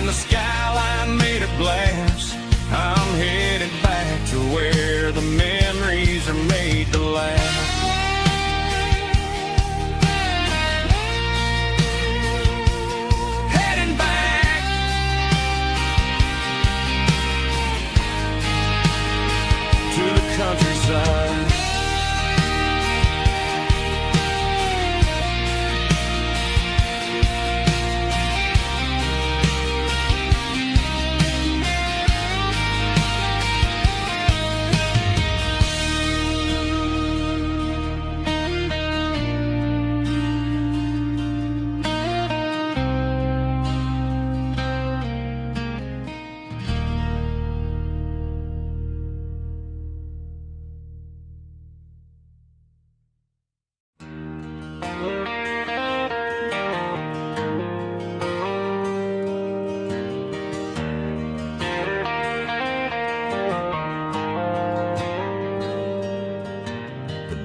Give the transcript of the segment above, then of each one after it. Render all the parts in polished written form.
and the skyline made of glass. I'm headed back to where the memories are made to last. Heading back to the countryside.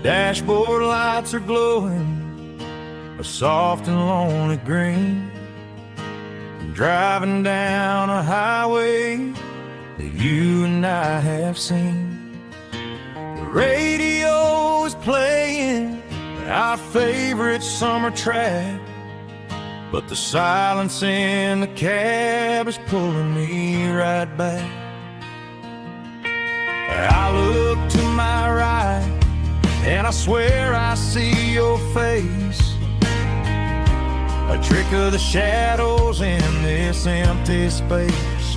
Dashboard lights are glowing a soft and lonely green. I'm driving down a highway that you and I have seen. The radio is playing our favorite summer track, but the silence in the cab is pulling me right back. I look to my right and I swear I see your face, a trick of the shadows in this empty space.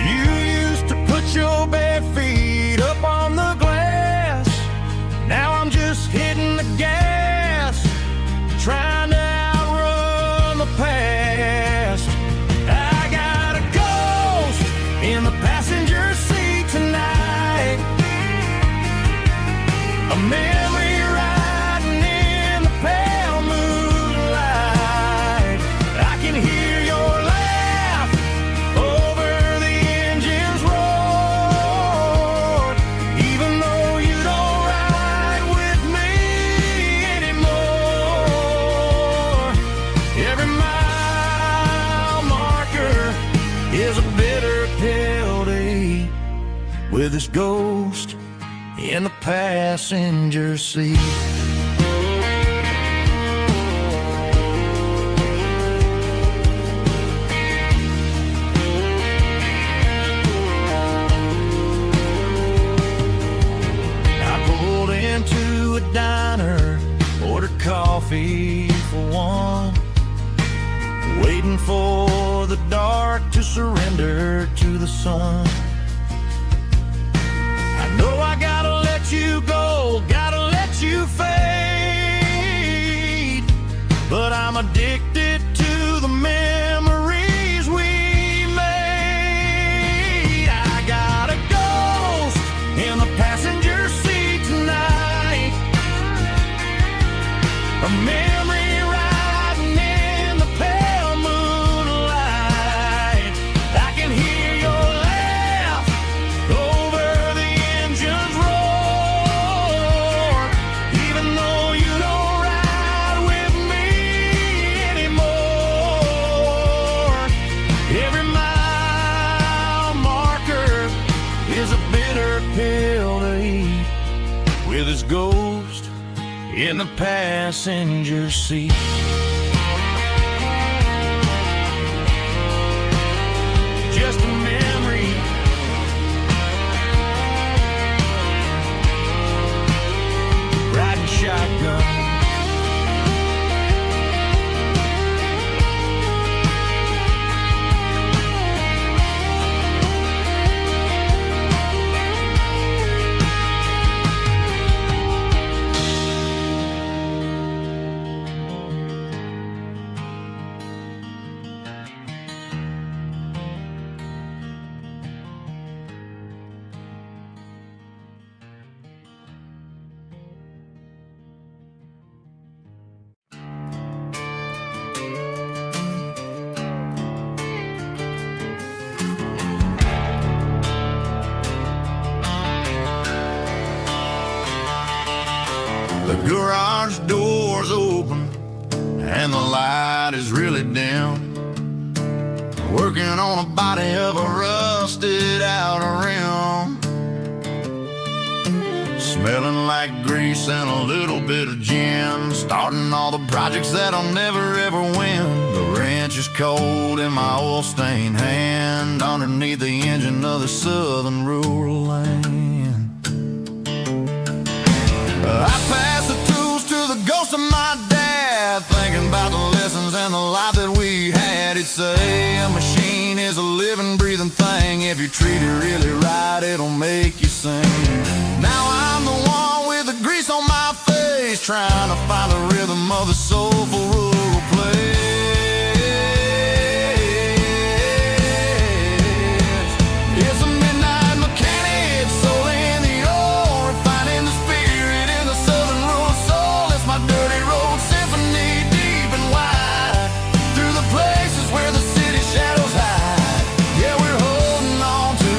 You used to put your bare feet up on the glass. Now I'm just hitting the gas, trying to outrun the past. I got a ghost in the passenger seat tonight, a memory riding in the pale moonlight. I can hear your laugh over the engine's roar, even though you don't ride with me anymore. Every mile marker is a bitter pill to eat, with this ghost in the passenger seat. I pulled into a diner, ordered coffee for one, waiting for the dark to surrender to the sun. I know I gotta let you go, gotta let you fade, but I'm addicted to the memories we made. I got a ghost in the passenger seat tonight, a memory riding in the pale moonlight. I can hear your laugh over the engine's roar, even though you don't ride with me anymore. Every mile marker is a bitter pill to eat, with his ghost in the passenger seat. Just a memory, riding shotgun. The garage door's open and the light is really dim. working on a body of a rusted out rim, smelling like grease and a little bit of gin, starting all the projects that I'll never ever win. The wrench is cold in my oil-stained hand, underneath the engine of the southern rural land. I pass the tools to the ghost of my dad, thinking about the lessons and the life that we had. He'd say a machine is a living, breathing thing. If you treat it really right, it'll make you sing. Now I'm the one with the grease on my face, trying to find the rhythm of the soulful rural place. It's a midnight mechanic, soul in the ore, refining the spirit in the southern rural soul. It's my dirty road symphony, deep and wide, through the places where the city shadows hide. Yeah, we're holding on to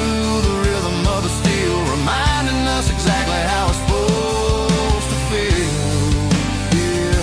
the rhythm of the steel, reminding us exactly how it's supposed to feel. Yeah.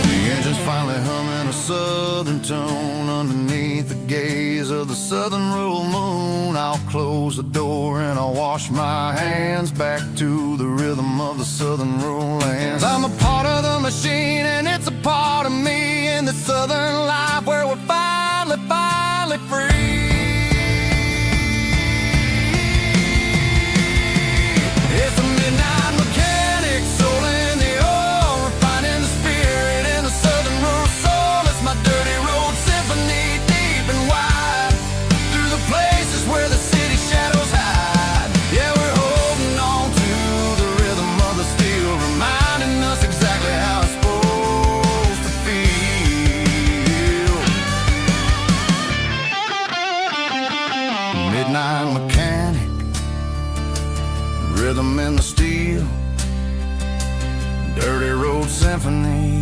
The engine's finally humming a southern tune underneath the gaze of the southern rural moon. I'll close the door and I'll wash my hands, back to the rhythm of the southern rural lands. I'm a part of the machine and it's a part of me, in the southern life where we're finally free. It's a midnight mechanic, soul in the ore, refining the spirit in the southern rural soul. It's my dirty road symphony, deep and wide, through the places where the city shadows hide. Yeah, we're holding on to the rhythm of the steel, reminding us exactly how it's supposed to feel. Midnight mechanic, rhythm in the steel, dirty road symphony.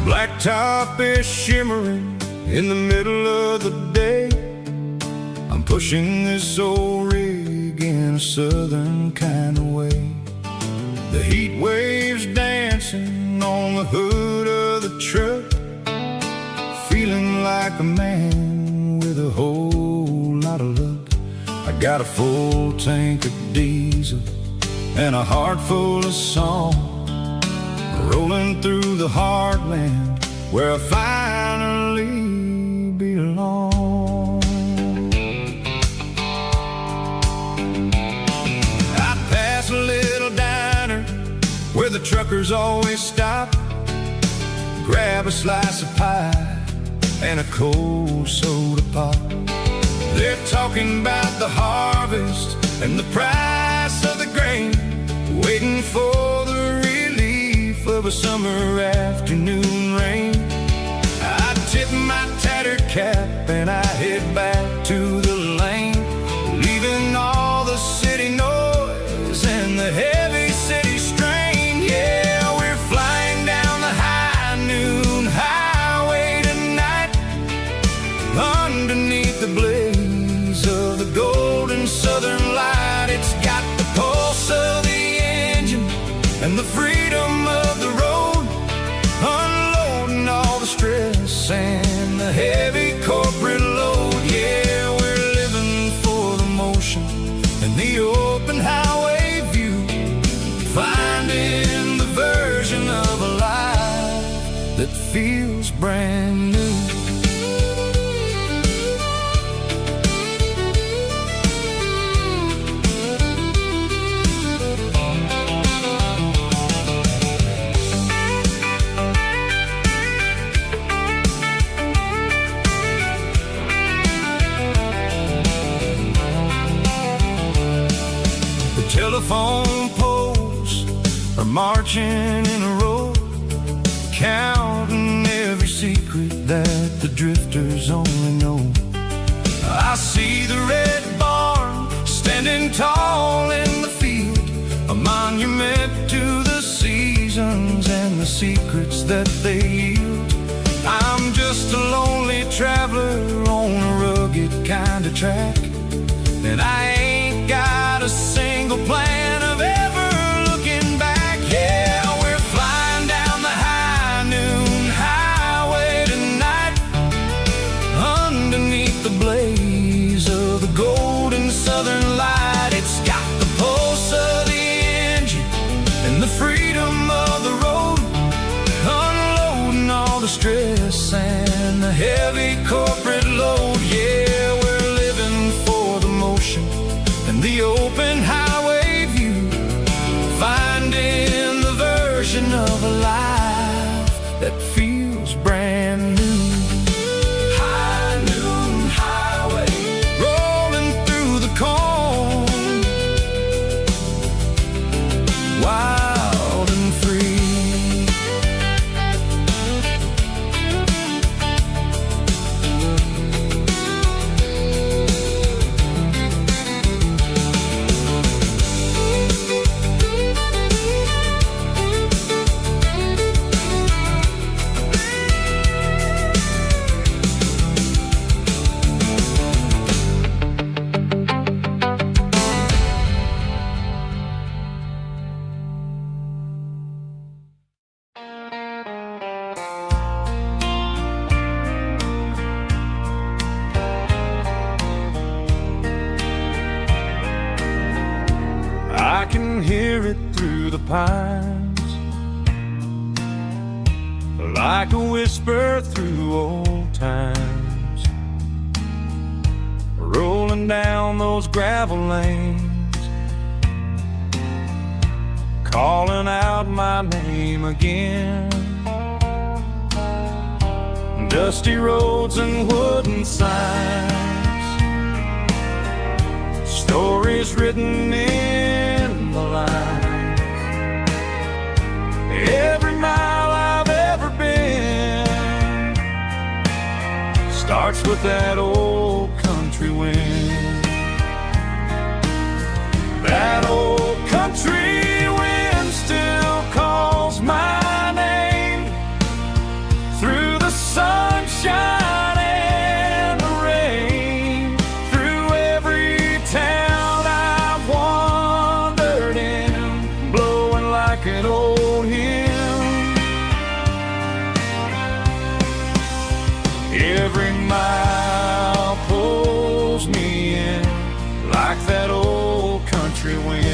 Blacktop is shimmering in the middle of the day. I'm pushing this old rig in a southern kind of way. The heat waves dancing on the hood of the truck, feeling like a man with a whole lot of luck. I got a full tank of diesel and a heart full of song, rolling through the heartland where I finally belong. I pass a little diner where the truckers always stop, grab a slice of pie and a cold soda pop. They're talking about the harvest and the price of the grain, waiting for the relief of a summer afternoon rain. I tip my tattered cap and I head back to the lane, leaving all the city noise and the heavy city strain. Yeah, we're flying down the high noon highway tonight, underneath the blaze of the golden southern light. It's got the pulse of the engine and the freedom of the road, unloading all the stress and the heavy corporate load. Yeah, we're living for the motion and the open highway view, finding the version of a life that feels brand new. marching in a row, counting every secret that the drifters only know. I see the red barn standing tall in the field, a monument to the seasons and the secrets that they yield. I'm just a lonely traveler on a rugged kind of track, and I ain't got a single plan of ever looking back. Yeah, we're flying down the high noon highway tonight, underneath the blaze of the golden southern light. It's got the pulse of the engine and the freedom of the road, unloading all the stress and the heavy corporate load. Yeah, we're living for the motion and the open highway view, finding the version of a life that feels brand new. High noon highway, rolling through the corn, wild and free. I can hear it through the pines, like a whisper through old times, rolling down those gravel lanes, calling out my name again. Dusty roads and wooden signs, stories written in the lines. Every mile I've ever been starts with that old country wind. That old country wind still calls my name through the sunshine and the rain, through every town I've wandered in, blowing like an old hymn. Every mile pulls me in like that old country wind.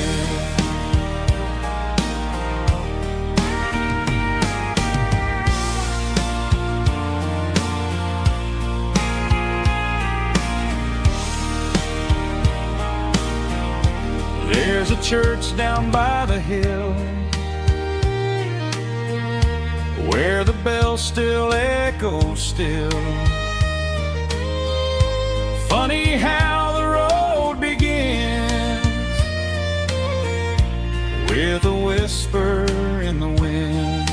There's a church down by the hill where the bell still echoes still. Funny how the road begins with a whisper in the wind.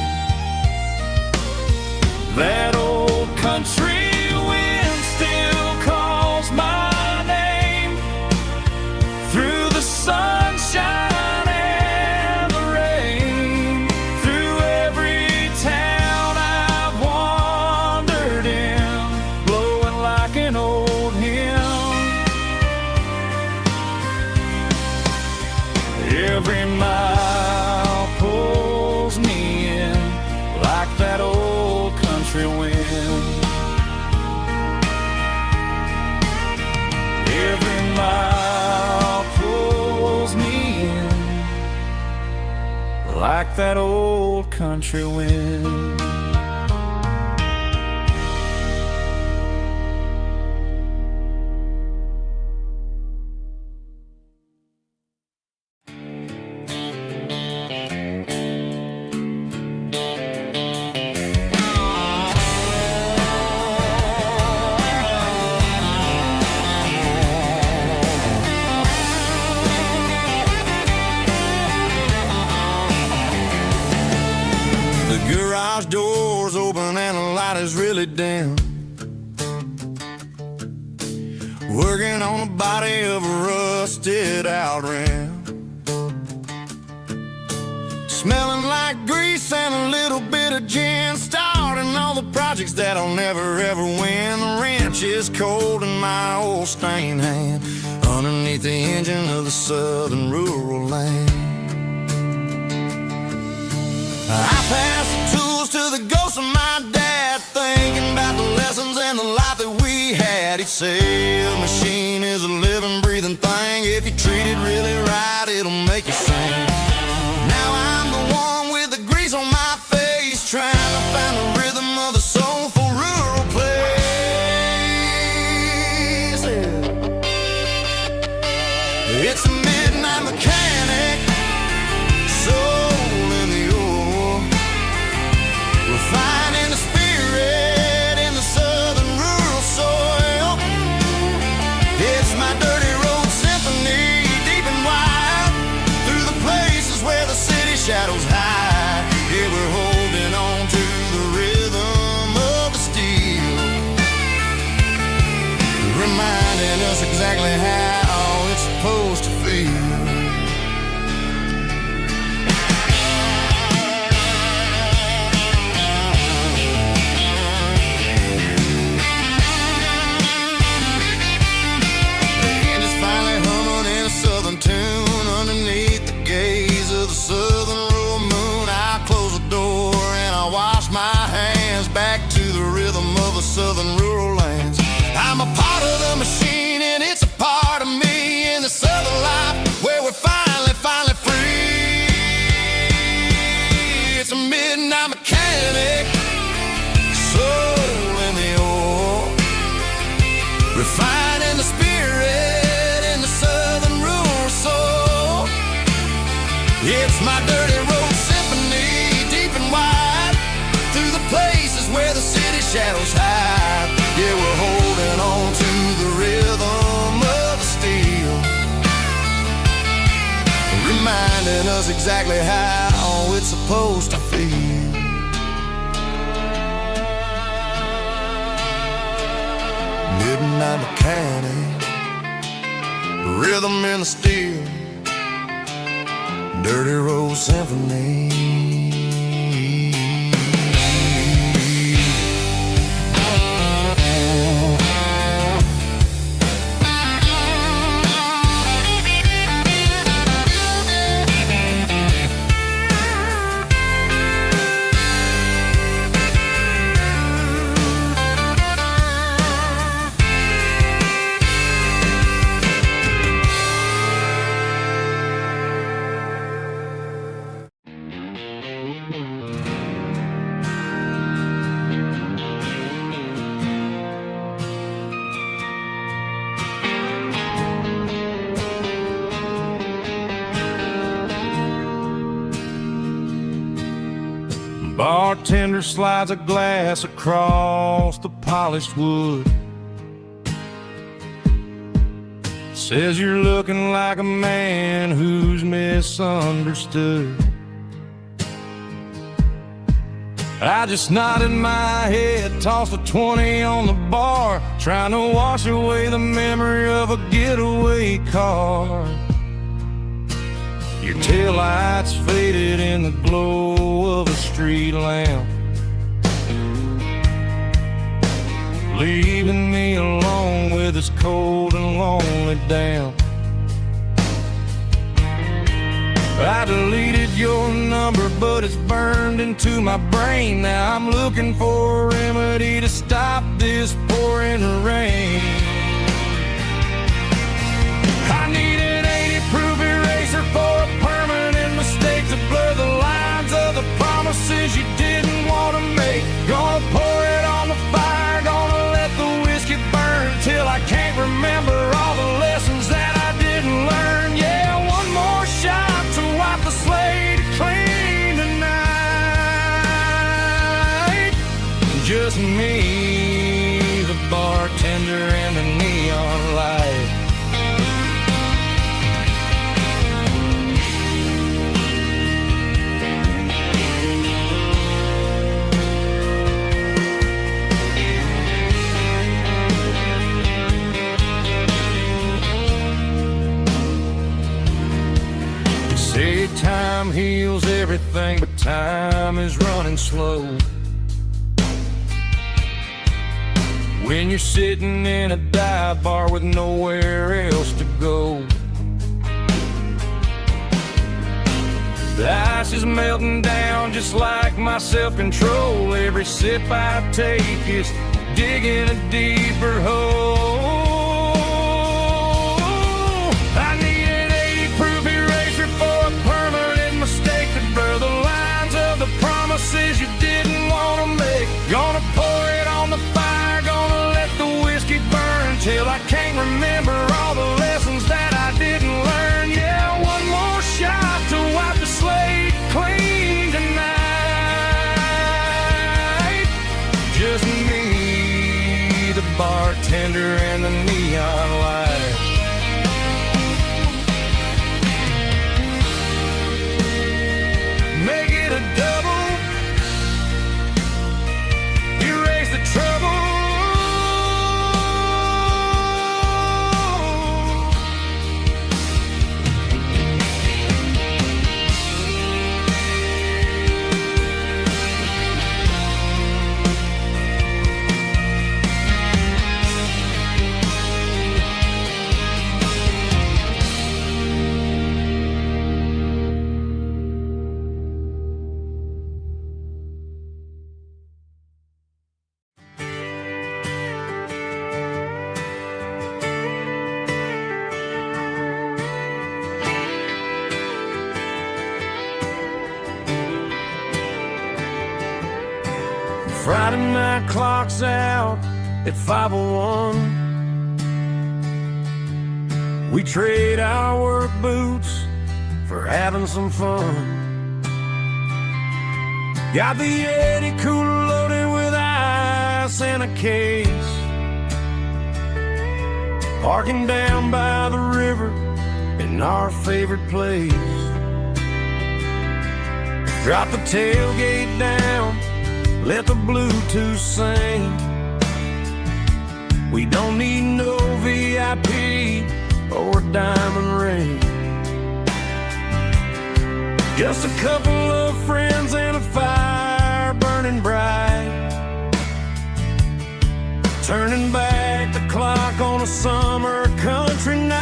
That old country wind still calls my name through the sunshine and the rain, through every town I've wandered in, blowing like an old hymn. Every mile pulls me in like that old country wind. Every mile pulls me in like that old country wind. The garage door's open and the light is really dim. Working on the body of a rusted out rim. Smelling like grease and a little bit of gin. Starting all the projects that I'll never ever win. The wrench is cold in my old stained hand, underneath the engine of the southern rural land. I pass the tools to the ghost of my dad, thinking about the lessons and the life that we had. He'd say a machine is a living, breathing thing. If you treat it really right, it'll make you sing. Now I'm the one with the grease on my face, trying to find the rhythm of the soulful rural place. It's a midnight mechanic, soul in the ore, refining the spirit in the southern rural soil. It's my dirty road symphony, deep and wide, through the places where the city shadows hide. Yeah, we're holding on to the rhythm of the steel, reminding us exactly how it's supposed to feel. Tune underneath the gaze of the southern rural moon. I close the door and I wash my hands, back to the rhythm of the southern rural lands. I'm a part of the machine and it's a part of me in the southern life where we're finally free. It's a midnight mechanic, soul in the ore, refining the spirit in the southern rural soul. It's my dirty road symphony, deep and wide, through the places where the city shadows hide. Yeah, we're holding on to the rhythm of the steel, reminding us exactly how it's supposed to feel. Midnight mechanic, rhythm in the steel, dirty road symphony. Bartender slides a glass across the polished wood. Says you're looking like a man who's misunderstood. I just nodded my head, tossed a 20 on the bar, trying to wash away the memory of a getaway car. Your taillights faded in the glow of a street lamp, leaving me alone with this cold and lonely damp. I deleted your number, but it's burned into my brain. Now I'm looking for a remedy to stop this pouring rain. I need an 80-proof eraser for a permanent mistake to blur the lines of the promises you didn't want to make. Gonna pour it on the fire, gonna let the whiskey burn till I can't remember all the lessons that I didn't learn. Yeah, one more shot to wipe the slate clean tonight. Just me, the bartender, and the time heals everything, but time is running slow. When you're sitting in a dive bar with nowhere else to go, the ice is melting down just like my self-control. Every sip I take is digging a deeper hole. I need an 80-proof eraser for a permanent mistake to blur the lines of the promises you didn't want to make. Gonna pour it on the fire, gonna let the whiskey burn till I can't remember all the lessons that I didn't learn. Yeah, one more shot to wipe the slate clean tonight. Just me, the bartender, and the neon light. Make it a double, erase the trouble. Friday night clock's out at 5:01. We trade our work boots for having some fun. Got the Yeti cooler loaded with ice and a case, parking down by the river in our favorite place. Drop the tailgate down, let the Bluetooth sing. We don't need no VIP or a diamond ring. Just a couple of friends and a fire burning bright, turning back the clock on a summer country night.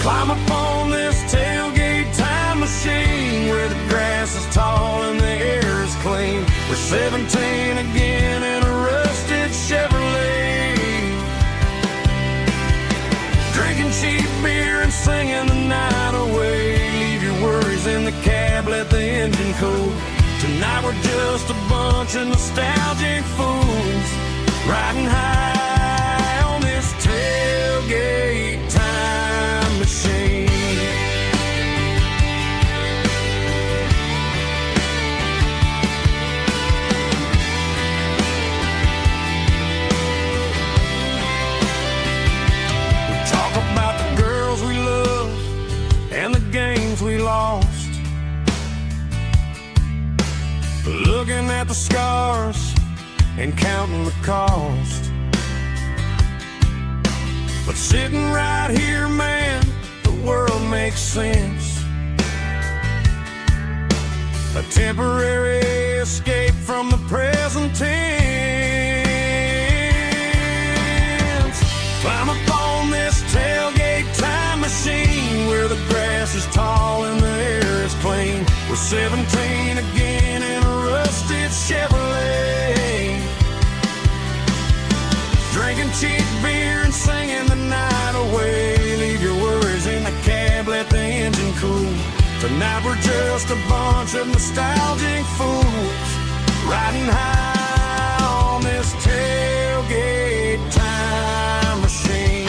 Climb up on this tailgate time machine where the grass is tall and the air is clean. We're 17 again in a rusted Chevrolet, drinking cheap beer and singing the night away. Leave your worries in the cab, let the engine cool. Tonight we're just a bunch of nostalgic fools, riding high on this tailgate time machine. We lost, looking at the scars and counting the cost. But sitting right here, man, the world makes sense. A temporary escape from the present tense. Climb up on this tailgate time machine where the grass is tall and the air is clean. We're 17 again in a rusted Chevrolet, drinking cheap beer and singing the night away. Leave your worries in the cab, let the engine cool. Tonight we're just a bunch of nostalgic fools, riding high on this tailgate time machine.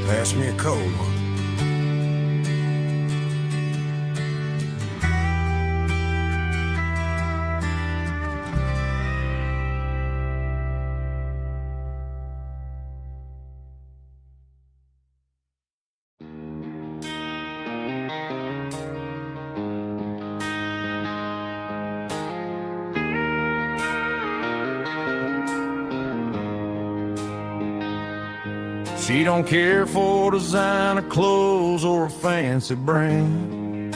Pass me a cold one. She don't care for designer clothes or a fancy brand.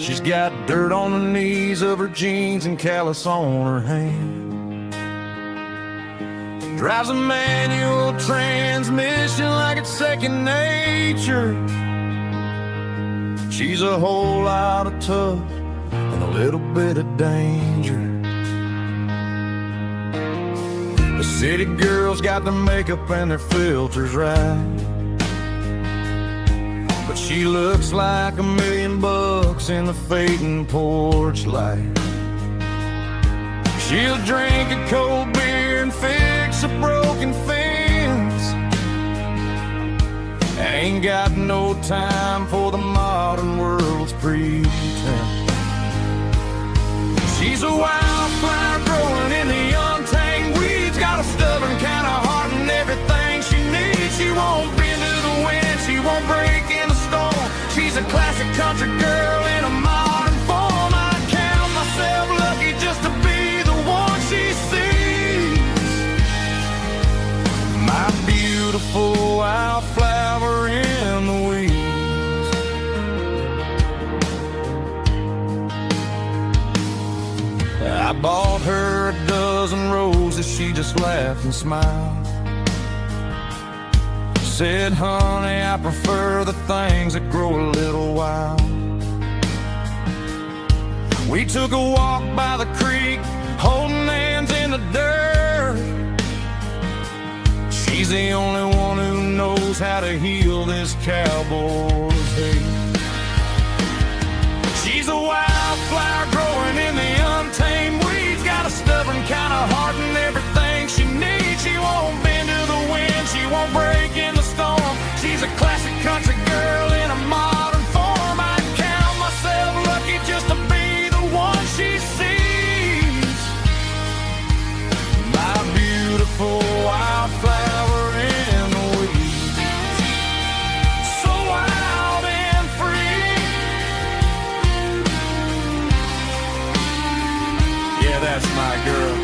She's got dirt on the knees of her jeans and callus on her hand. Drives a manual transmission like it's second nature. She's a whole lot of tough and a little bit of danger. The city girls got their makeup and their filters right, but she looks like $1,000,000 in the fading porch light. She'll drink a cold beer and fix a broken fence. Ain't got no time for the modern world's pretense. She's a wildflower growing in the untamed weeds. Got a stubborn kind of heart and everything she needs. She won't bend to the wind, she won't break in a storm. She's a classic country girl in a modern form. I count myself lucky just to be the one she sees. My beautiful wildflower in the weeds. I bought her a dozen roses, she just laughed and smiled. Said, honey, I prefer the things that grow a little wild. We took a walk by the creek, holding hands in the dirt. She's the only one who knows how to heal this cowboy's hate. She's a wildflower growing in the untamed weeds. Got a stubborn kind of heart and everything she needs. She won't bend to the wind, she won't break in the storm. She's a classic country girl in a modern form. I count myself lucky just to be the one she sees. My beautiful wildflower in the weeds. So wild and free. Yeah, that's my girl.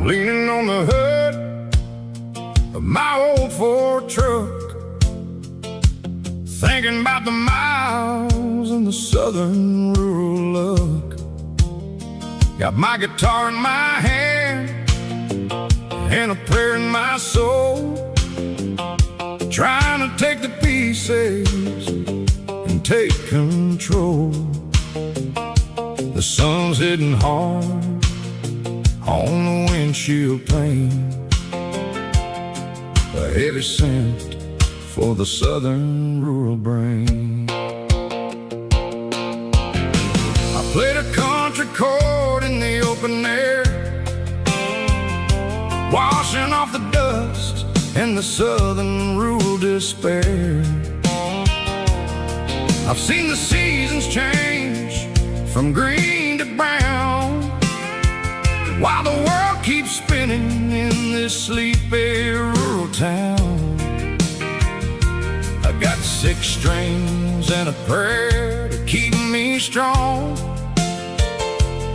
Leaning on the hood of my old Ford truck, thinking about the miles and the southern rural look. Got my guitar in my hand and a prayer in my soul, trying to take the pieces and take control. The sun's hitting hard on the windshield pane, a heavy scent for the southern rural brain. I played a country chord in the open air, washing off the dust and the southern rural despair. I've seen the seasons change from green to brown, while the world keeps spinning in this sleepy rural town. I got 6 strings and a prayer to keep me strong,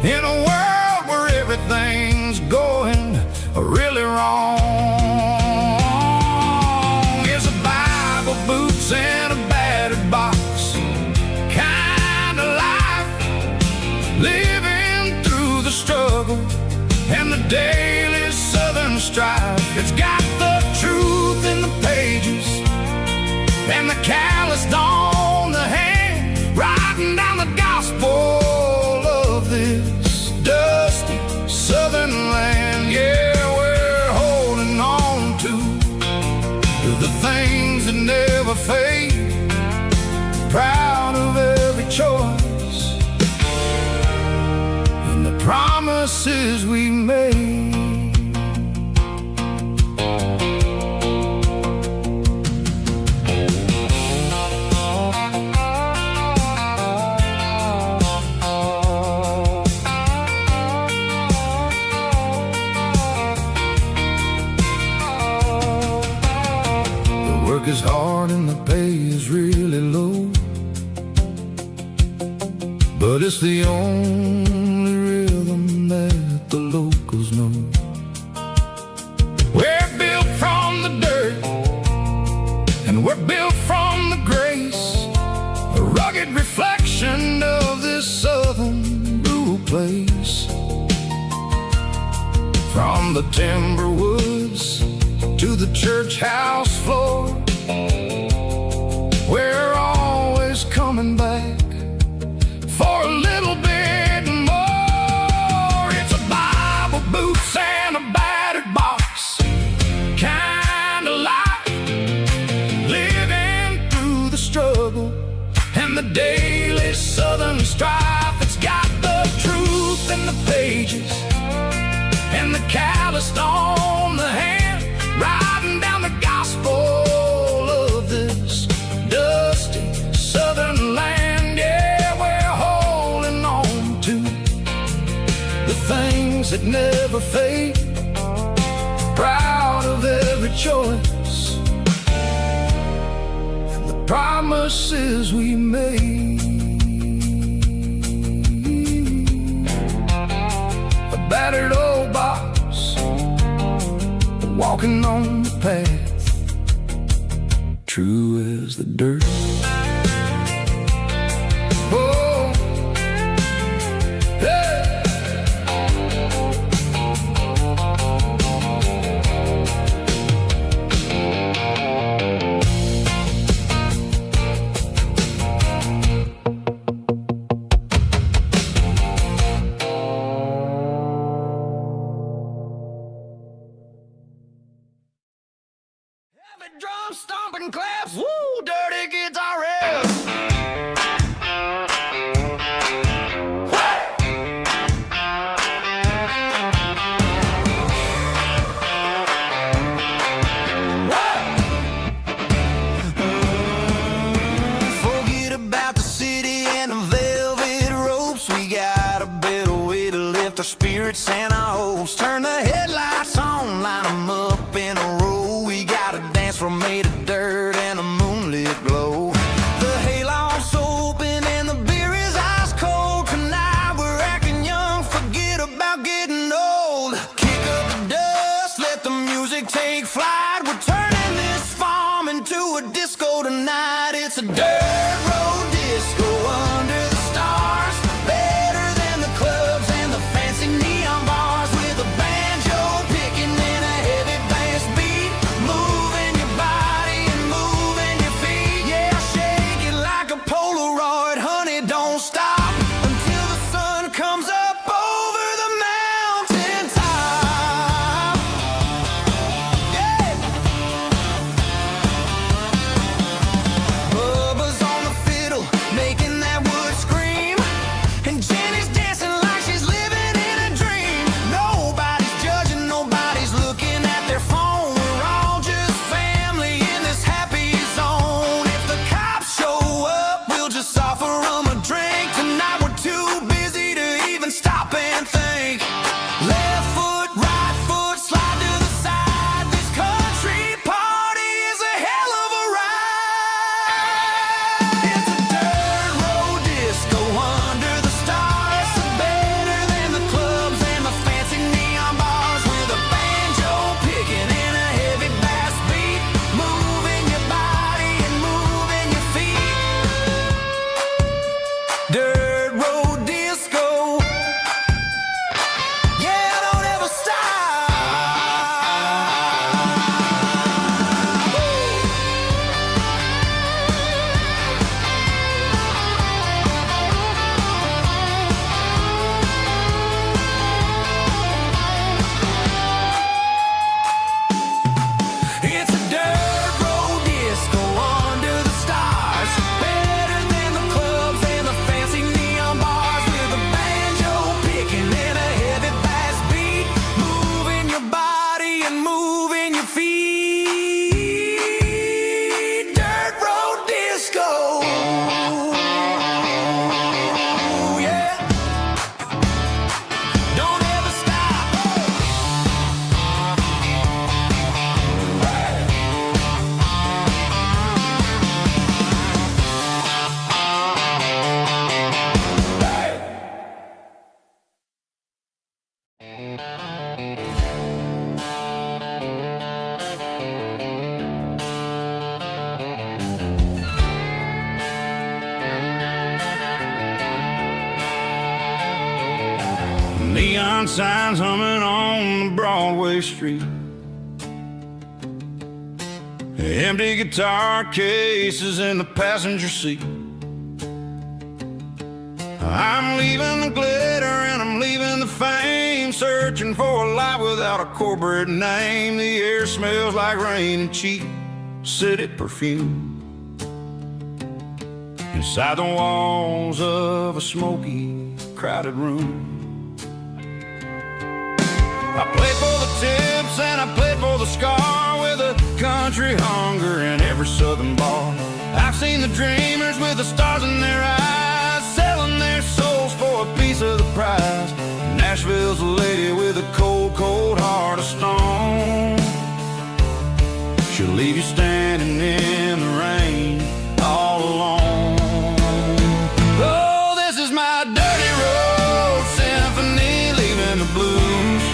in a world where everything's going really wrong. It's a Bible, boots, and a battered box kind of life, living through the struggle and the daily southern strife. It's got the truth in fade, proud of every choice and the promises we made. Is hard and the pay is really low, but it's the only rhythm that the locals know. We're built from the dirt and we're built from the grace, a rugged reflection of this southern rural place. From the timber woods to the church house floor, we're always coming back for a little bit more. It's a Bible, boots, and a battered box kind of life, living through the struggle and the daily southern strife. It's got the truth in the pages and the calloused on the hand, riding down the gospel of this dusty southern land. Yeah, we're holding on to the things that never fade, proud of every choice and the promises we made. A battered old box, walking on the path, true as the dirt. Oh, hey. Drum stomping claps, woo, dirty guitar riffs. Forget about the city and the velvet ropes. We got a better way to lift our spirits and our hopes. Turn the headlights on, line them up in a row. From made of dirt and a moonlit glow. The hayloft's open and the beer is ice cold. Tonight we're acting young, forget about getting old. Kick up the dust, let the music take flight. We're turning this farm into a disco tonight. It's a dirt road disco under the stars, better than the clubs and the fancy neon bars, with a banjo picking and a heavy bass beat, moving your body and moving your feet. Yeah, shake it like a Polaroid, honey, don't stop until the sun comes up over the mountain top. Yeah. Bubba's on the fiddle, making that wood scream, and Jenny's dancing like she's living in a dream. Nobody's judging, nobody's looking at their phone. We're all just family in this happy zone. If the cops show up, we'll just offer them a drink. Tonight we're too busy to even stop and think. Left foot, right foot, slide to the side. This country party is a hell of a ride. It's a dirt road disco under the stars, better than the clubs and the fancy neon bars, with a banjo picking and a heavy bass beat, moving your body and moving your feet. Neon signs humming on the Broadway street. Empty guitar cases in the passenger seat. I'm leaving the glitter and I'm leaving the fame, searching for a life without a corporate name. The air smells like rain and cheap city perfume. Inside the walls of a smoky, crowded room. I played for the tips and I played for the scar, with a country hunger in every southern bar. I've seen the dreamers with the stars in their eyes, selling their souls for a piece of the prize. Nashville's a lady with a cold, cold heart of stone. She'll leave you standing in the rain all alone. Oh, this is my dirty road symphony, leaving the blues,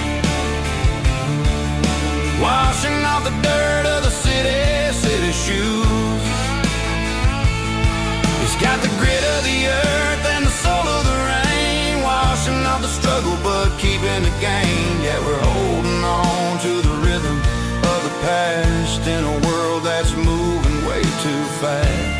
washing off the dirt of the city shoes. It's got the grit of the earth and the soul of the rain, washing off the struggle but keeping the game. Yeah, we're holding on to the rhythm of the past in a world that's moving way too fast.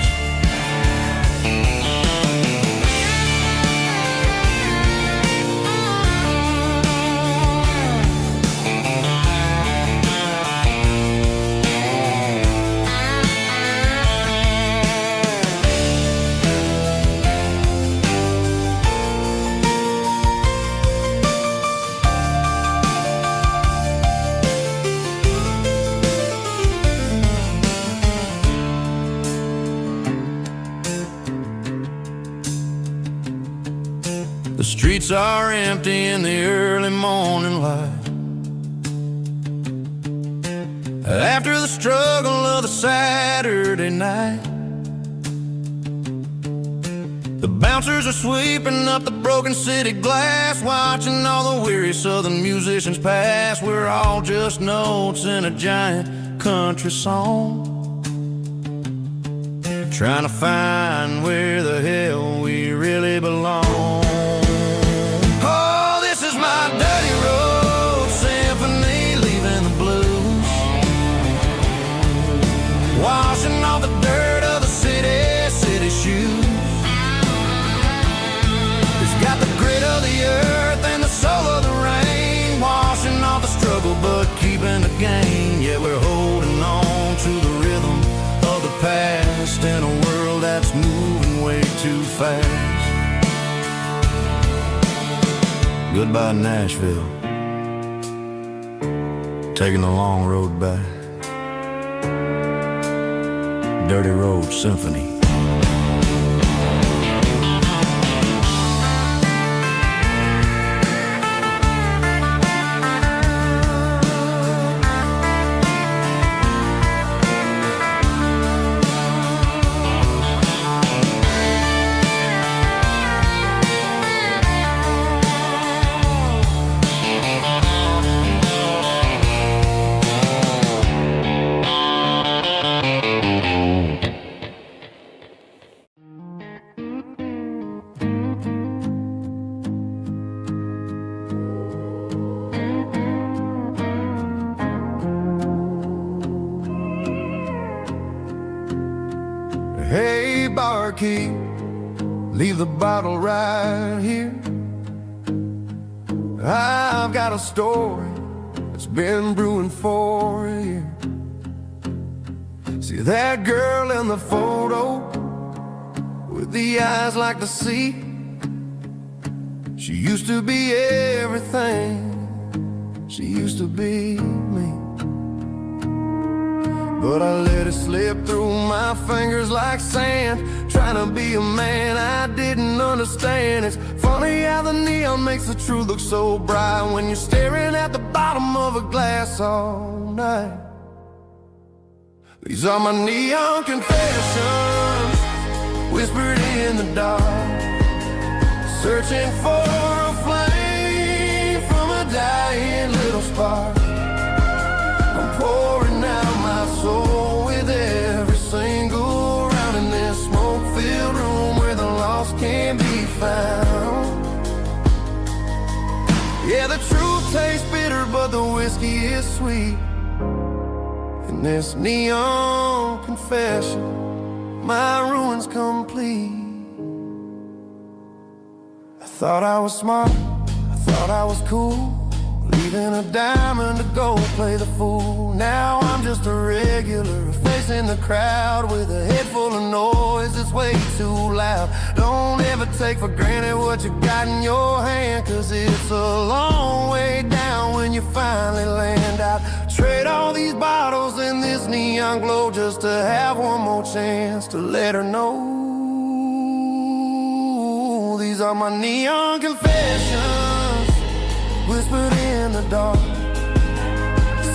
The streets are empty in the early morning light, after the struggle of the Saturday night. The bouncers are sweeping up the broken city glass, watching all the weary southern musicians pass. We're all just notes in a giant country song, trying to find where the hell we really belong. Oh, this is my dirty road symphony, leaving the blues, washing off the dirt of the city shoes. It's got the grit of the earth and the soul of the rain, washing off the struggle but keeping the game. Yeah, we're holding on to the rhythm of the past in a world that's moving way too fast. Goodbye, Nashville, taking the long road back. Dirty Road Symphony. Hey, barkeep, leave the bottle right here. I've got a story that's been brewing for a year. See that girl in the photo with the eyes like the sea? She used to be everything, she used to be me. But I let it slip through my fingers like sand, trying to be a man I didn't understand. It's funny how the neon makes the truth look so bright when you're staring at the bottom of a glass all night. These are my neon confessions, whispered in the dark, searching for a flame from a dying little spark. I'm pouring out my soul with every single round in this smoke-filled room where the lost can be found. the truth tastes bitter, but the whiskey is sweet. In this neon confession, my ruin's complete. I thought I was smart, I thought I was cool, leaving a diamond to go play the fool. Now I'm just a regular, facing the crowd with a head full of noise that's way too loud. Don't ever take for granted what you got in your hand, cause it's a long way down when you finally land out. Trade all these bottles and this neon glow just to have one more chance to let her know. These are my neon confessions, whispered in the dark,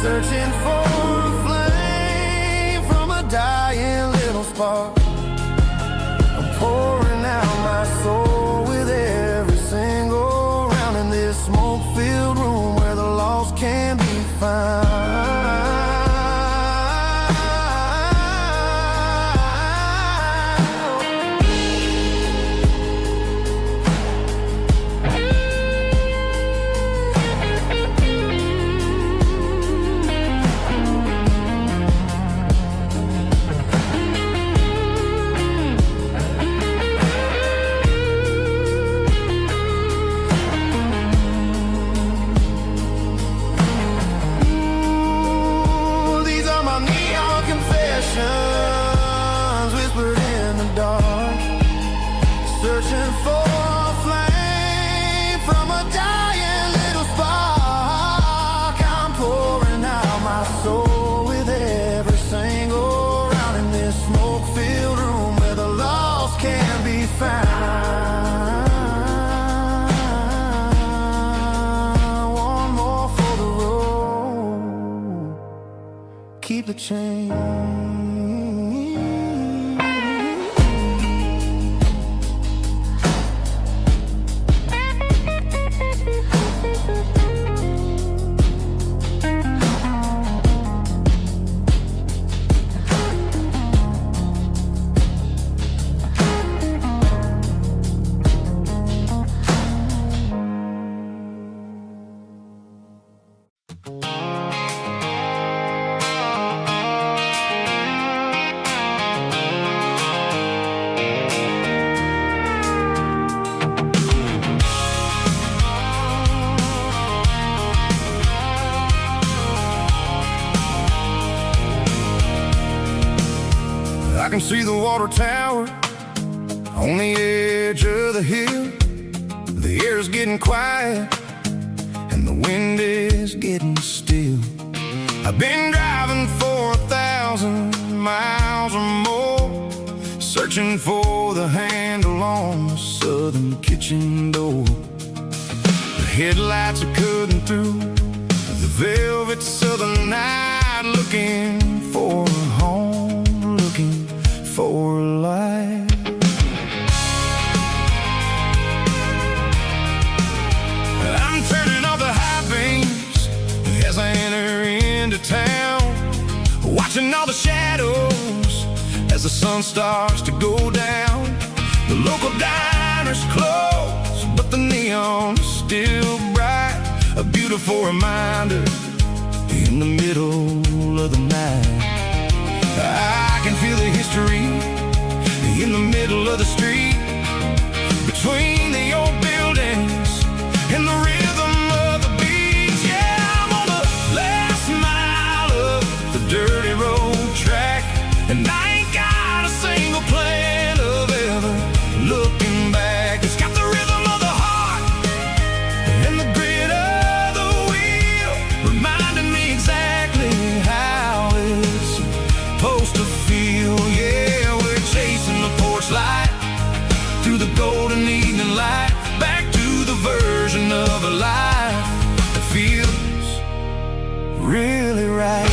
searching for a flame from a dying little spark. I'm pouring out my soul with every single round in this smoke-filled room where the lost can be found. Whispered in the dark, searching for a flame from a dying little spark. I'm pouring out my soul with every single round in this smoke-filled room where the lost can be found. One more for the road, keep the change. I can see the water tower on the edge of the hill. The air's getting quiet and the wind is getting still. I've been driving for 1,000 miles or more, searching for the handle on the southern kitchen door. The headlights are cutting through the velvet southern night, looking for a home, looking for life. I'm turning off the high beams as I enter into town, watching all the shadows as the sun starts to go down. The local diner's closed, but the neon's still bright, a beautiful reminder in the middle of the night. I can feel the history in the middle of the street, between the old buildings and the rhythm of the beats. Yeah, I'm on the last mile of the dirty road track, and I ain't got a single plan of ever looking back. It's got the rhythm of the heart and the grit of the wheel, reminding me exactly how it's supposed to feel. Yeah, we're chasing the porch light through the golden evening light, back to the version of a life that feels really right.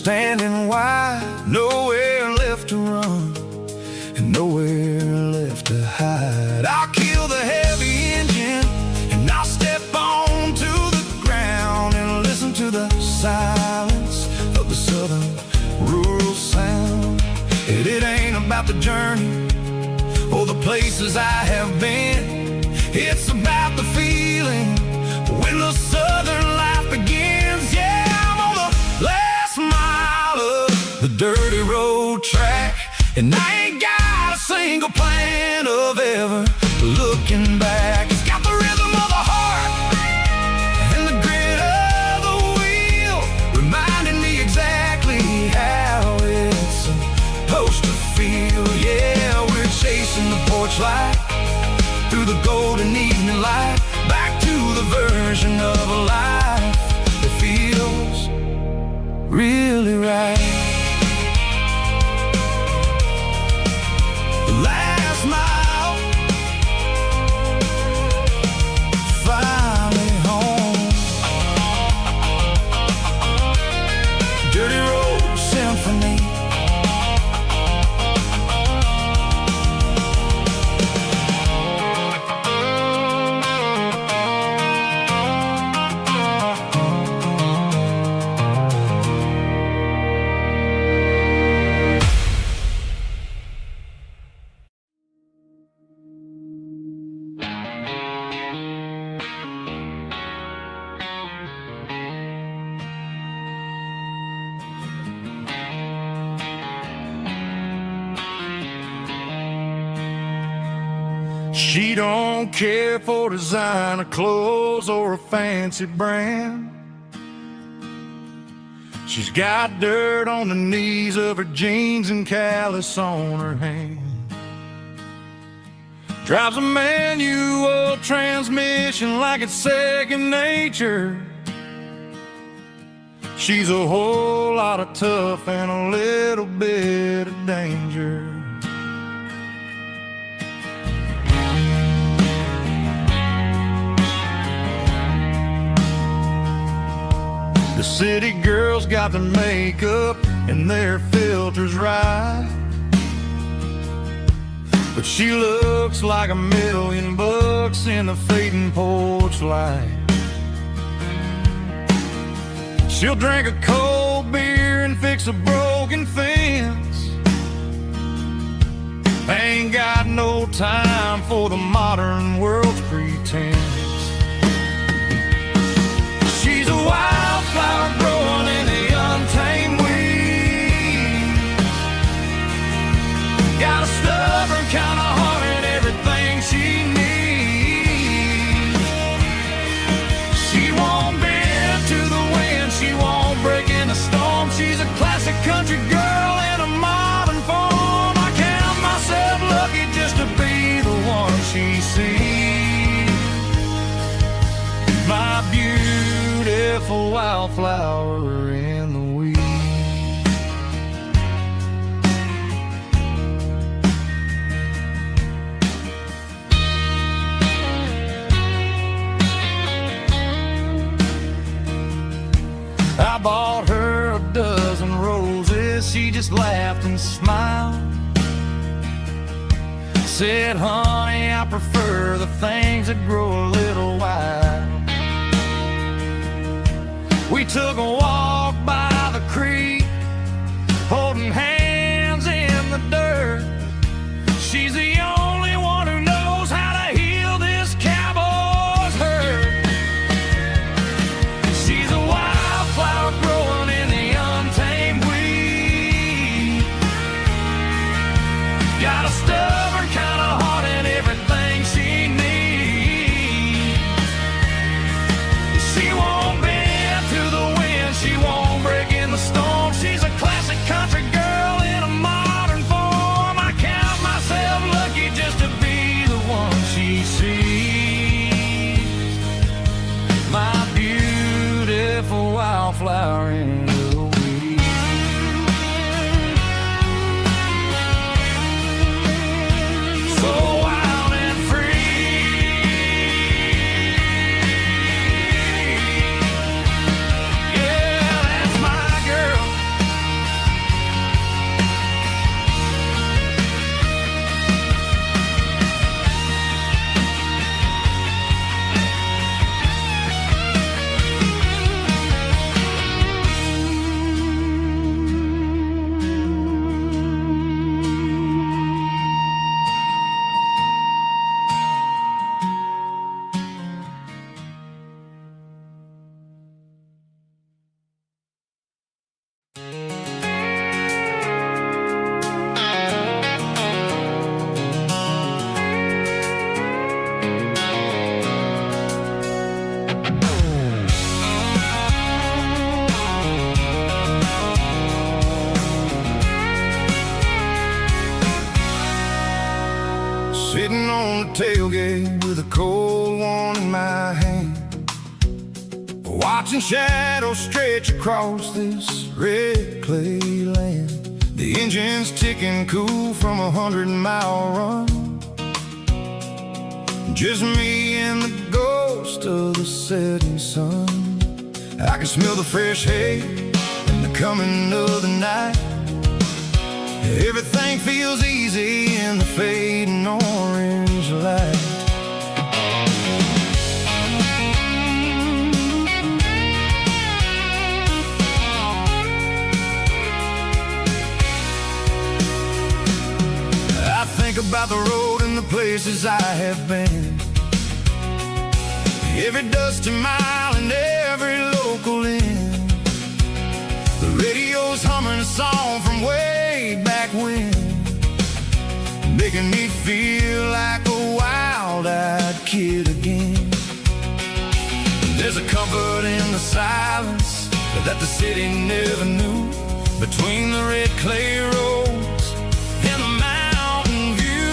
standing wide, nowhere left silence of the southern rural sound. It ain't about the journey or the places I have been. It's about the feeling when the southern life begins. Yeah, I'm on the last mile of the dirty road track, and I ain't got a single plan of ever looking back. It's got the rhythm of the heart and the grit of the wheel, reminding me exactly how it's supposed to feel. Yeah, we're chasing the porch light through the golden evening light, back to the version of a life that feels really right. The last mile, finally home. Dirty Road Symphony. She don't care for designer clothes or a fancy brand. She's got dirt on the knees of her jeans and callus on her hand. Drives a manual transmission like it's second nature. She's a whole lot of tough and a little bit of danger. The city girls got their makeup and their filters right, but she looks like $1,000,000 in the fading porch light. She'll drink a cold beer and fix a broken fence. Ain't got no time for the modern world's pretense. She's a wildflower growing in the untamed weed. Got a stubborn kind of heart and everything she needs. She won't bend to the wind, she won't break in the storm. She's a classic country girl in a modern form. I count myself lucky just to be the one she sees. My beautiful wildflower in the weeds. I bought her a dozen roses, she just laughed and smiled. Said, honey, I prefer the things that grow a little wild. We took a walk by the creek, holding hands in the dirt. She's the only one who knows how to heal this cowboy's hurt. She's a wildflower growing in the untamed weed. Got a stubborn kind of heart and everything she needs. She won't bend to the wind, she won't break tailgate with a cold one in my hand, watching shadows stretch across this red clay land. The engine's ticking cool from 100-mile run. Just me and the ghost of the setting sun. I can smell the fresh hay and the coming of the night. Everything feels easy in the fading orange light. I think about the road and the places I have been, every dusty mile and every local inn. The radio's humming a song from way back when, making me feel like a wild-eyed kid again. There's a comfort in the silence that the city never knew, between the red clay roads and the mountain view.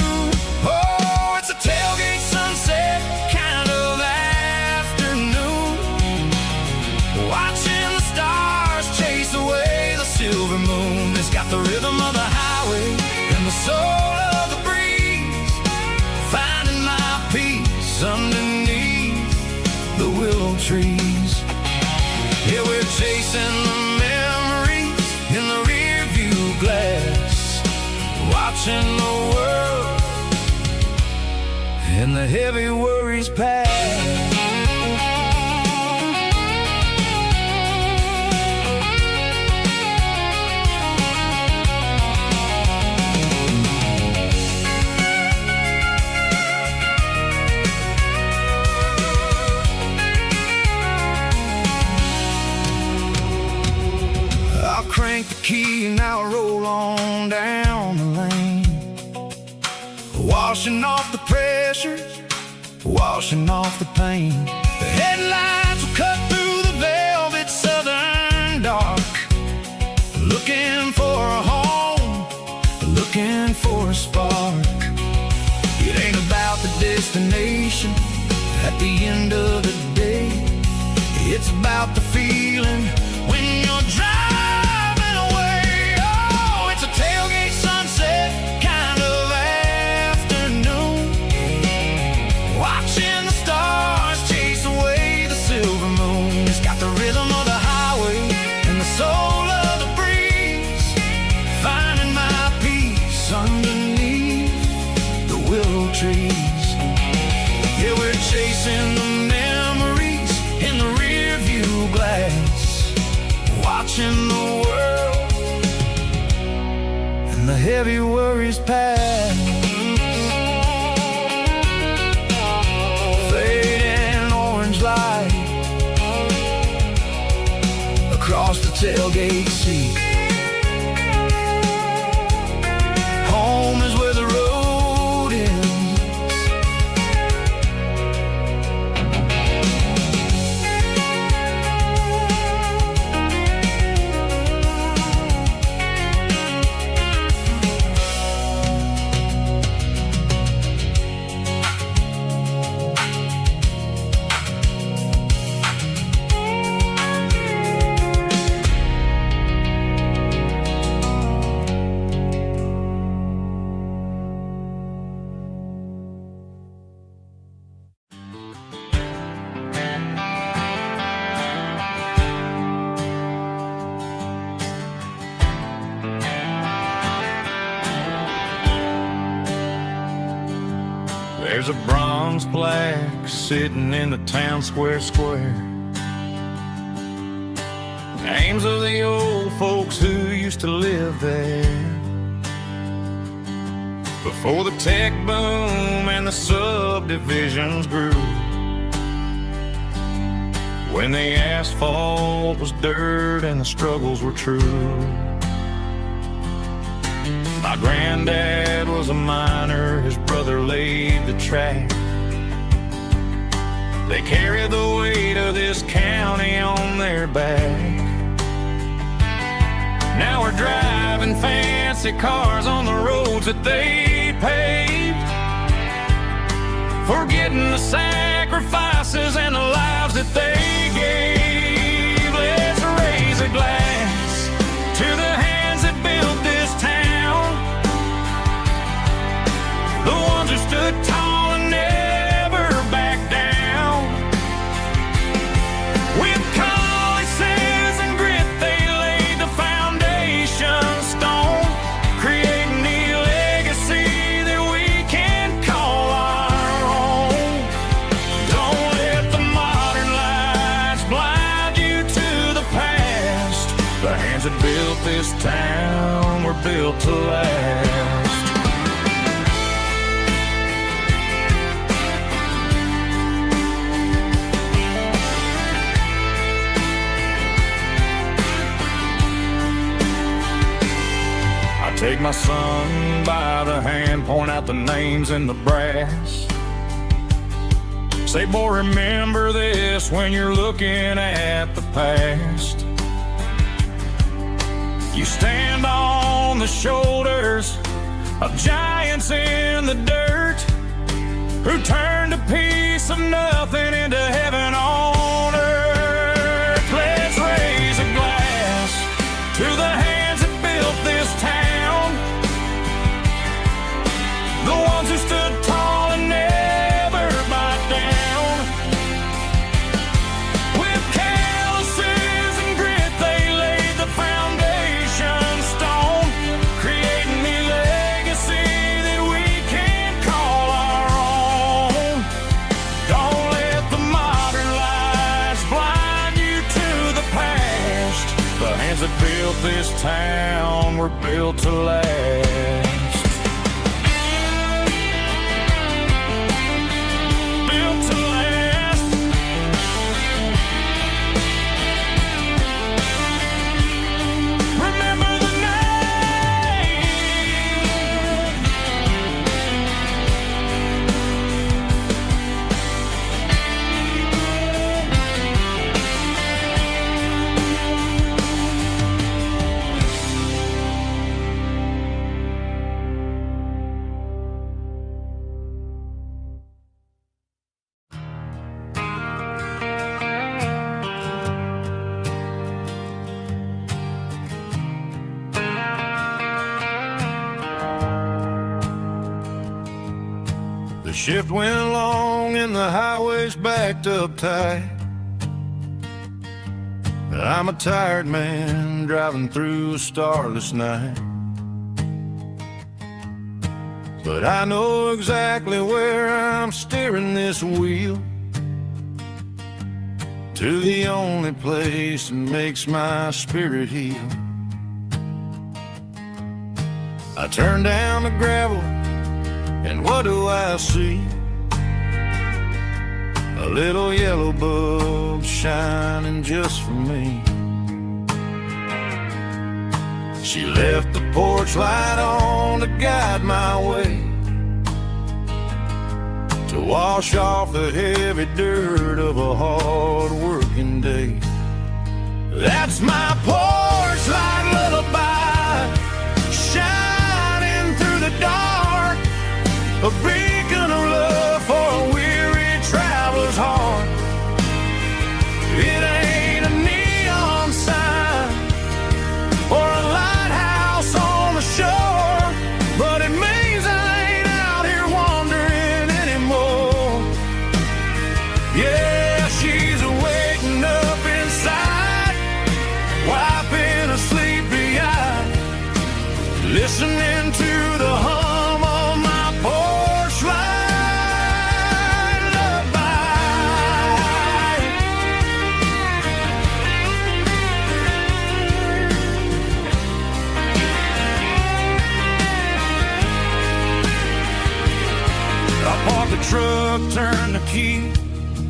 Oh, it's a tailgate sunset kind of afternoon, watching the stars chase away the silver moon. It's got the rhythm of the highway and the soul of the breeze, finding my peace underneath the willow trees. Yeah, we're chasing the memories in the rear view glass, watching the world and the heavy worries pass. I'll crank the key and I'll roll on down the lane, washing off the pressure, washing off the pain. The headlights will cut through the velvet southern dark, looking for a home, looking for a spark. It ain't about the destination at the end of the day, it's about the feeling when you're driving away. Oh, it's a tailgate sunset kind of afternoon, watching the stars chase away the silver moon. It's got the rhythm of the highway and the soul of the breeze, finding my peace underneath the willow trees. Yeah, we're chasing the memories in the rear view glass, watching the world and the heavy worries pass. Fading orange light across the tailgate seat. Home is where the road ends. There's a bronze plaque sitting in the town square. Names of the old folks who used to live there before the tech boom and the subdivisions grew, when the asphalt was dirt and the struggles were true. My granddad was a miner, his brother laid the track. They carried the weight of this county on their back. Now we're driving fancy cars on the roads that they paved, forgetting the sacrifices and the lives that they gave. Let's raise a glass to the hands that built this town, the ones who stood tall and never backed down. With calluses and grit, they laid the foundation stone, creating the legacy that we can call our own. Don't let the modern lights blind you to the past. The hands that built this town were built to last. Take my son by the hand, point out the names in the brass. Say, boy, remember this when you're looking at the past. You stand on the shoulders of giants in the dirt, who turned a piece of nothing into heaven on earth. Let's raise a glass to the hands that built this town, the ones who stood tall and never backed down. With calluses and grit, they laid the foundation stone, creating the legacy that we can call our own. Don't let the modern lights blind you to the past. The hands that built this town were built to last. The shift went along and the highway's backed up tight. I'm a tired man driving through a starless night, but I know exactly where I'm steering this wheel, to the only place that makes my spirit heal. I turn down the gravel, and what do I see? A little yellow bulb shining just for me. She left the porch light on to guide my way, to wash off the heavy dirt of a hard-working day. That's my porch light lullaby, shining through the dark, a beacon of love for a weary traveler's heart. It ain't a neon sign or a lighthouse on the shore, but it means I ain't out here wandering anymore. Yeah, she's waking up inside, wiping a sleepy eye, listening to the hum of my porch light lullaby. I park the truck, turn the key,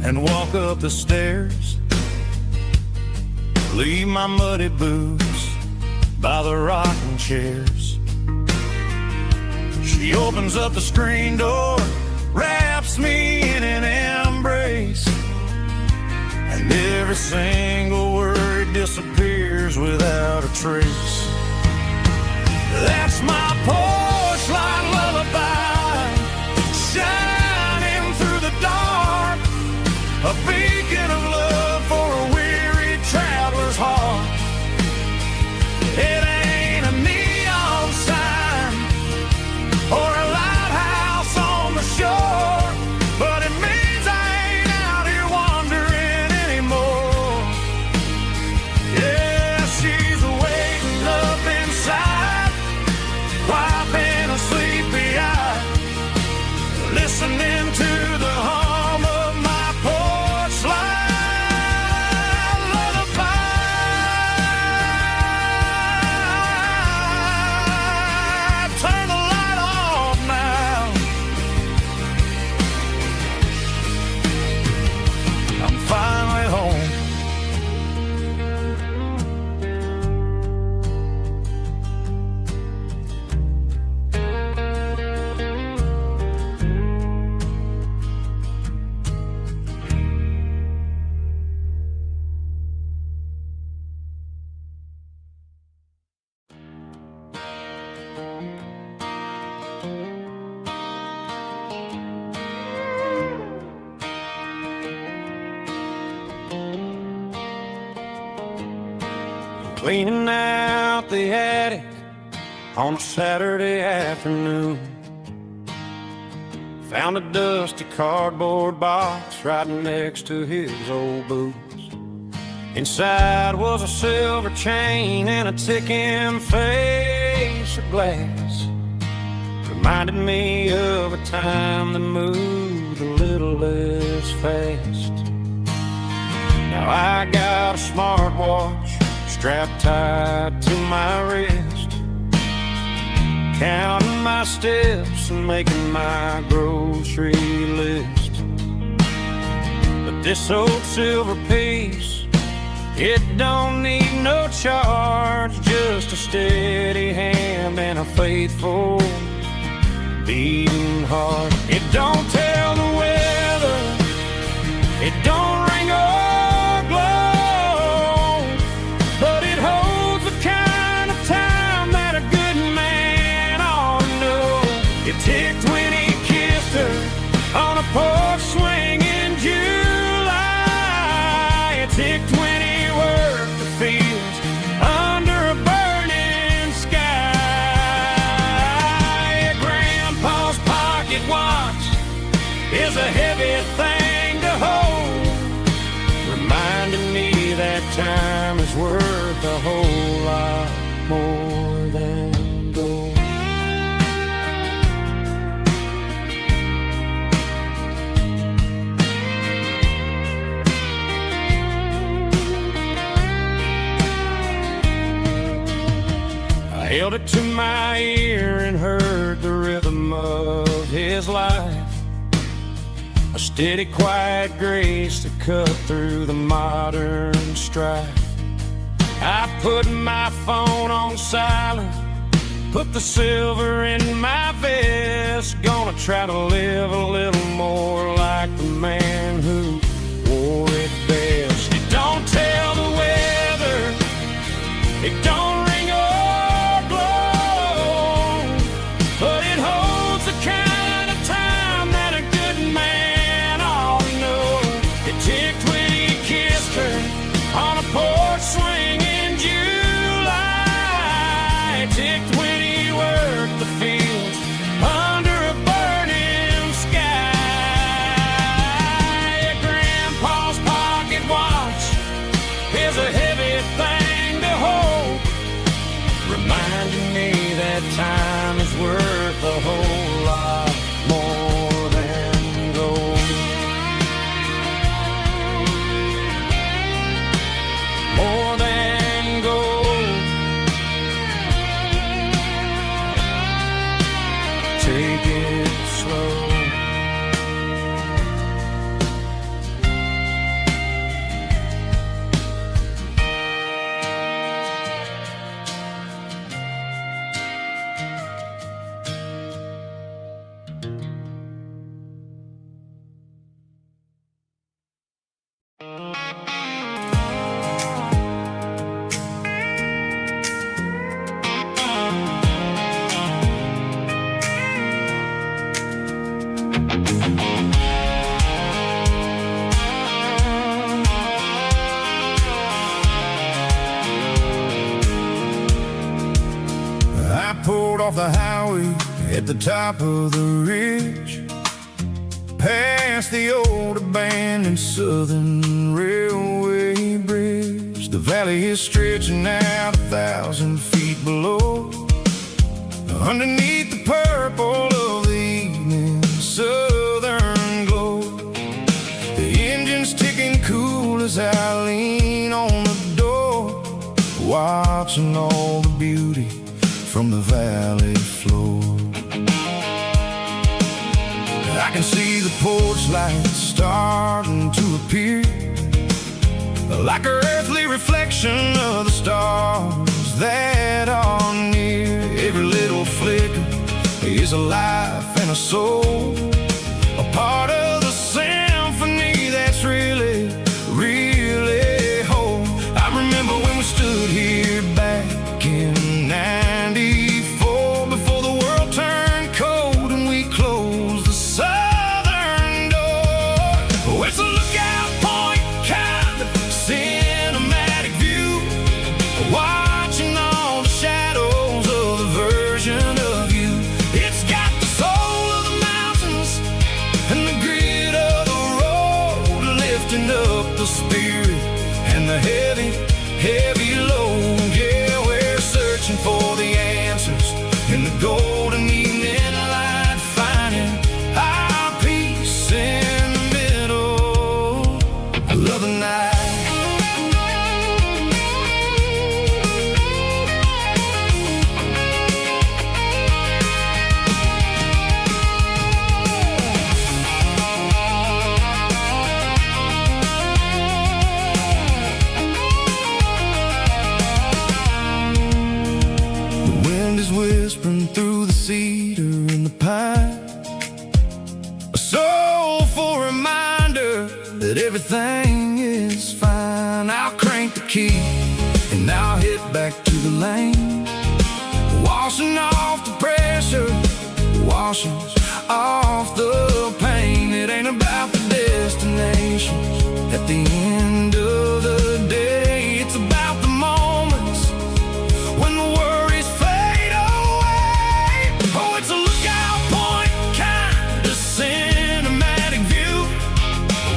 and walk up the stairs. Leave my muddy boots by the rocking chairs. She opens up the screen door, wraps me in an embrace, and every single word disappears without a trace. That's my porch light lullaby, shining through cleaning out the attic on a Saturday afternoon. Found a dusty cardboard box right next to his old boots. Inside was a silver chain and a ticking face of glass. Reminded me of a time that moved a little less fast. Now I got a smartwatch strapped tight to my wrist, counting my steps and making my grocery list. But this old silver piece, it don't need no charge, just a steady hand and a faithful beating heart. It don't tell the weather, it don't ring or glow, but it holds the kind of time that a good man ought to know. It ticked when he kissed her on a porch swing in July. It ticked when he worked the fields under a burning sky. Grandpa's pocket watch is a heavy thing to hold, reminding me that time is worth a whole lot more than gold. I held it to my ear and heard the rhythm of his life, a steady, quiet grace that cut through the modern strife. I put my phone on silent, put the silver in my vest. Gonna try to live a little more like the man who wore it best. It don't tell the weather, it don't ring or glow, but it holds the kind of time that a good man ought to know. It ticked when he kissed her on a porch swing in July. It ticked when he worked the fields under a burning sky. Grandpa's pocket watch is a heavy thing to hold, reminding me that time is worth a whole lot more than gold. More than gold. Take it slow. I pulled off the highway at the top of the ridge, past the old abandoned Southern Railway bridge. The valley is stretching out 1,000 feet below, underneath the purple of the evening southern glow. The engine's ticking cool as I lean on the door, watching all the beauty from the valley floor. I can see the porch lights starting to appear, like an earthly reflection of the stars that are near. Every little flicker is a life and a soul, a part of the symphony that's really, really whole. I remember when we stood here back in '94, before the world turned cold and we closed the southern door. Oh, it's a lookout point, kind of cinematic view. Why that everything is fine. I'll crank the key and I'll hit back to the lane, washing off the pressure, washing off the pain. It ain't about the destination at the end of the day. It's about the moments when the worries fade away. Oh, it's a lookout point, kind of cinematic view,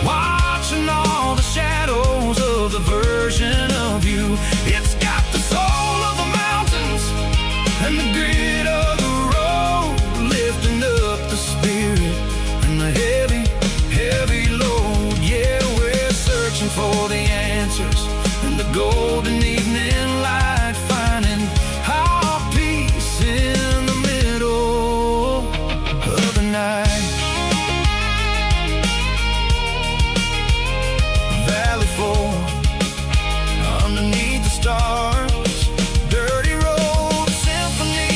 watching all the shadows of the version of you. It's got the soul of the mountains and the grit of the road, lifting up the spirit and the heavy, heavy load. Yeah, we're searching for the answers in the golden evening light, finding our peace in the middle of the night. Valley floor, underneath the stars, dirty road symphony.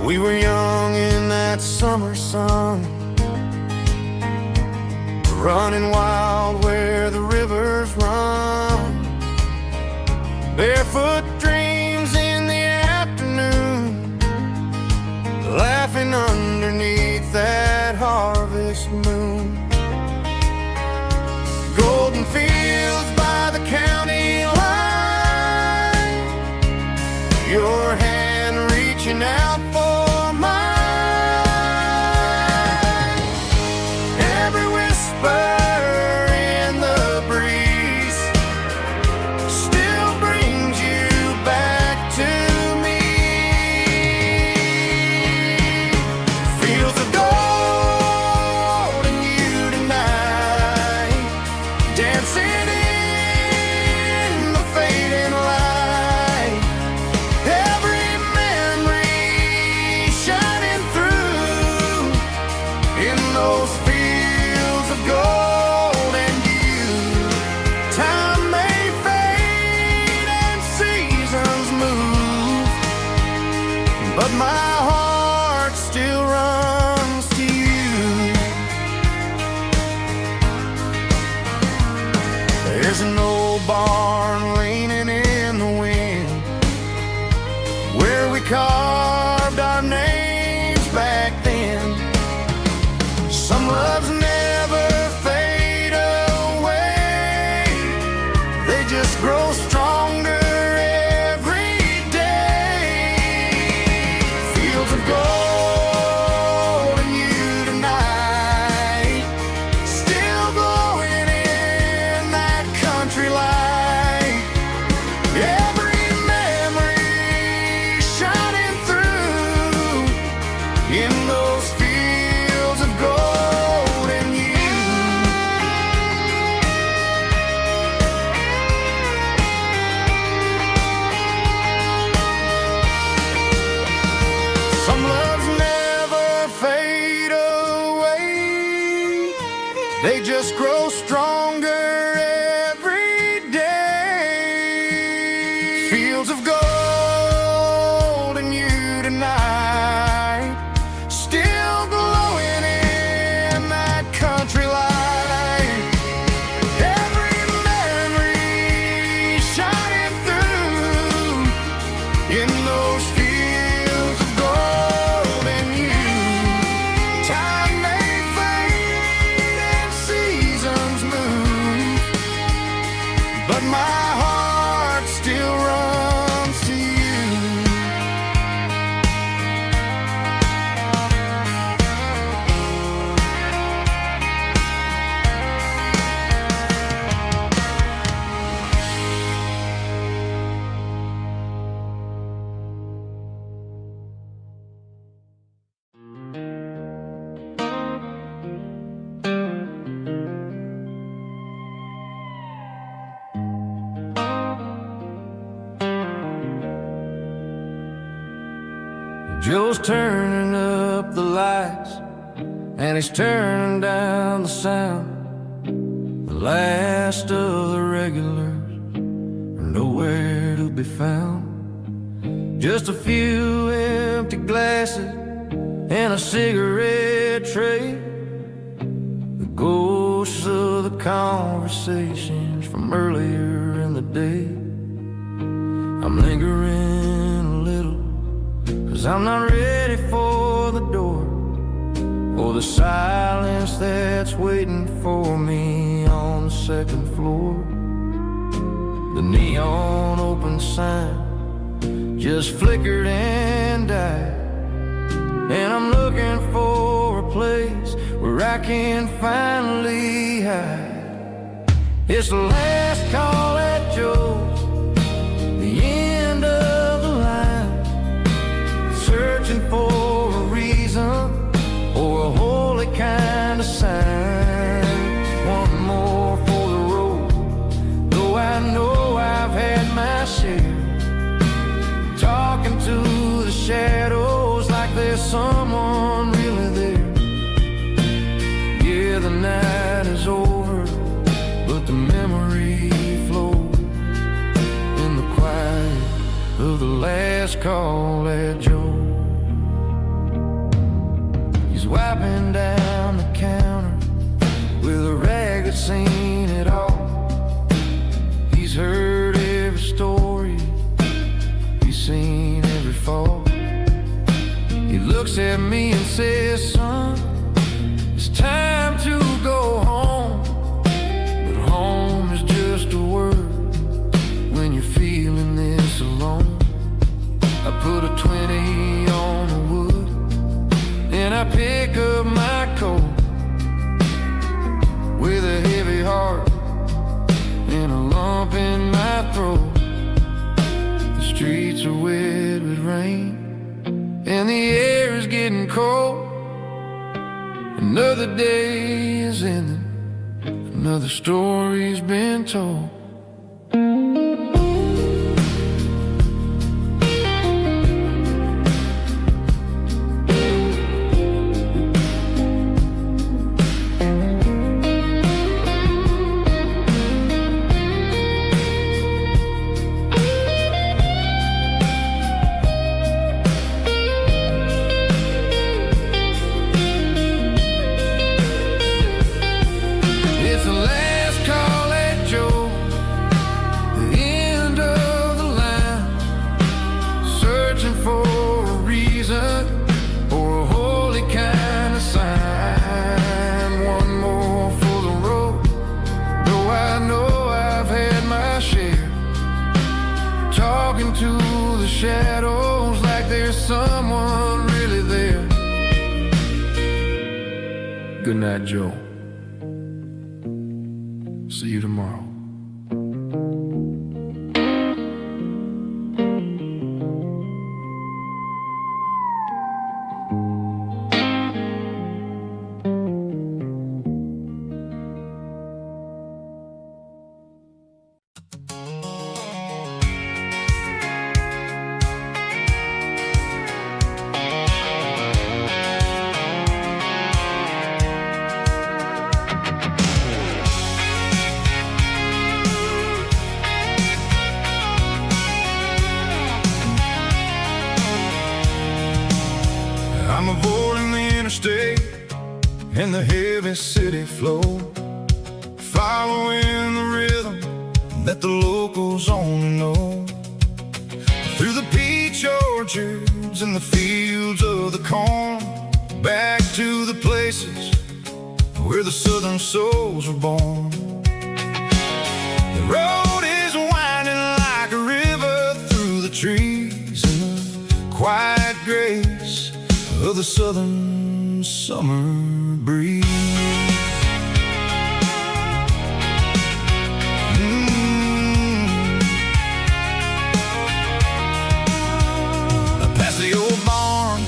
We were young in that summer sun, running wild where the rivers run, barefoot dreams in the afternoon, laughing underneath that harvest moon. Golden fields by the county line, your hand reaching out for mine. Every whisper in the breeze still brings you back to me. Fields of gold and you tonight, dancing in the fading light. Every memory shining through in those fields of gold and you. Time may fade and seasons move, but my heart still runs to you. There's an old barn leaning in the wind where we carved our names back then. Some loves never fade away, they just grow stronger every day. Fields of gold and you tonight, still glowing in that country light. Every memory shining through in those fields of gold and you. Some loves never fade away, they just grow stronger every day. Fields of gold and you tonight, still glowing in that country light. Every memory shining through in those fields of gold and you. Time may fade and seasons move, but my heart still runs to you. Joe's turning up the lights, and he's turning down the sound. The last of the regulars are nowhere to be found. Just a few empty glasses and a cigarette tray, the ghosts of the conversations from earlier in the day. I'm lingering a little, 'cause I'm not ready for the door, or the silence that's waiting for me on the second floor. The neon open sign just flickered and died, and I'm looking for a place where I can finally hide. It's the last call at Joe's, the end of the line, searching for a reason or a holy kind of sign. One more for the road, though I know I've had my share. Talking to the shadows like there's someone really there. Yeah, the night is over, but the memory flows in the quiet of the last call at Joe. He's wiping down the counter with a rag that's seen it all. He's heard every story, he's seen every fall. He looks at me and says, son, it's time to go home. But home is just a word when you're feeling this alone. I put a 20 on the wood, and I pick up my coat with a heavy heart and a lump in my throat. The streets are wet with rain, and the air is getting cold. Another day is ending, another story's been told. To the shadows like there's someone really there. Good night, Joe. See you tomorrow. I'm avoiding the interstate and the heavy city flow, following the rhythm that the locals only know. Through the peach orchards and the fields of the corn, back to the places where the southern souls were born. The road is winding like a river through the trees in the quiet grace of the southern summer breeze. Past the old barn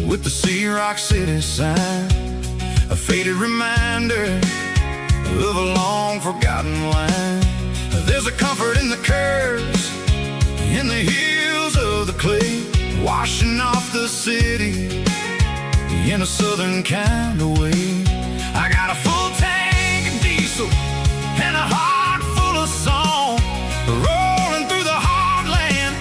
with the Sea Rock City sign, a faded reminder of a long forgotten line. There's a comfort in the curves, in the hills of the clay, washing off the city in a southern kind of way. I got a full tank of diesel and a heart full of song, rolling through the heartland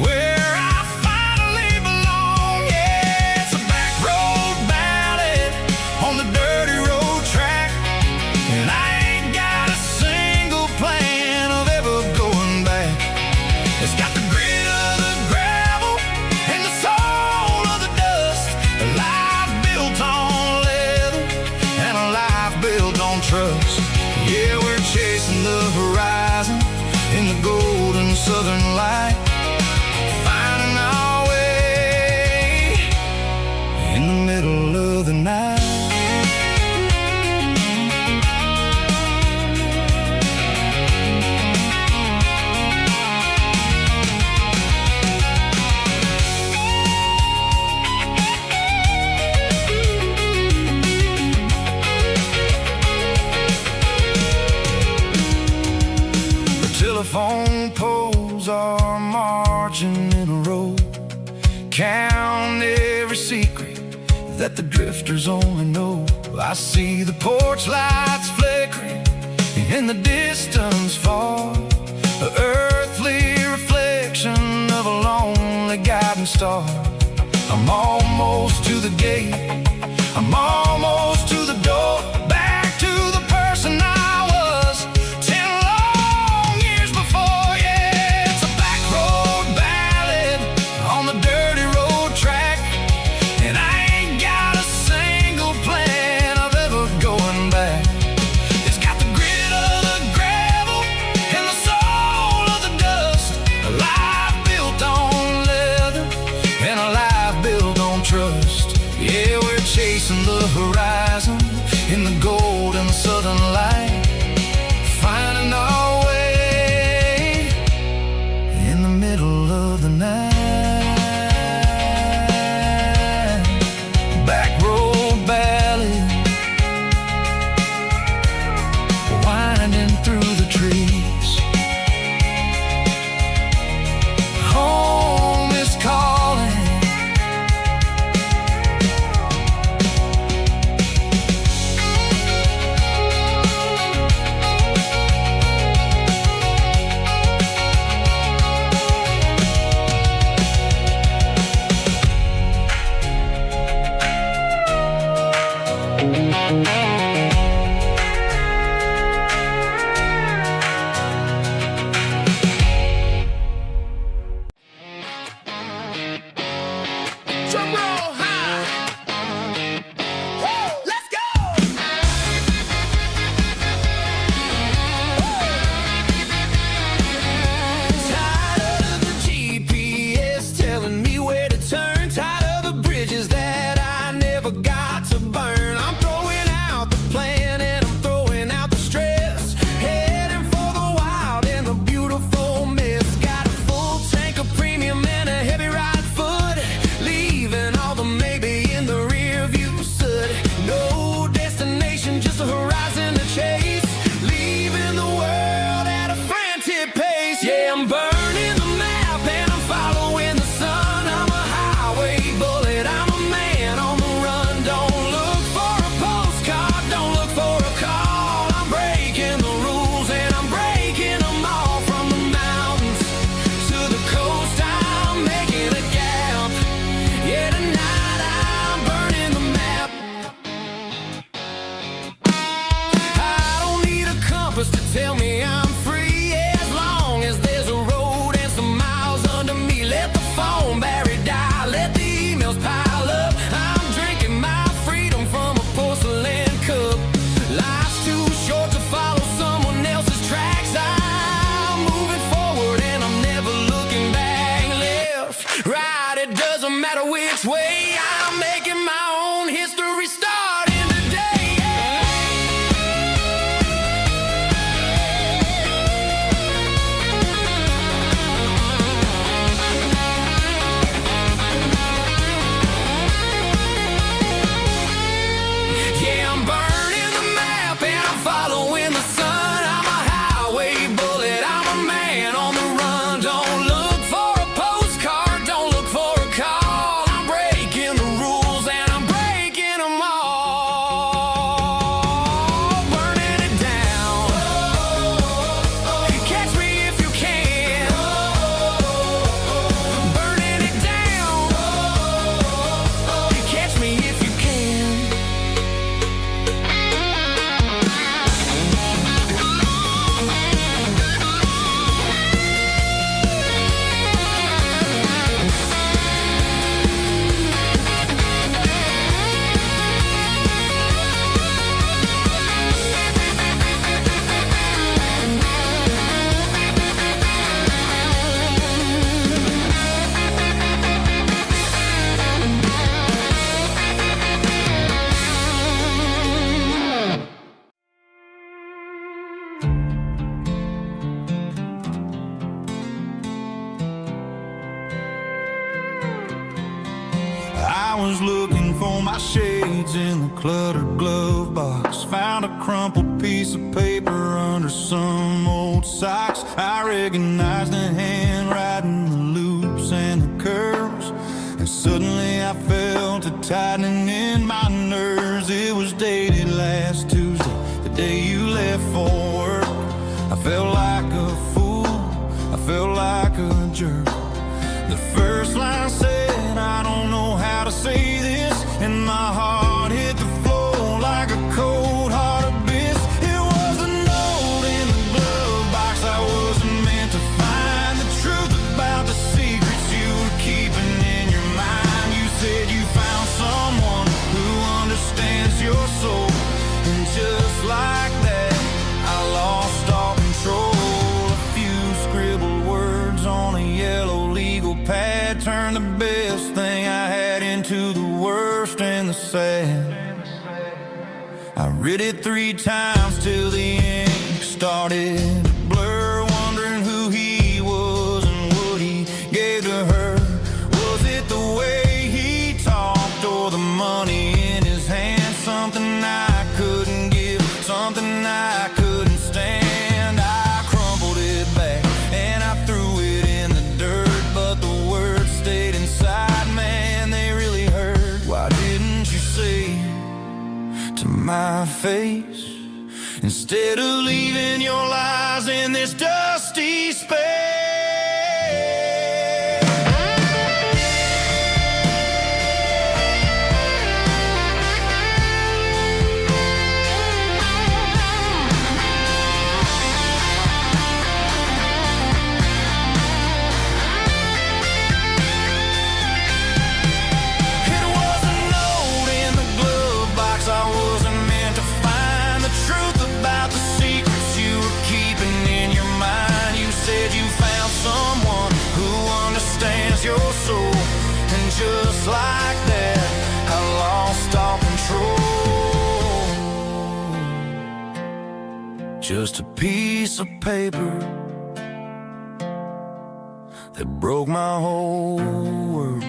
where I finally belong. Yeah, it's a back road ballad on the dirty road track, and I ain't got a single plan of ever going back. It's got the grit of the gravel and the soul of the dust, a life built on leather and a life built on trust. Yeah, we're chasing the horizon in the golden southern light, finding our way in the middle of the night. Telephone poles are marching in a row, count every secret that the drifters only know. I see the porch lights flickering in the distance far, an earthly reflection of a lonely guiding star. I'm almost to the gate, I'm almost to the door, back to the person I was 10 long years before. Yeah, it's a back road ballad on the dirty road track, and I ain't got a single plan of ever going back. It's got the grit of the gravel and the soul of the dust, a life built on leather and a life built on trust. Yeah, we're chasing the horizon in the golden southern light, finding our way in the middle of the night. Back road ballad, winding through the trees. Home is calling. Drum roll high. Woo, let's go. Tired of the GPS telling me where to turn, tired of the bridges that I never got to burn. I'm throwing out the plan and I'm throwing out the stress, heading for the wild and the beautiful mess. Got a full tank of premium and a heavy right foot, leaving all the maybe in the rear view soot. No destination, just a horizon to chase, leaving the world at a frantic pace. Yeah, I'm burning the map and I'm following the sun. I'm a highway bullet, I'm a man on the run. Don't look for a postcard, don't look for a call. I'm breaking the rules and I'm breaking them all. From the mountains to the coast, I'm making a gap. Yeah, tonight I'm burning the map. I don't need a compass to tell me I'm free, as long as there's a road and some miles under me. Let the phone battery die, let the emails pile up. I'm drinking my freedom from a porcelain cup. Life's too short to follow someone else's tracks. I'm moving forward and I'm never looking back. Left, right, it doesn't matter which way. I'm making my own history starting today. Yeah, I'm burning the map and I'm following the sun. I'm a highway bullet, I'm a man on the run. Don't look for a postcard, don't look for a call. I'm breaking I was looking for my shades in the cluttered glove box. Found a crumpled piece of paper under some old socks. I recognized the handwriting, the loops and the curls, and suddenly I felt a tightening in my nerves. It was dated last Tuesday, the day you left for work. I felt like a fool, I felt like a jerk. The first line said, I don't know how to say this, and my heart hit the floor like a cold heart abyss. It was a note in the glove box I wasn't meant to find. The truth about the secrets you were keeping in your mind. You said you found someone who understands your soul, and just like that, I lost all control. A few scribbled words on a yellow legal pad turned the best thing I had into the worst and the sad. I read it 3 times till the ink started to blur, wondering who he was and what he gave to her. Was it the way he talked or the money in his hand? Something I couldn't give, something I couldn't stand. I crumpled it back and I threw it in the dirt, but the words stayed inside, man, they really hurt. Why didn't you say to my face, instead of leaving your lies in this dusty space? Your soul, and just like that, I lost all control. Just a piece of paper that broke my whole world.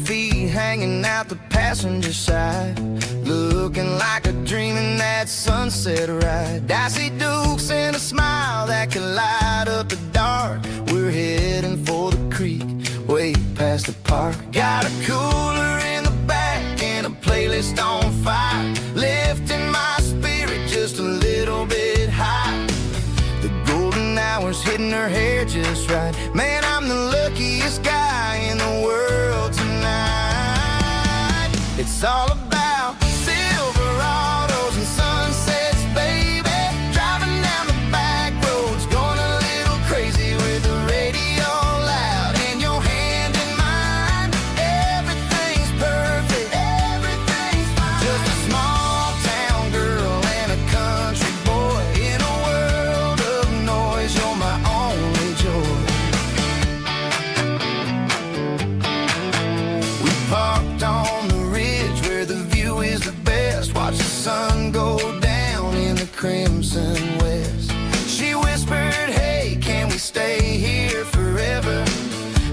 Feet hanging out the passenger side, looking like a dream in that sunset ride. I see Dukes and a smile that can light up the dark. We're heading for the creek, way past the park. Got a cooler in the back and a playlist on fire, lifting my spirit just a little bit high. The golden hours hitting her hair just right. Man, I'm the luckiest guy in the world tonight. It's all about Silverados and sunsets, baby. Driving down the back roads, going a little crazy with the radio loud, and your hand in mine. Everything's perfect, everything's fine. Just a small town girl and a country boy in a world of noise. You're my only joy. We parked on the ridge where the view is the best. Watch the sun go down in the crimson west. She whispered, hey, can we stay here forever?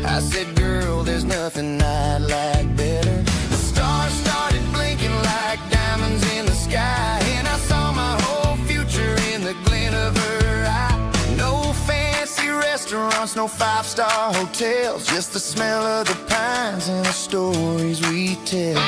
I said, girl, there's nothing I'd like better. The stars started blinking like diamonds in the sky, and I saw my whole future in the glint of her eye. No fancy restaurants, no 5-star hotels, just the smell of the pines and the stories we tell.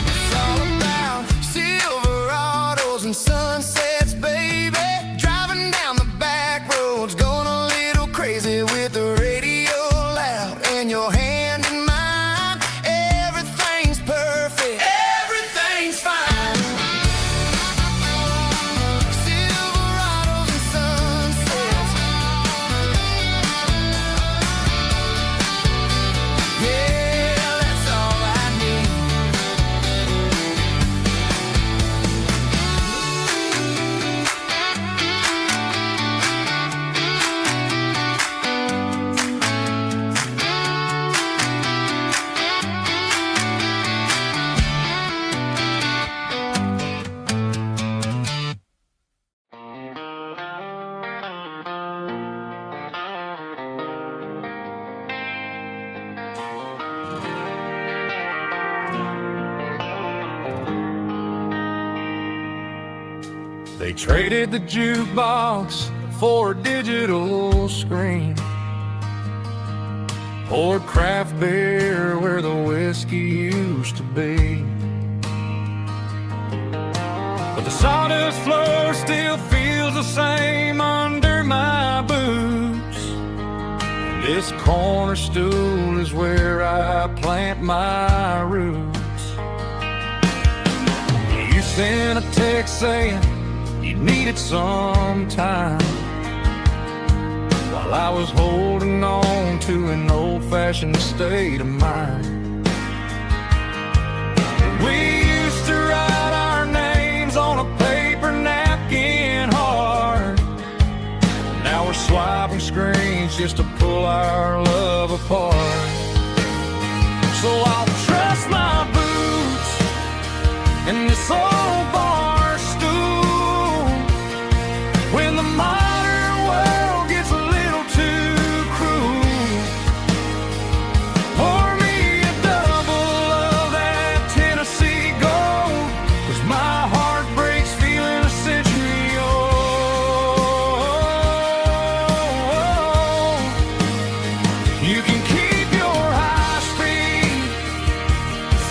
It's all about Silverados and sunsets, baby. Driving down the back roads, going a little crazy with the radio loud, and your hand in mine. Everything's perfect, They traded the jukebox for a digital screen, poured craft beer where the whiskey used to be. But the sawdust floor still feels the same under my boots. This corner stool is where I plant my roots. You sent a text saying you needed some time, while I was holding on to an old-fashioned state of mind. We used to write our names on a paper napkin hard. Now we're swiping screens just to pull our love apart. So I'll trust my boots in this old bar stool when the modern world gets a little too cruel. Pour me a double of that Tennessee Gold, 'cause my heart breaks feeling a century old. You can keep your high-speed,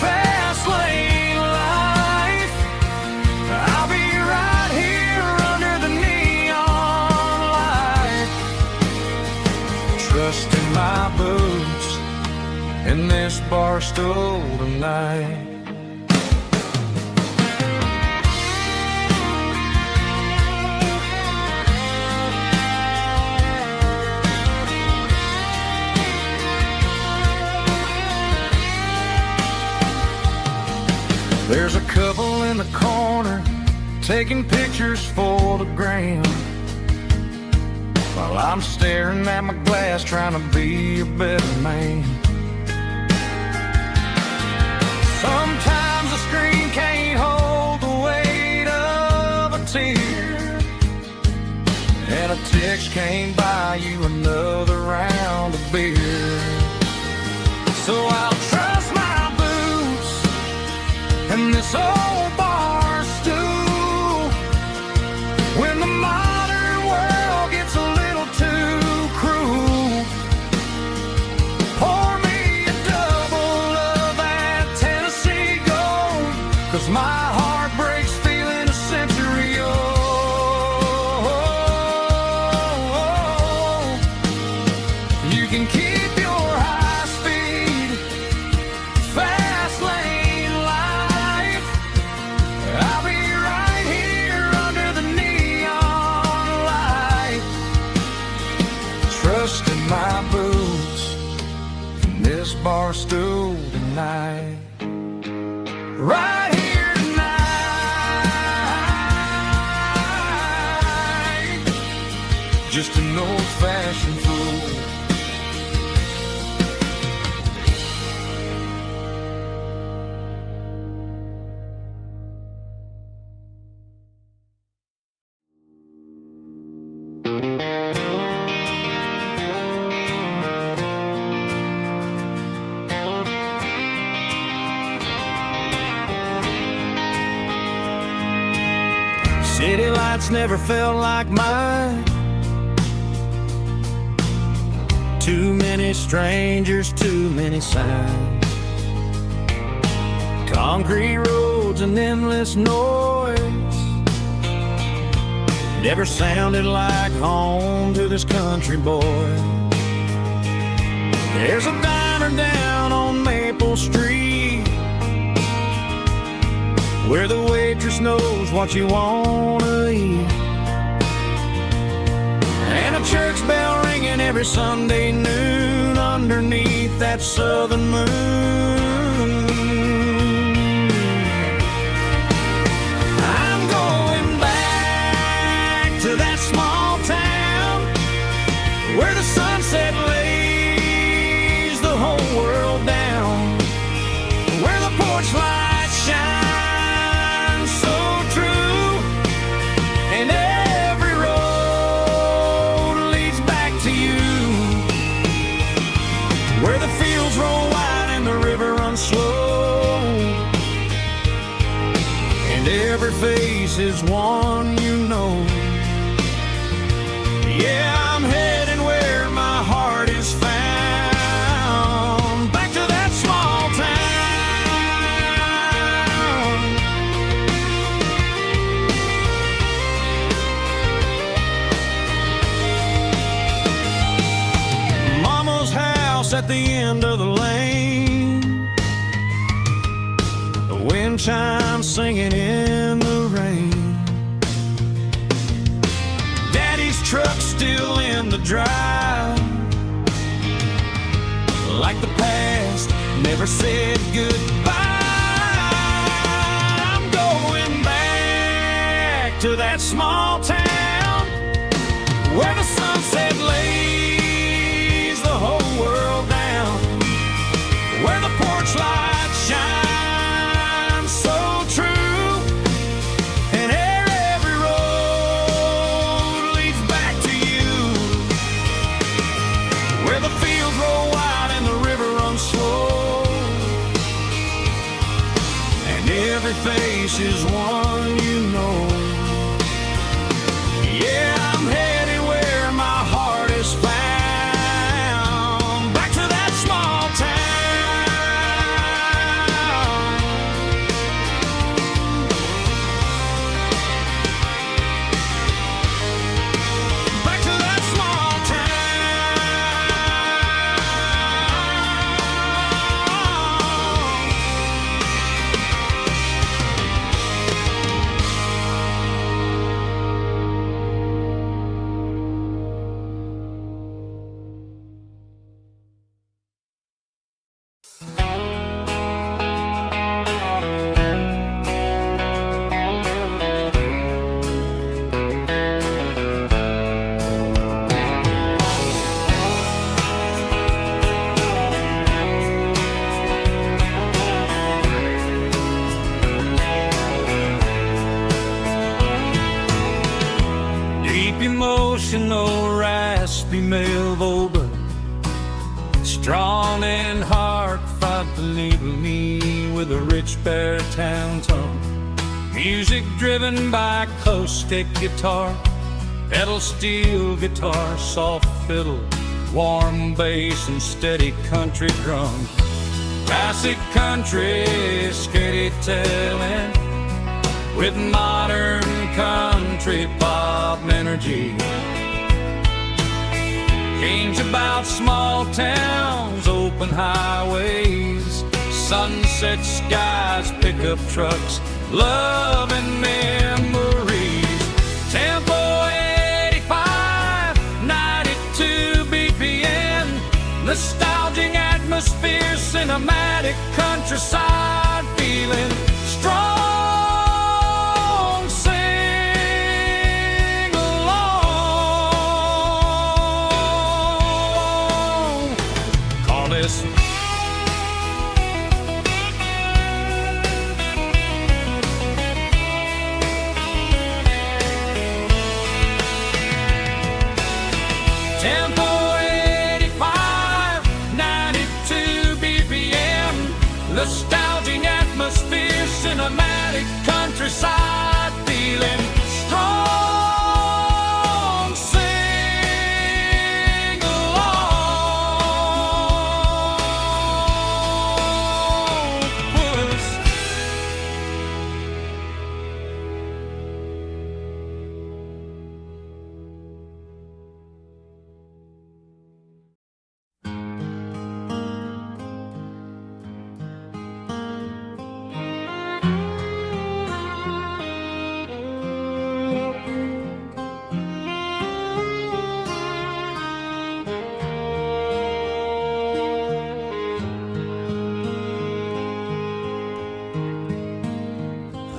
fast lane life. I'll be right here under the neon light, trusting my boots in this bar stool tonight. There's a couple in the corner taking pictures for the gram, while I'm staring at my glass trying to be a better man. Sometimes the screen can't hold the weight of a tear, and a text can't buy you another round of beer. So I'll trust my boots and this old bar stool when the modern world gets a little too cruel. Pour me a double of that Tennessee Gold, 'cause my heart breaks feeling a century old. You can keep your high-speed, fast lane life. I'll be right here under the neon light, trusting my boots in this bar stool tonight. Right here tonight, just an old-fashioned fool. City lights never felt like mine. Too many strangers, too many signs. Concrete roads and endless noise never sounded like home to this country boy. There's a diner down on Maple Street where the waitress knows what you wanna eat, and a church bell ringing every Sunday noon underneath that southern moon. I'm going back to that small town where the sunset lays the whole world down, where the porch lights shine slow, and every face is one you house at the end of the lane. The wind chimes singing in the rain. Daddy's truck's still in the drive, like the past never said goodbye. I'm going back to that small town where the sunset lays the whole world down, where the porch lights shine so true, and every road leads back to you, where the fields roll wide and the river runs slow, and every face is one you know. Yeah, I'm headed where my heart is found, back to that small town. Back to that small deep emotional, raspy male vulva, strong and heartfelt, believe me, with a rich baritone tone. Music driven by acoustic guitar, pedal steel guitar, soft fiddle, warm bass, and steady country drum. Classic country, skitty telling, with modern country pop energy. Games about small towns, open highways, sunset skies, pickup trucks, love and memories. Tempo 85, 92 BPM, nostalgic atmosphere, cinematic countryside feeling, strong. Tempo 85, 92 BPM, nostalgic atmosphere, cinematic countryside feeling, strong, sing along with us.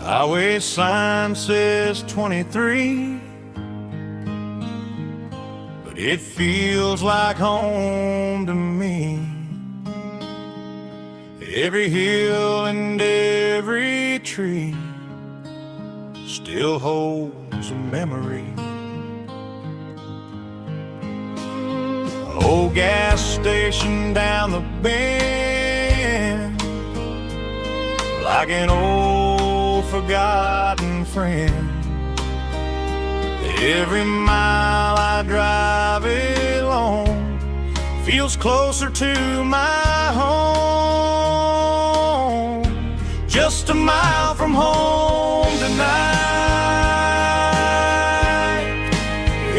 Highway sign says 23, but it feels like home to me. Every hill and every tree still holds a memory. An old gas station down the bend, like an old forgotten friend. Every mile I drive along feels closer to my home. Just a mile from home tonight,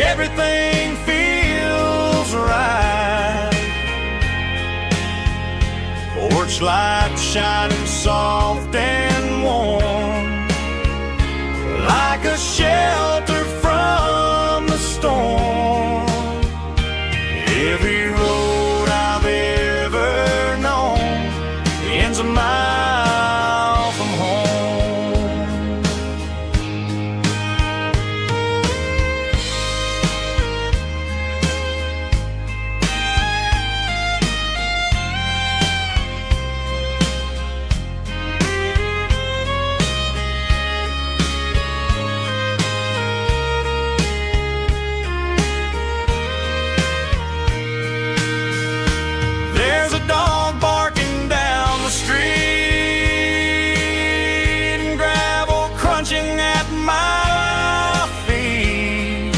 everything feels right. porch light shining soft and warm, like a shelter from the storm. Every road I've ever known ends a mile from home. There's a dog barking down the street and gravel crunching at my feet.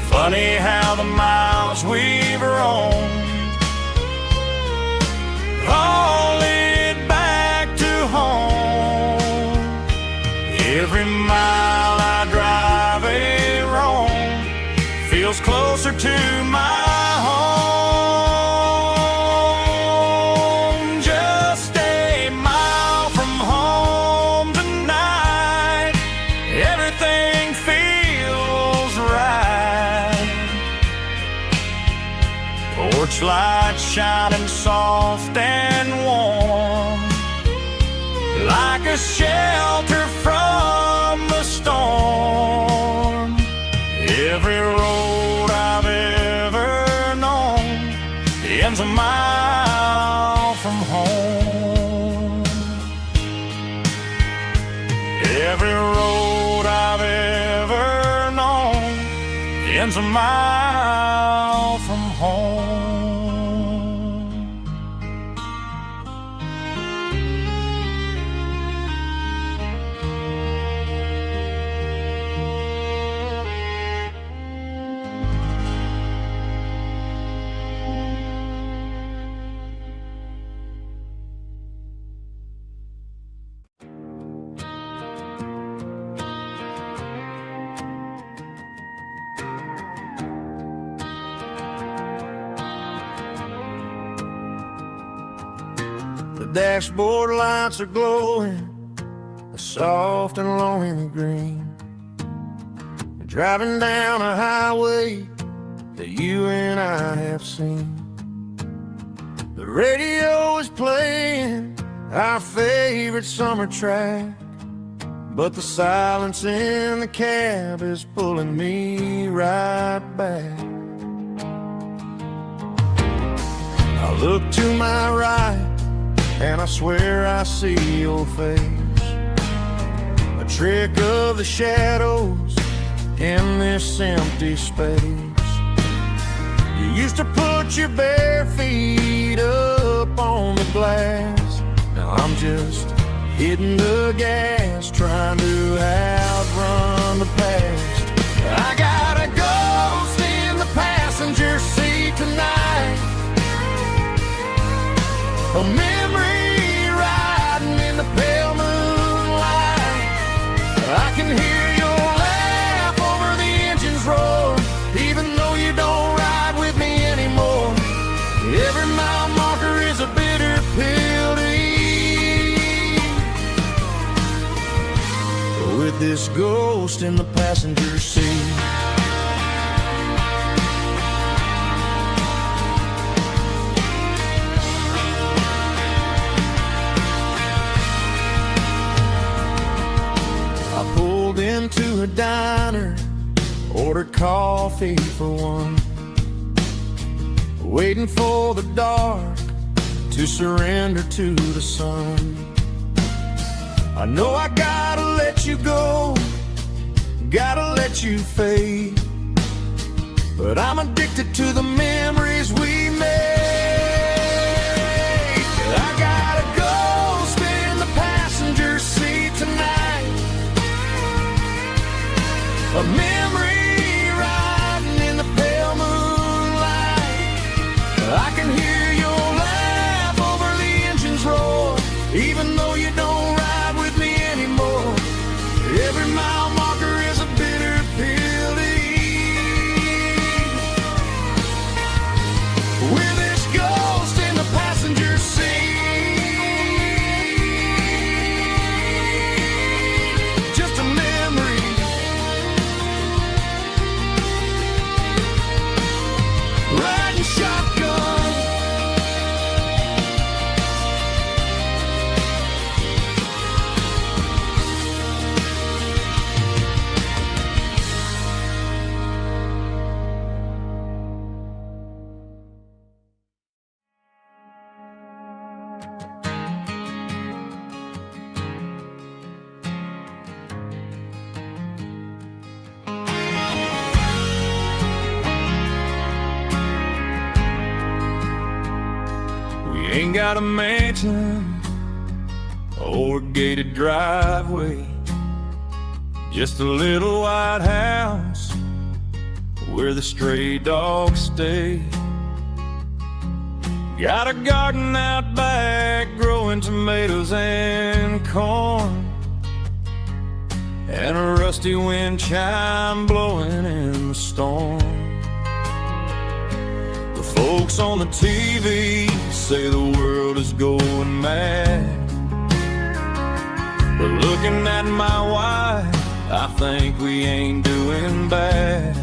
Funny how the miles we've roamed all lead back to home. Every mile I drive a roam feels closer to my home. Just a mile from home tonight, everything feels right. Porch light shining soft and warm, like a shelter from the storm. Every road I've ever known ends a mile from home. Every road I've ever known ends a mile from home. The dashboard lights are glowing a soft and lonely green. You're driving down a highway that you and I have seen. The radio is playing our favorite summer track, but the silence in the cab is pulling me right back. I look to my right and I swear I see your face, a trick of the shadows in this empty space. You used to put your bare feet up on the glass. Now I'm just hitting the gas, trying to outrun the past. I got a ghost in the passenger seat tonight, a memory riding in the pale moonlight. I can hear your laugh over the engine's roar, even though you don't ride with me anymore. Every mile marker is a bitter pill to eat, with this ghost in the passenger seat. Into a diner, ordered coffee for one, waiting for the dark to surrender to the sun. I know I gotta let you go, gotta let you fade, but I'm addicted to the memories we made. I got a ghost in the passenger seat tonight, a memory riding in the pale moonlight. I can hear your laugh over the engine's roar, even though you don't ride with me anymore. Every mile marker is a bitter pill to eat, with this ghost ain't got a mansion or a gated driveway, just a little white house where the stray dogs stay. Got a garden out back growing tomatoes and corn, and a rusty wind chime blowing in the storm. The folks on the TV say the world is going mad, but looking at my wife, I think we ain't doing bad.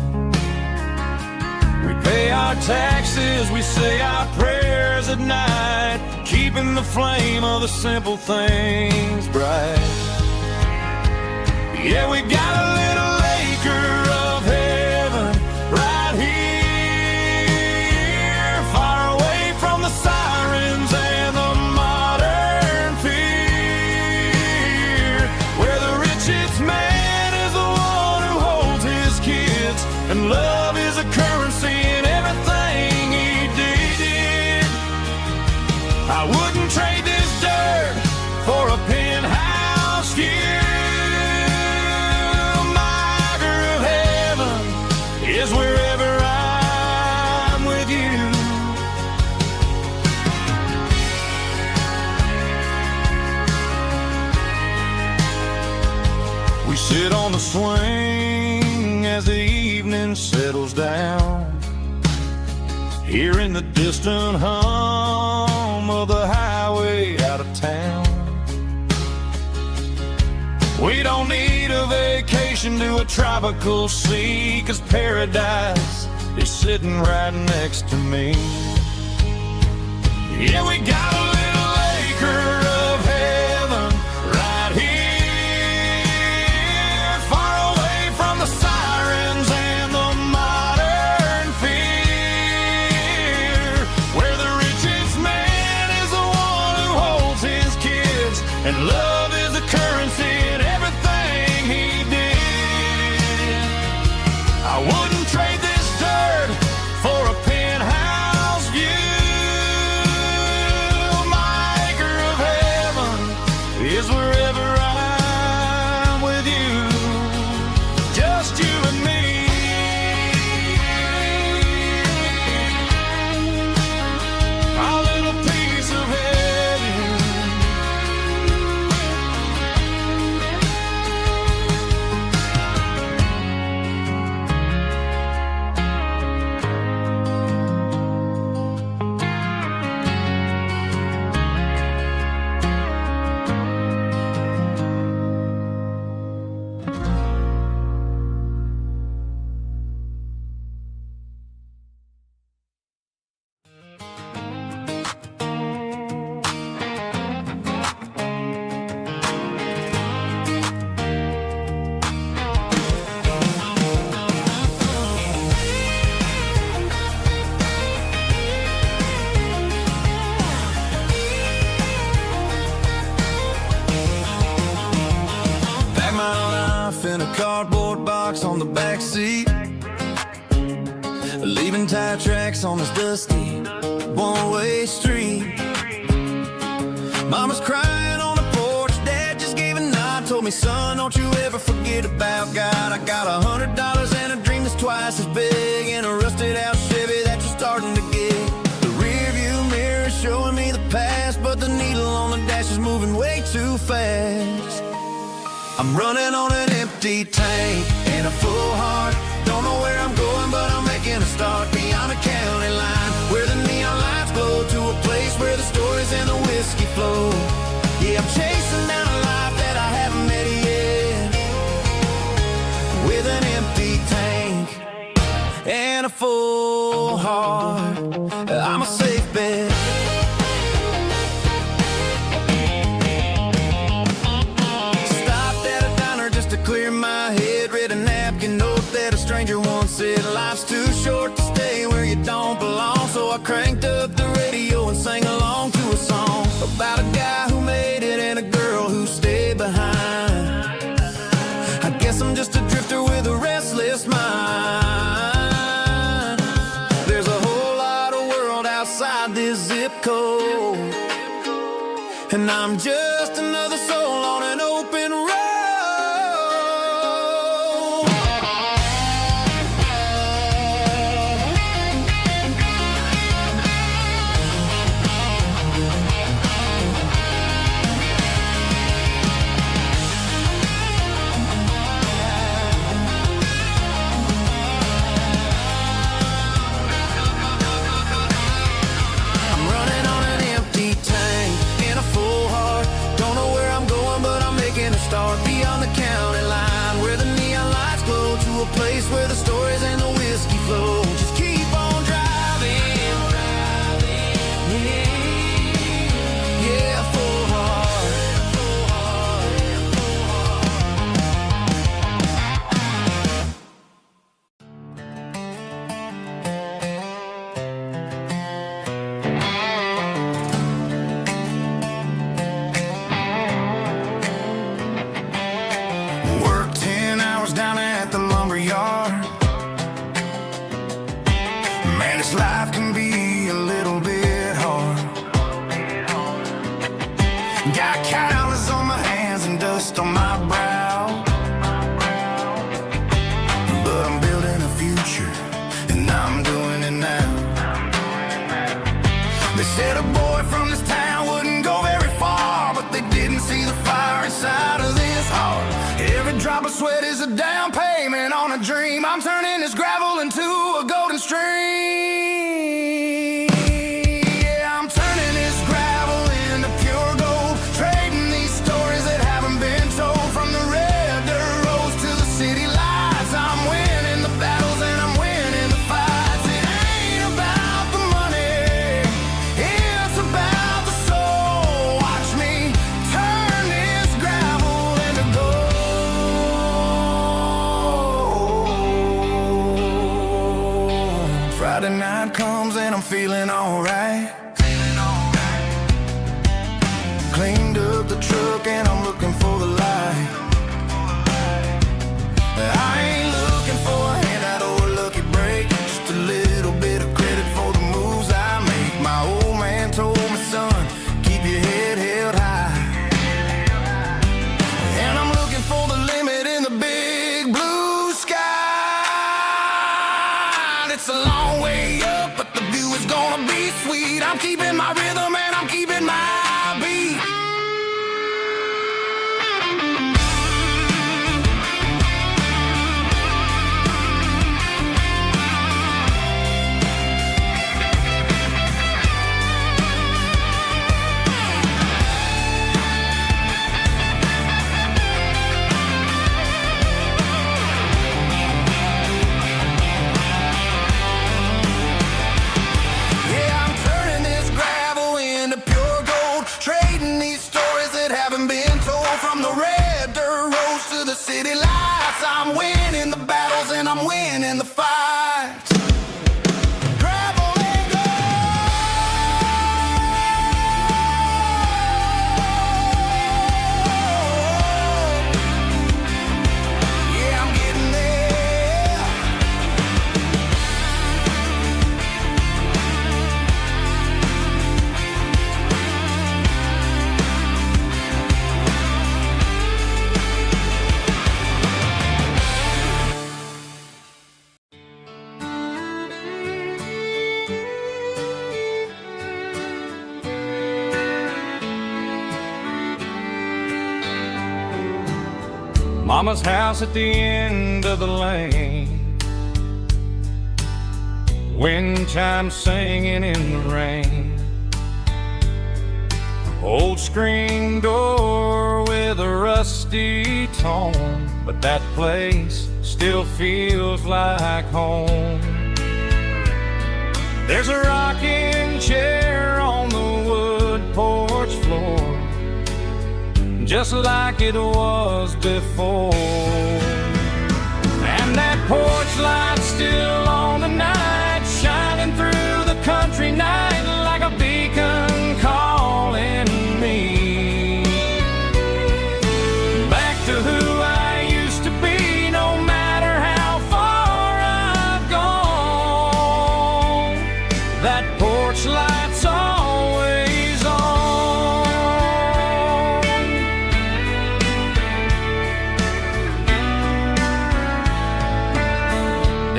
We pay our taxes, we say our prayers at night, keeping the flame of the simple things bright. Yeah, we got a little acre of heaven right here, far away from the sirens and the modern fear, where the richest man is the one who holds his kids, and love is a currency in everything he did. I wouldn't trade this dirt for a penthouse view. Is wherever I'm with you. We sit on the swing as the evening settles down, hearing the distant hum of the highway out of town. We don't need a vacation to a tropical sea, 'cause paradise is sitting right next to me. Yeah, we got a little acre of heaven right here, far away from the sirens and the modern fear, where the richest man is the one who holds his kids, and love is a currency in everything he did. I wouldn't trade this dirt for a penthouse view. My acre of heaven is wherever I'm with you, just you and me. Our little piece of heaven. In a cardboard box on the back seat, leaving tire tracks on this dusty one-way street. Mama's crying on the porch, Dad just gave a nod, told me, son, don't you ever forget about God. I got $100 and a dream that's twice as big, and a rusted out Chevy that you're starting to get. The rear view mirror is showing me the past, but the needle on the dash is moving way too fast. I'm running on an empty tank and a full heart. Don't know where I'm going, but I'm making a start beyond a county line, where the neon lights glow, to a place where the stories and the whiskey flow. Yeah, I'm chasing down a life that I haven't met yet, with an empty tank and a full heart. I'm a safe bet. Clear my head, read a napkin note that a stranger once said, life's too short to stay where you don't belong. So I cranked up the radio and sang along to a song about a guy who made it and a girl who stayed behind. I guess I'm just a drifter with a restless mind. There's a whole lot of world outside this zip code. and I'm just another soul on an open road. I'm running on an empty tank in a full heart. Don't know where I'm going, but I'm making a start beyond the county line, where the neon lights glow, to a place where the stories and the whiskey flow. Just keep on driving. Yeah, full heart. Work 10 hours down at the lumber yard. Man, this life can be a little bit hard. Got calluses on my hands and dust on my brow, but I'm building a future, and I'm doing it now. They said a boy from this town wouldn't go very far, but they didn't see the fire inside of this heart. Every drop of sweat is a down payment on a dream. I'm turning this gravel into a golden stream. Yeah, I'm turning this gravel into pure gold, trading these stories that haven't been told. From the red dirt roads to the city lights, I'm winning the battles and I'm winning the fights. It ain't about the money, it's about the soul. Watch me turn this gravel into gold. Friday night comes and I'm feeling alright. Cleaned up the truck and I'm looking for the light. I ain't looking for a handout or a lucky break, just a little bit of credit for the moves I make. My old man told me, son, keep your head held high. And I'm looking for the limit in the big blue sky. It's a long way up, but the view is gonna be sweet. I'm keeping my rhythm and I'm keeping my beat. Yeah, I'm turning this gravel into pure gold, trading these stories that haven't been told. From the red dirt roads to the city lights, I'm winning the battles and I'm winning the fights. Gravel and gold. Yeah, I'm getting there. Mama's house at the end of the lane, wind chimes singing in the rain. Old screen door with a rusty tone, but that place still feels like home. There's a rocking chair on the wood porch floor, just like it was before. And that porch light's still on tonight, shining through the country night like a beacon calling me back to who I used to be. No matter how far I've gone, that porch light's always on.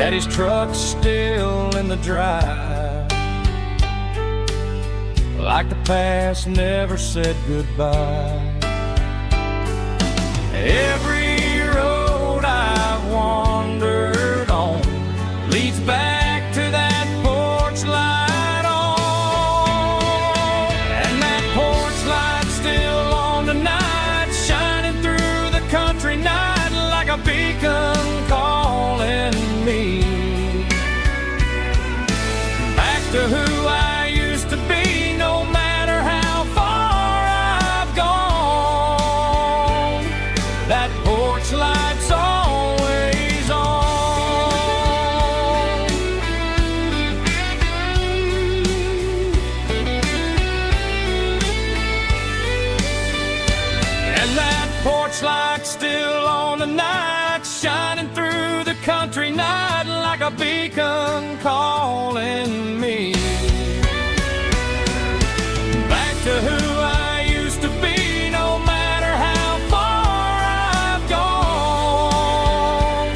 Daddy's truck's still in the drive, like the past never said goodbye. Every road I've wandered on leads back to that porch light on. And that porch light's still on tonight, shining through the country night like a beacon calling me back to who I used to be, no matter how far I've gone. That porch light's always on. And that porch light's still on tonight, shining through the country night like a beacon calling me back to who I used to be, no matter how far I've gone.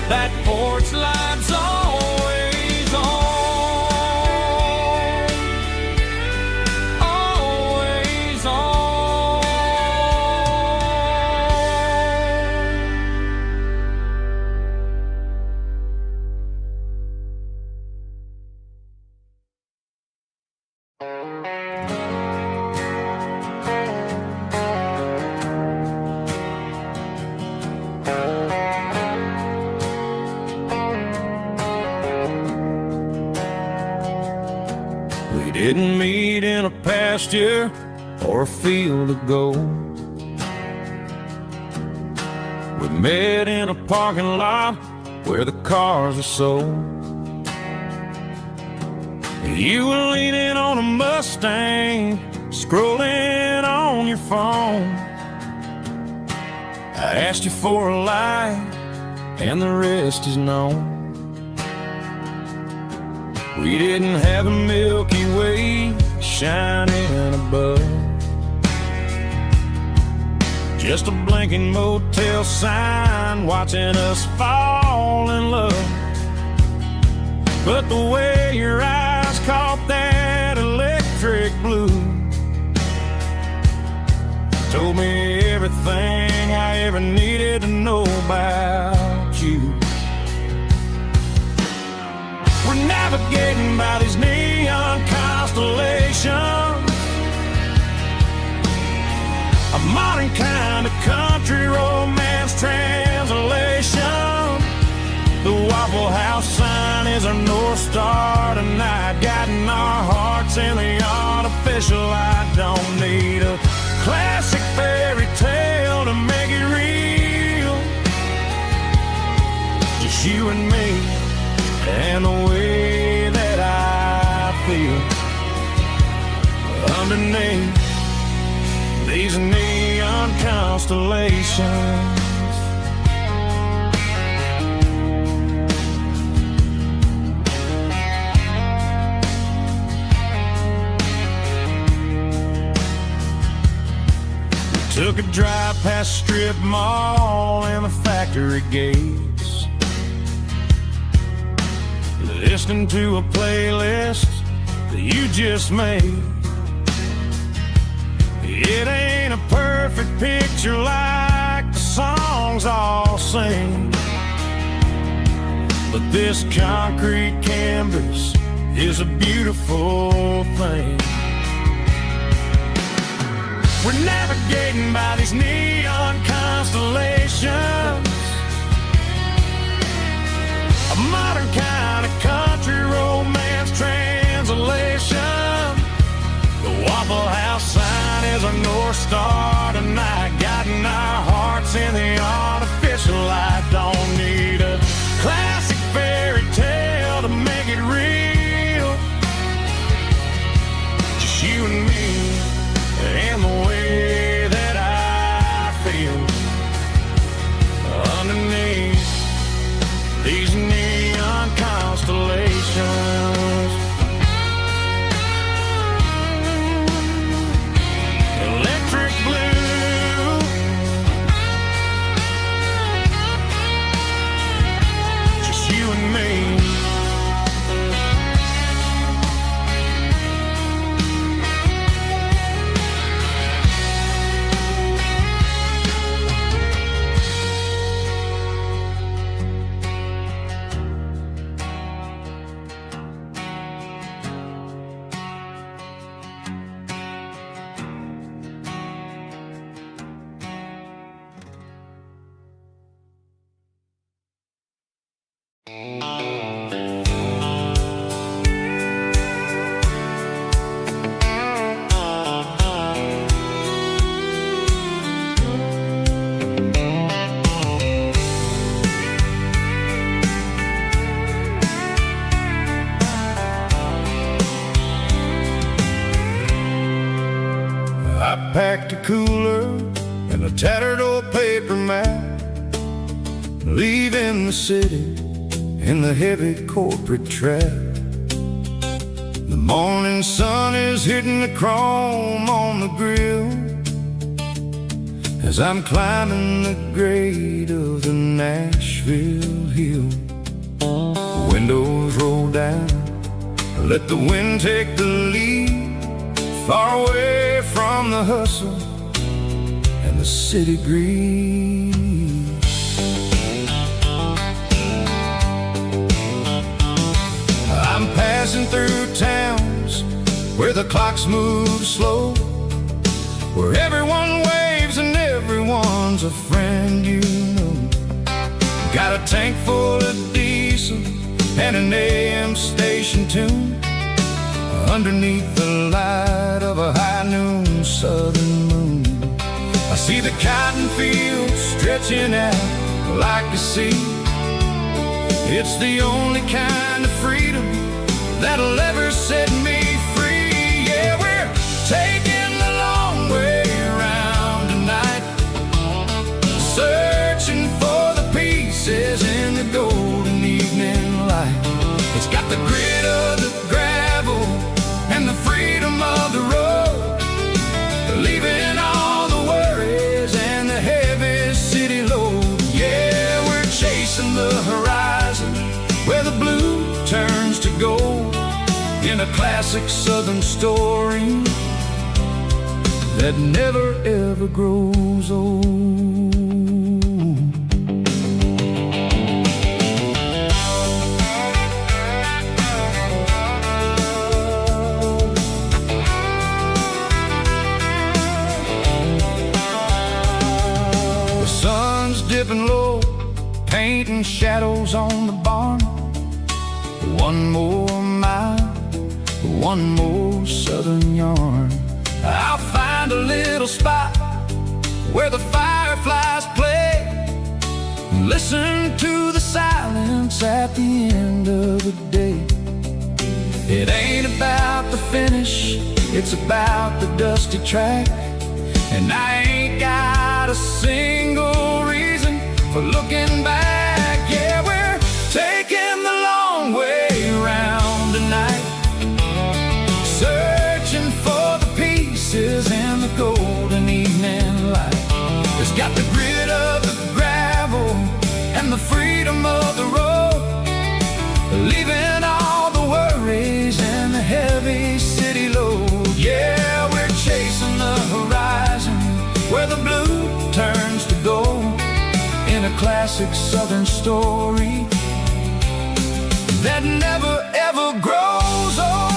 That porch light's always on, always on. We didn't meet in a pasture or a field of gold. We met in a parking lot where the cars are sold. You were leaning on a Mustang, scrolling on your phone. I asked you for a light, and the rest is known. We didn't have a Milky Way shining above, just a blinking motel sign watching us fall in love. But the way your eyes caught that electric blue told me everything I ever needed to know about you. We're navigating by these neon constellations, a modern kind of country romance translation. The Waffle House sign is our North Star tonight, guiding our hearts in the artificial light. Don't need a classic fairy tale to make it real, just you and me and the way that I feel underneath these neon constellations. Took a drive past strip mall and the factory gates, listening to a playlist that you just made. It ain't a perfect picture like the songs all sing, but this concrete canvas is a beautiful thing. We're navigating by these neon constellations, a modern kind of country romance translation. The Waffle House sign is our North Star tonight, guiding our hearts in the artificial light. Don't need a classic fairy tale to make it real, just you and me and the way that I feel I'm at, leaving the city in the heavy corporate trap. The morning sun is hitting the chrome on the grill as I'm climbing the grade of the Nashville hill. The windows roll down, let the wind take the lead, far away from the hustle and the city breeze. I'm passing through towns where the clocks move slow, where everyone waves and everyone's a friend you know. Got a tank full of diesel and an AM station tune underneath the light of a high noon southern moon. I see the cotton fields stretching out like a sea. It's the only kind of freedom that'll ever set me free. Yeah, we're taking the long way around tonight, searching for the pieces in the golden evening light. It's got the grit of the gravel and the freedom of the road, leaving all the worries and the heavy city load. Yeah, we're chasing the horizon where the blue turns to gold, in a classic southern story that never ever grows old. The sun's dipping low, painting shadows on the barn. One more mile, one more southern yarn. I'll find a little spot where the fireflies play, listen to the silence at the end of the day. It ain't about the finish, it's about the dusty track. And I ain't got a single reason for looking back. Yeah, we're taking the long way around tonight, searching for the pieces in the golden evening light. It's got the grit of the gravel and the freedom of the road, leaving all the worries and the heavy city load. Yeah, we're chasing the horizon where the blue turns to gold, in a classic southern story that never ever grows old.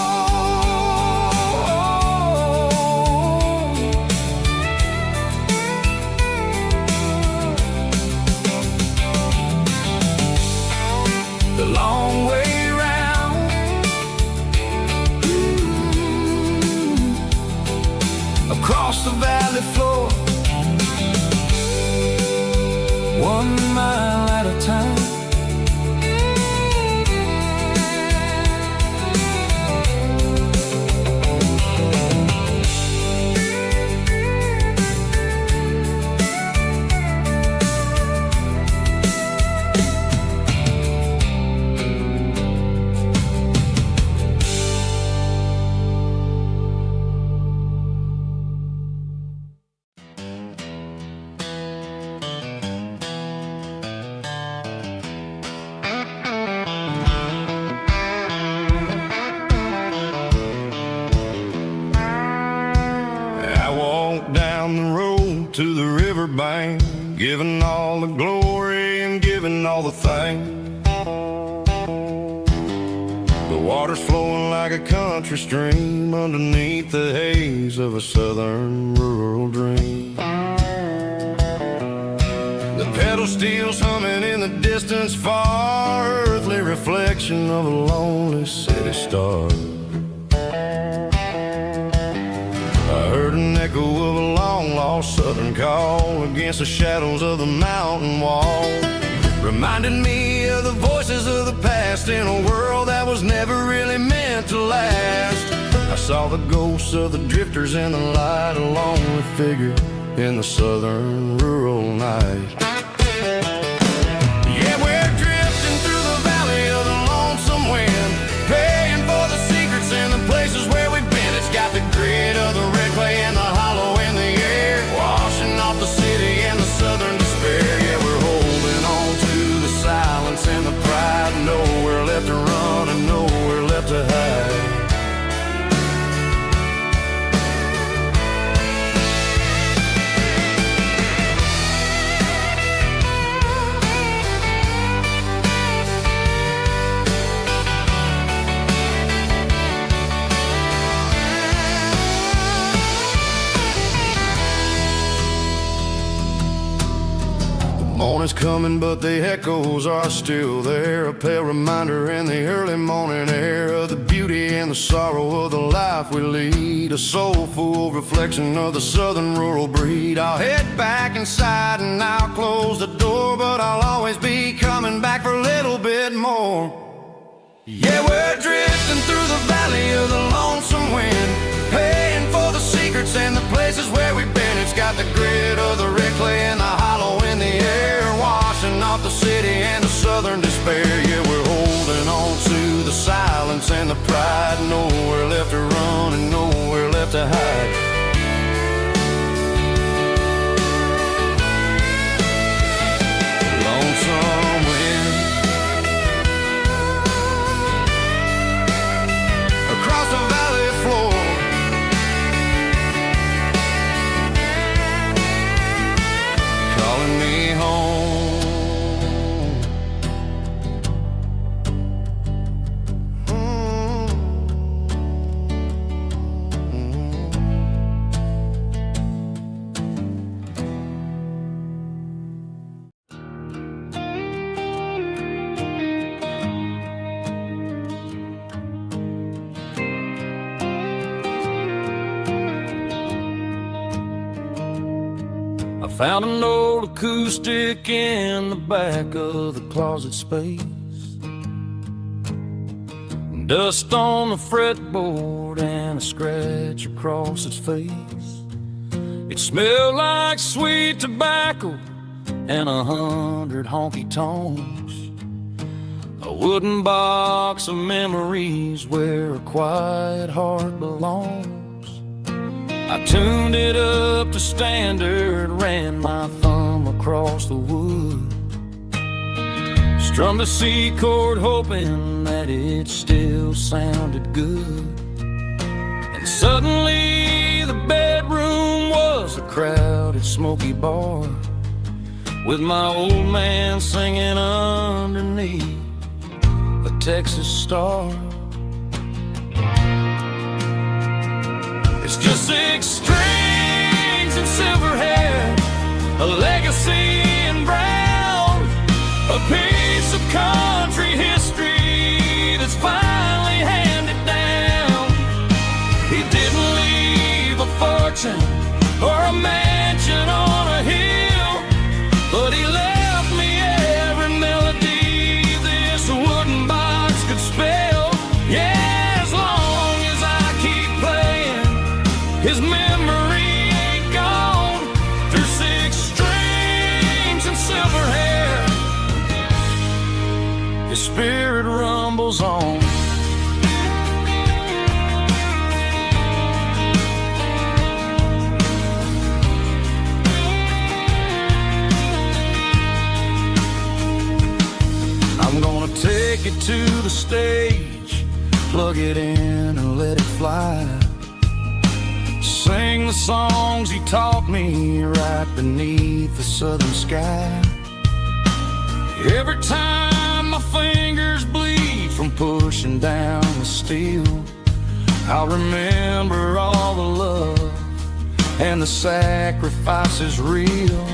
The long way round, across the valley floor, 1 mile at a time. Down the road to the riverbank, giving all the glory and giving all the thanks. The water's flowing like a country stream underneath the haze of a southern rural dream. The pedal steel's humming in the distance far, earthly reflection of a lonely city star. I heard an echo of a long-lost southern call against the shadows of the mountain wall, reminding me of the voices of the past in a world that was never really meant to last. I saw the ghosts of the drifters in the light, a lonely figure in the southern rural night. Yeah, we're drifting through the valley of the lonesome wind, paying for the secrets and the places where we've been. It's got the grit of the red clay and the hollow in the air, washing off the city and the southern despair. Yeah, we're holding on to the silence and the pride, nowhere left to run and nowhere left to hide. Morning's coming, but the echoes are still there, a pale reminder in the early morning air of the beauty and the sorrow of the life we lead, a soulful reflection of the southern rural breed. I'll head back inside and I'll close the door, but I'll always be coming back for a little bit more. Yeah, we're drifting through the valley of the lonesome wind, paying for the secrets and the places where we've been. It's got the grit of the red clay and the hollow in the air, washing off the city and the southern despair. Yeah, we're holding on to the silence and the pride, nowhere left to run and nowhere left to hide. Lonesome wind across the valley floor, calling me home. I found an old acoustic in the back of the closet space, dust on the fretboard and a scratch across its face. It smelled like sweet tobacco and 100 honky tonks, a wooden box of memories where a quiet heart belongs. I tuned it up to standard, ran my thumb across the wood, strummed a C chord hoping that it still sounded good. And suddenly the bedroom was a crowded smoky bar, with my old man singing underneath a Texas star. It's just 6 strings and silver hair, a legacy in brown, a piece of country history that's finally handed down. He didn't leave a fortune or a mansion on a hill, but he left me every melody this wooden box could spell. Yeah, as long as I keep playing, his memory ain't gone. Through 6 strings and silver hair, his spirit rumbles on. I'm gonna take it to the stage, plug it in and let it fly, sing the songs he taught me right beneath the southern sky. Every time my fingers bleed from pushing down the steel, I'll remember all the love and the sacrifices real.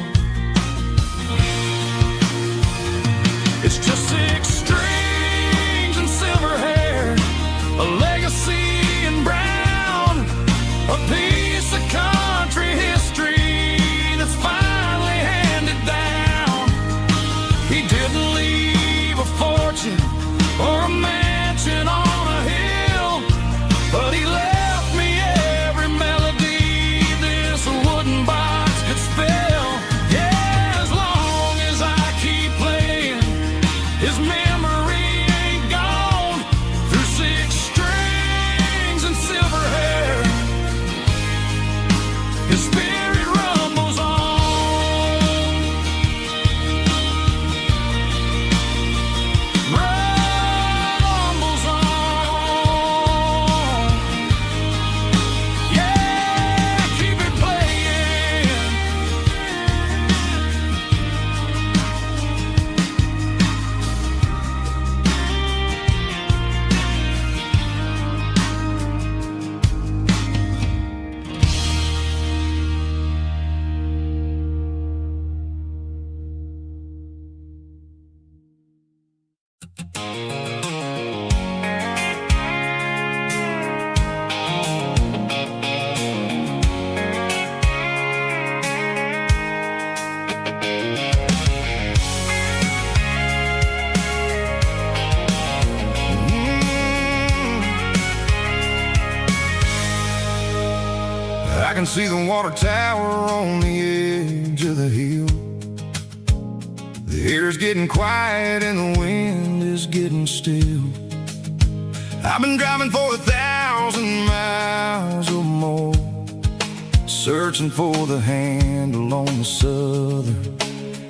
It's just 6 strings and silver hair, a legacy in brown, a piece of country history that's finally handed down. He didn't leave a fortune or a mansion on a hill, but he left me every melody this wooden box could can see the water tower on the edge of the hill. The air's getting quiet and the wind is getting still. I've been driving for 1,000 miles or more, searching for the handle on the southern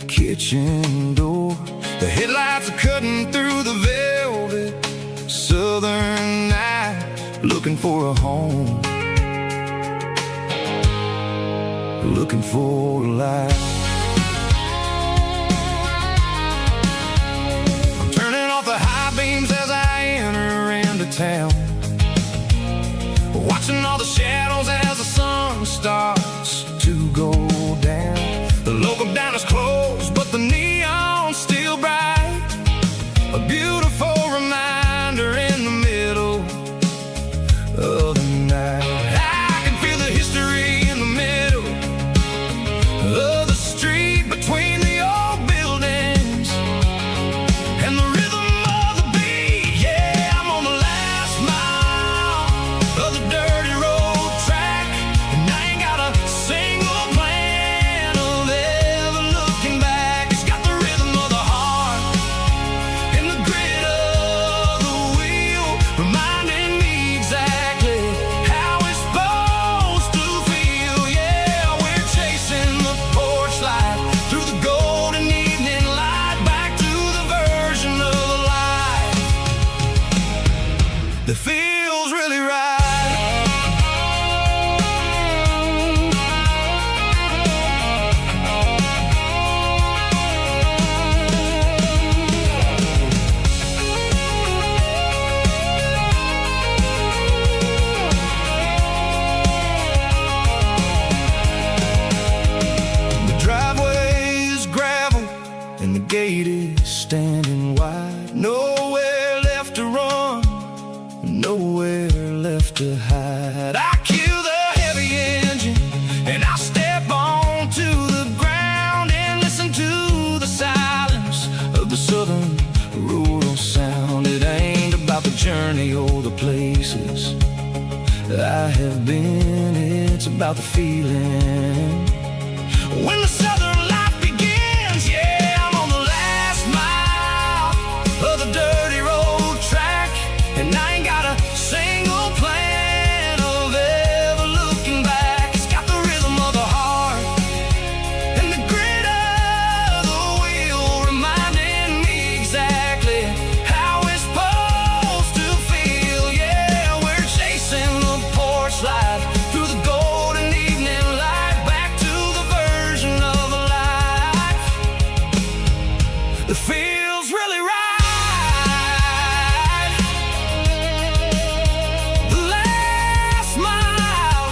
kitchen door. The headlights are cutting through the velvet southern night, looking for a home, looking for a life. I'm turning off the high beams as I enter into town, watching all the shadows as the sun starts to go down. The local diner's closed, but the neon's still bright, a beautiful reminder in the middle of the night. I can feel the history in the middle of the street between the old buildings and the rhythm of the beat. Yeah, I'm on the last mile of the dirty road track, and I ain't got a single plan of ever looking back. It's got the rhythm of the heart and the grit of the wheel, reminding me exactly how it's supposed to feel. Yeah, we're chasing the porch light through the golden evening light, back to the version of life that feels really right. The driveway is gravel and the gate is standing wide. Nowhere left to run, nowhere left to hide. I kill the heavy engine and I step onto the ground and listen to the silence of the southern rural sound. It ain't about the journey or the places I have been, it's about the feeling when the southern life begins. Yeah, I'm on the last mile of the dirty road track, and I ain't got a single plan of ever looking back. It's got the rhythm of the heart and the grit of the wheel, reminding me exactly how it's supposed to feel. Yeah, we're chasing the porch light through the golden evening light, back to the version of life that feels really right. The last mile,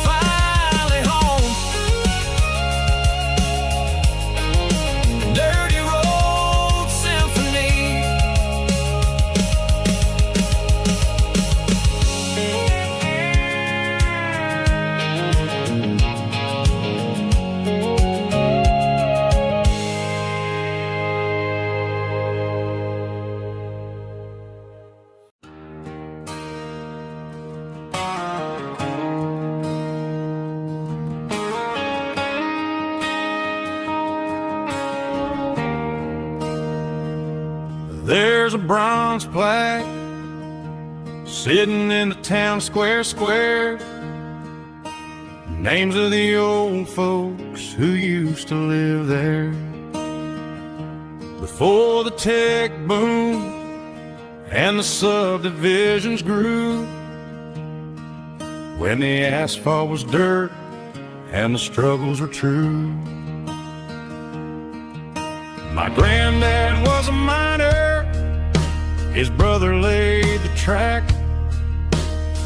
finally home. Dirty road symphony. There's a bronze plaque sitting in the town square. Names of the old folks who used to live there before the tech boom and the subdivisions grew, when the asphalt was dirt and the struggles were true. My granddad was a miner, his brother laid the track.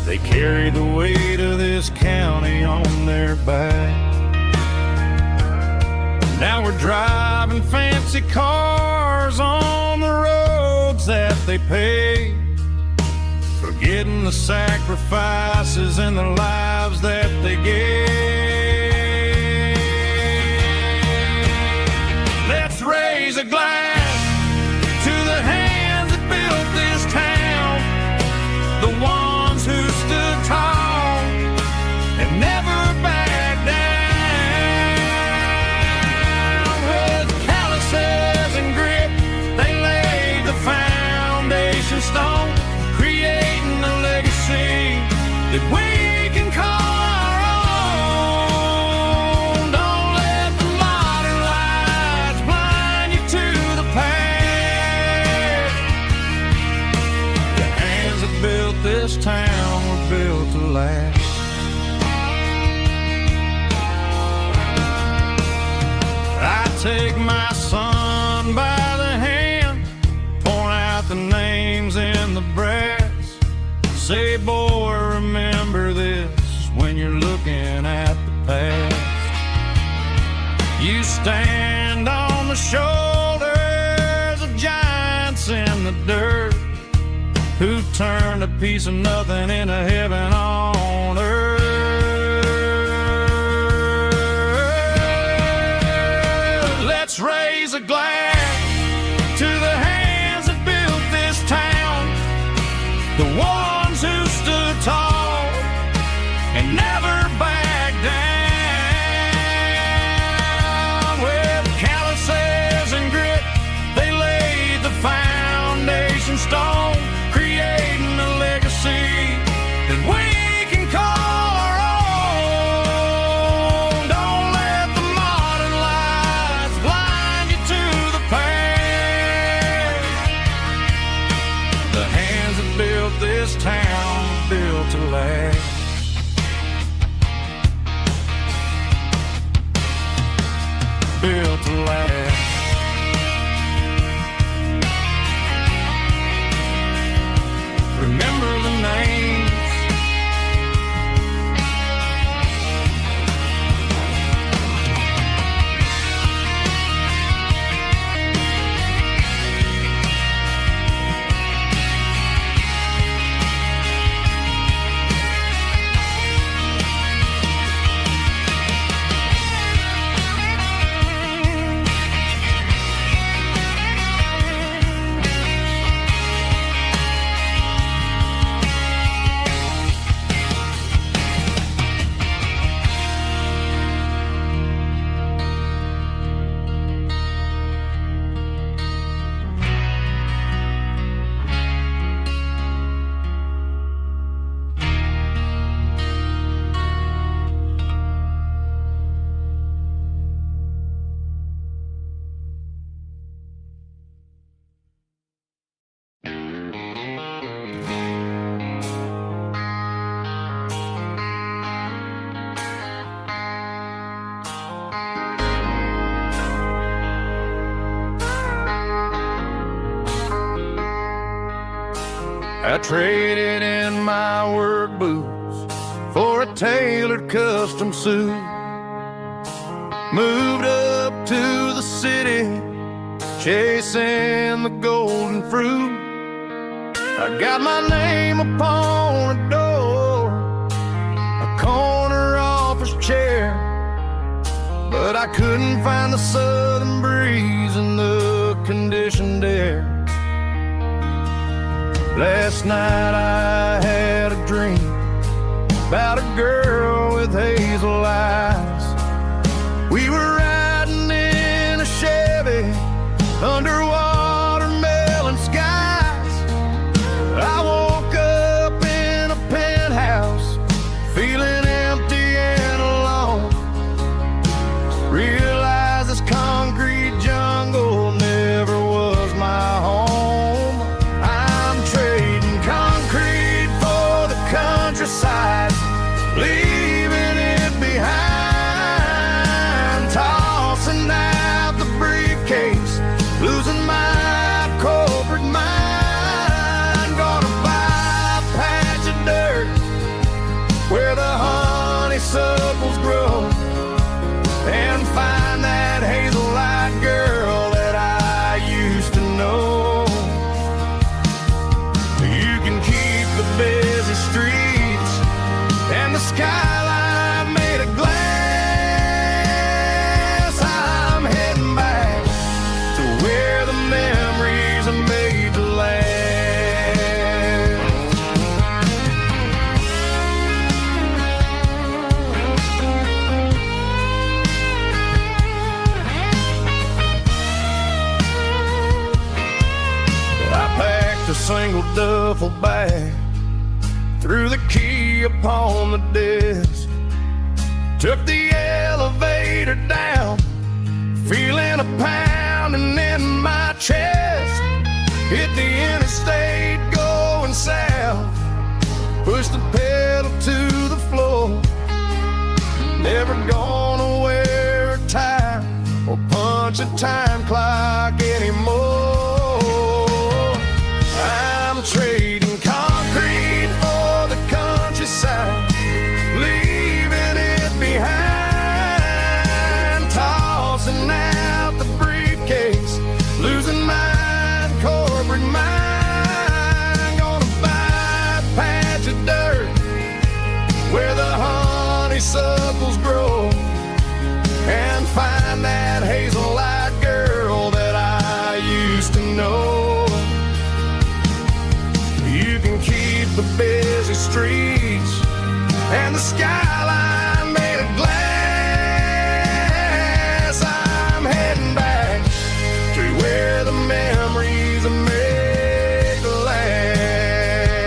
They carried the weight of this county on their back. Now we're driving fancy cars on the roads that they paved, forgetting the sacrifices and the lives that they gave. Let's raise a glass to the hands that built this town, the ones who stood tall that we can call our own. Don't let the modern lights blind you to the past. The hands that built this town were built to last. Take my son by the hand, point out the names in the brass. Say, boy, remember this when you're looking at the past. You stand on the shoulders of giants in the dirt, who turned a piece of nothing into heaven on earth. Let's raise a glass to the hands that built this town, the ones who stood tall and never backed down. With calluses and grit, they laid the foundation stone, creating a legacy that we can call our own. Don't let the modern lights blind you to the past. The hands that built this town built to last. Built to last. Remember the names. I traded in my work boots for a tailored custom suit. Moved up to the city, chasing the golden fruit. I got my name upon a door, a corner office chair, but I couldn't find the southern breeze in the conditioned air. Last night I had a dream about a girl with hazel eyes. We were riding in a Chevy under watermelon skies. I woke up in a penthouse feeling empty and alone. Realized this concrete jungle never was my home. Countryside, leaving it behind, tossing out the briefcase, losing my corporate mind. Gonna buy a patch of dirt where the honeysuckles grow and find that hazel-eyed girl that I used to know. You can keep the busy streets and the skyline made of glass. I'm heading back to where the memories are made to last. I packed a single duffel bag, threw the key upon the desk, took the elevator down, feeling a pounding in my chest. Hit the interstate going south, pushed the pedal to the floor. Never gonna wear a tie or punch a time clock anymore. I'm trading concrete for the countryside, leaving it behind, tossing out the briefcase, losing my corporate mind. Gonna buy a patch of dirt where the honeysuckles grow and find that hazel-eyed girl that I used to know. You can keep the busy streets and the skyline made of glass. I'm heading back to where the memories are made to last.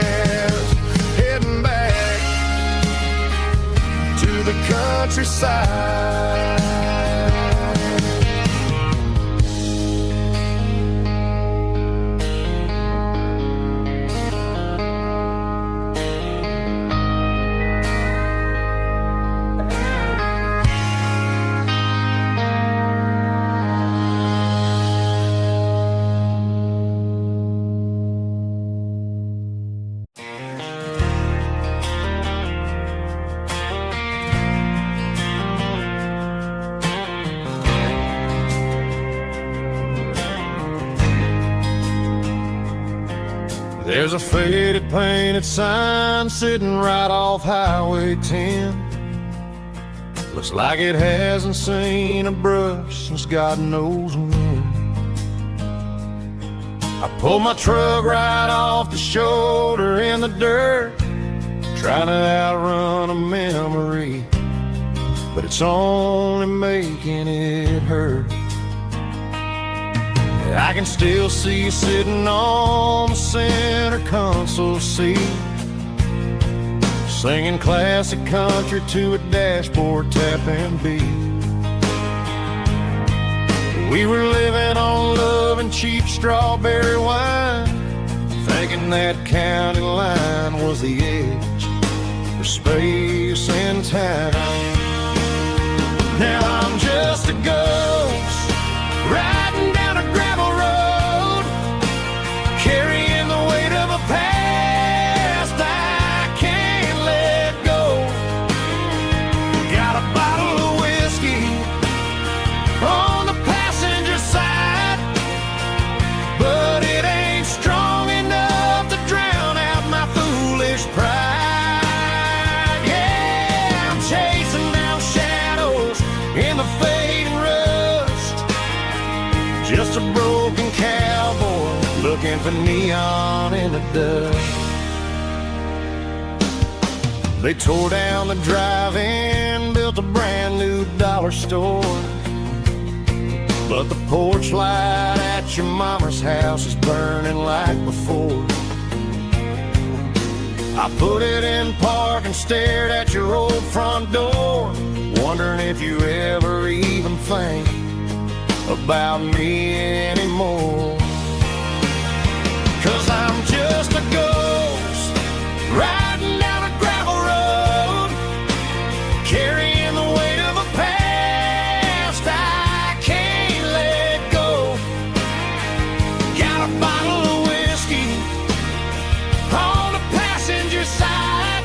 Heading back to the countryside. There's a faded painted sign sitting right off Highway 10. Looks like it hasn't seen a brush since God knows when. I pulled my truck right off the shoulder in the dirt, trying to outrun a memory, but it's only making it hurt. I can still see you sitting on the center console seat, singing classic country to a dashboard tapping beat. We were living on love and cheap strawberry wine, thinking that county line was the edge for space and time. Now I'm just a ghost riding down a gravel road, carrying the weight of a past I can't let go. Got a bottle of whiskey on the passenger side, but it ain't strong enough to drown out my foolish pride. Yeah, I'm chasing down shadows in the fading rust, just a broken cowboy looking for neon in the dust. They tore down the drive-in, built a brand new dollar store, but the porch light at your mama's house is burning like before. I put it in park and stared at your old front door, wondering if you ever even think about me anymore. 'Cause I'm just a ghost riding down a gravel road, carrying the weight of a past I can't let go. Got a bottle of whiskey on the passenger side,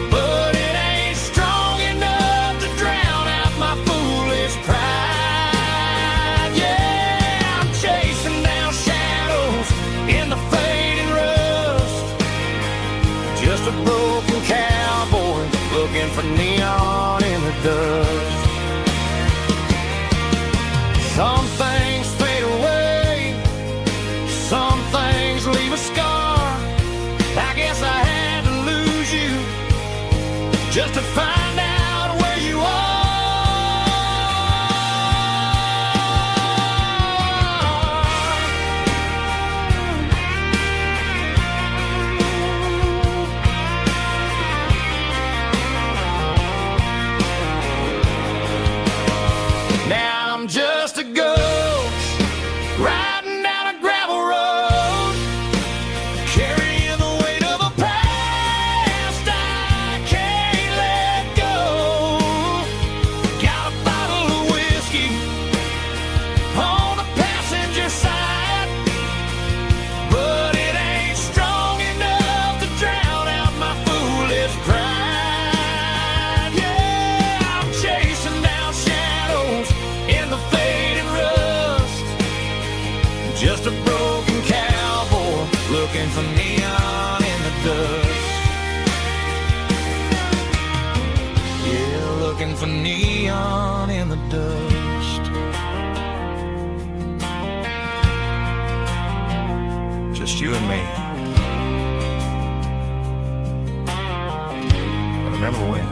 but it ain't strong enough to drown out my foolish pride. Yeah, I'm chasing down shadows in the fading rust, just a broken cowboy looking for neon in the dust. Some things fade away, some things leave a scar. I guess I had to lose you just to find out where you are. riding down a gravel road, carrying the weight of a past I can't let go. Got a bottle of whiskey on the passenger side, but it ain't strong enough to drown out my foolish pride. Yeah, I'm chasing down shadows in the faded rust, just a broken cowboy looking for neon in the dust. Yeah, looking for neon in the dust. Just you and me. I remember when.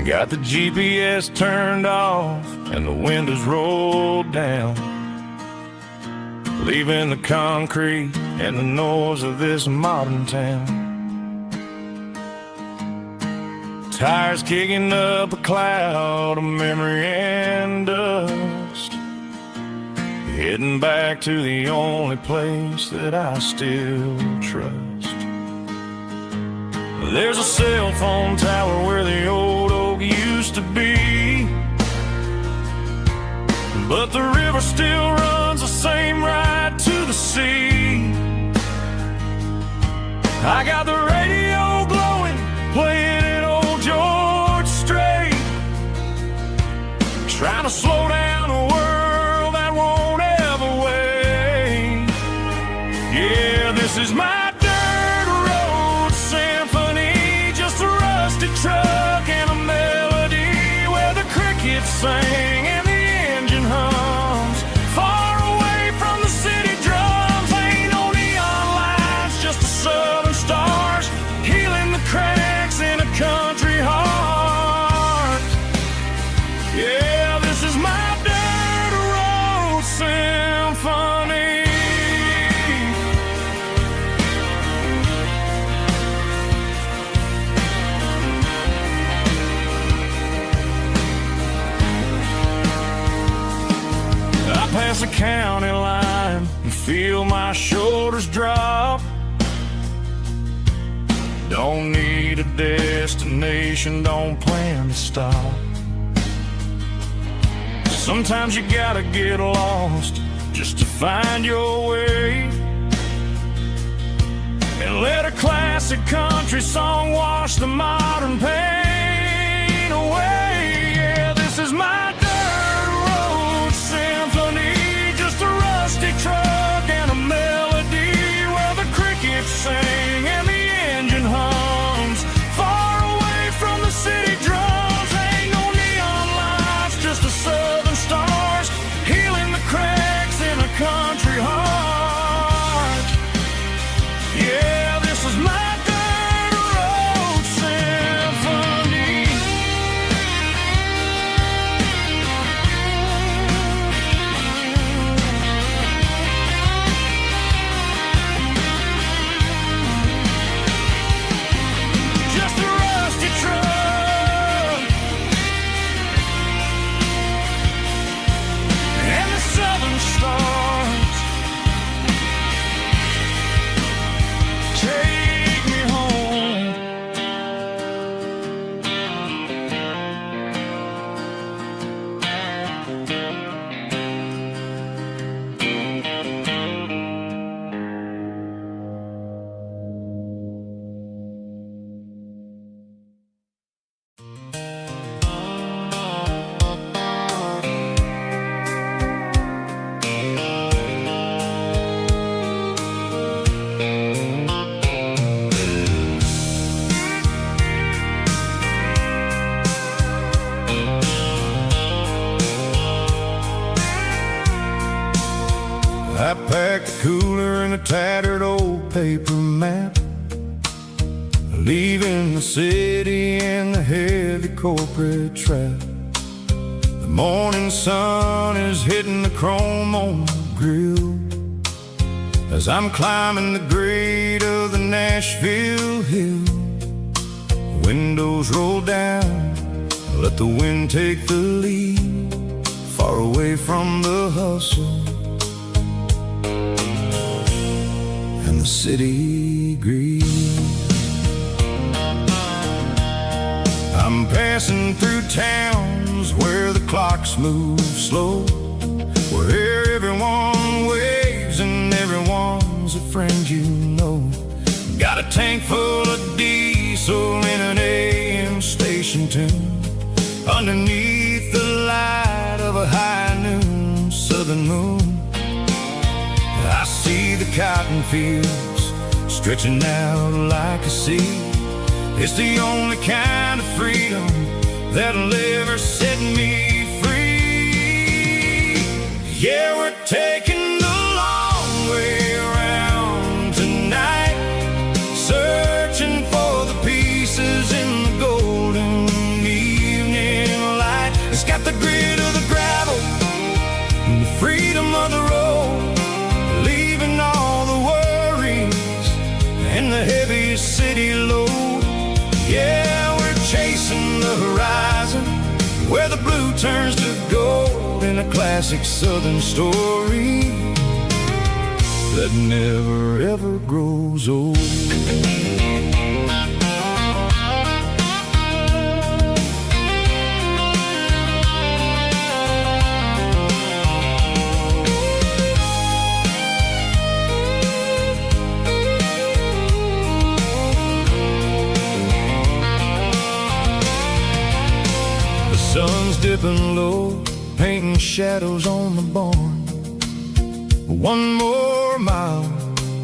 Got the GPS turned off and the windows rolled down, leaving the concrete and the noise of this modern town. Tires kicking up a cloud of memory and dust, heading back to the only place that I still trust. There's a cell phone tower where the old oak used to be, but the river still runs the same right to the sea. I got the radio glowing, playing it old George Strait, trying to slow down a world that won't ever wait. Yeah, this is my truck and a melody where the crickets sing and the engine hums. Far away from the city drums, ain't no neon lights, just the southern stars healing the cracks in a country heart. Yeah, this is my dirt road symphony. Past the county line and feel my shoulders drop. Don't need a destination, don't plan to stop. Sometimes you gotta get lost just to find your way, and let a classic country song wash the modern pain away. Yeah, this is my symphony, just a rusty truck and a melody where the crickets sing and the engine hums. Far away from the city drums, ain't no neon lights, just the southern stars healing the cracks in a country heart. Yeah, this is my dirt road symphony. leaving the city in the heavy corporate trap. The morning sun is hitting the chrome on the grill as I'm climbing the grade of the Nashville hill. Windows roll down, let the wind take the lead, far away from the hustle and the city greed. I'm passing through towns where the clocks move slow, where everyone waves and everyone's a friend you know. Got a tank full of diesel in an AM station tune, underneath the light of a high noon southern moon. I see the cotton fields stretching out like a sea. It's the only kind of freedom that'll ever set me free. Yeah, we're taking the long way around tonight, searching for the pieces in the golden evening light. It's got the grit of the gravel and the freedom of the road, leaving all the worries and the heavy city load. Yeah, we're chasing the horizon where the blue turns to gold, in a classic southern story that never ever grows old. Sun's dipping low, painting shadows on the barn. One more mile,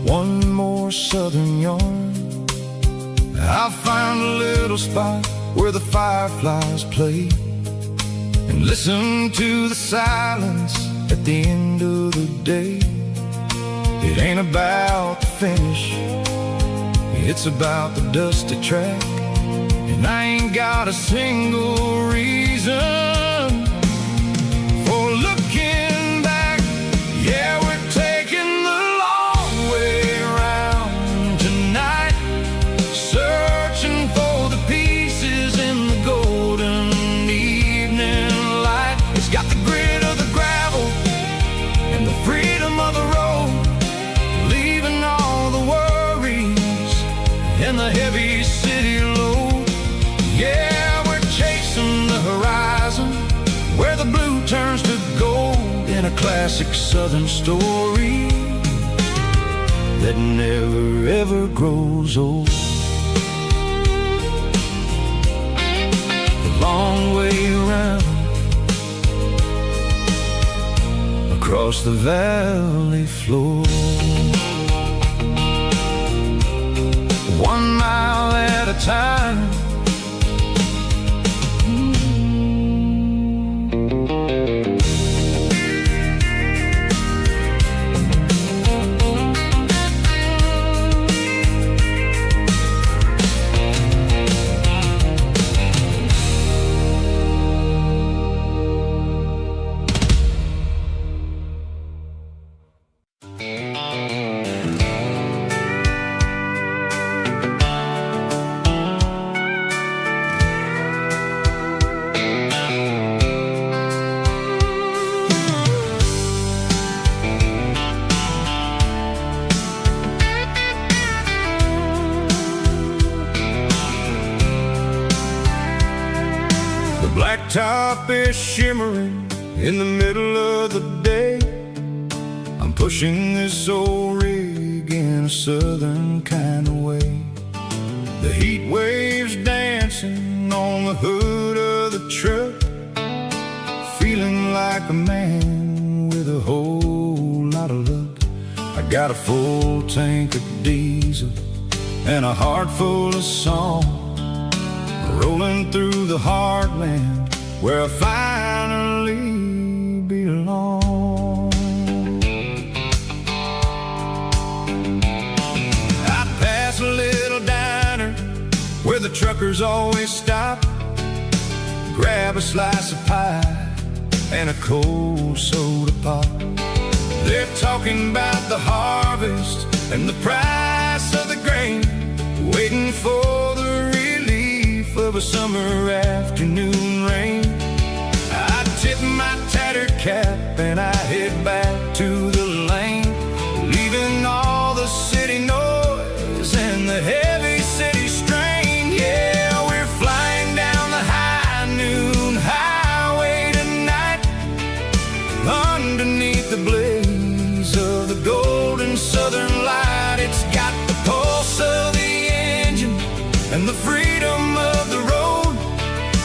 one more southern yarn. I'll find a little spot where the fireflies play and listen to the silence at the end of the day. It ain't about the finish, it's about the dusty track. And I ain't got a single reason for looking back. Yeah, we're taking the long way around tonight, searching for the pieces in the golden evening light. It's got the grit of the gravel and the freedom of the road, leaving all the worries and the heavy city load. Yeah, we're chasing the horizon where the blue turns to gold, in a classic southern story that never ever grows old. The long way around across the valley floor, 1 mile at a time. Blacktop is shimmering in the middle of the day. I'm pushing this old rig in a southern kind of way. The heat waves dancing on the hood of the truck, feeling like a man with a whole lot of luck. I got a full tank of diesel and a heart full of song, rolling through the heartland where I finally belong. I pass a little diner the truckers always stop, grab a slice of pie and a cold soda pop. They're talking about the harvest and the price of the grain, waiting for the relief of a summer afternoon rain. I tip my tattered cap and I head back to the lane, leaving all the city noise and the heavy city strain. Yeah, we're flying down the high noon highway tonight, underneath the blaze of the golden southern light. It's got the pulse of the engine and the freedom of the road,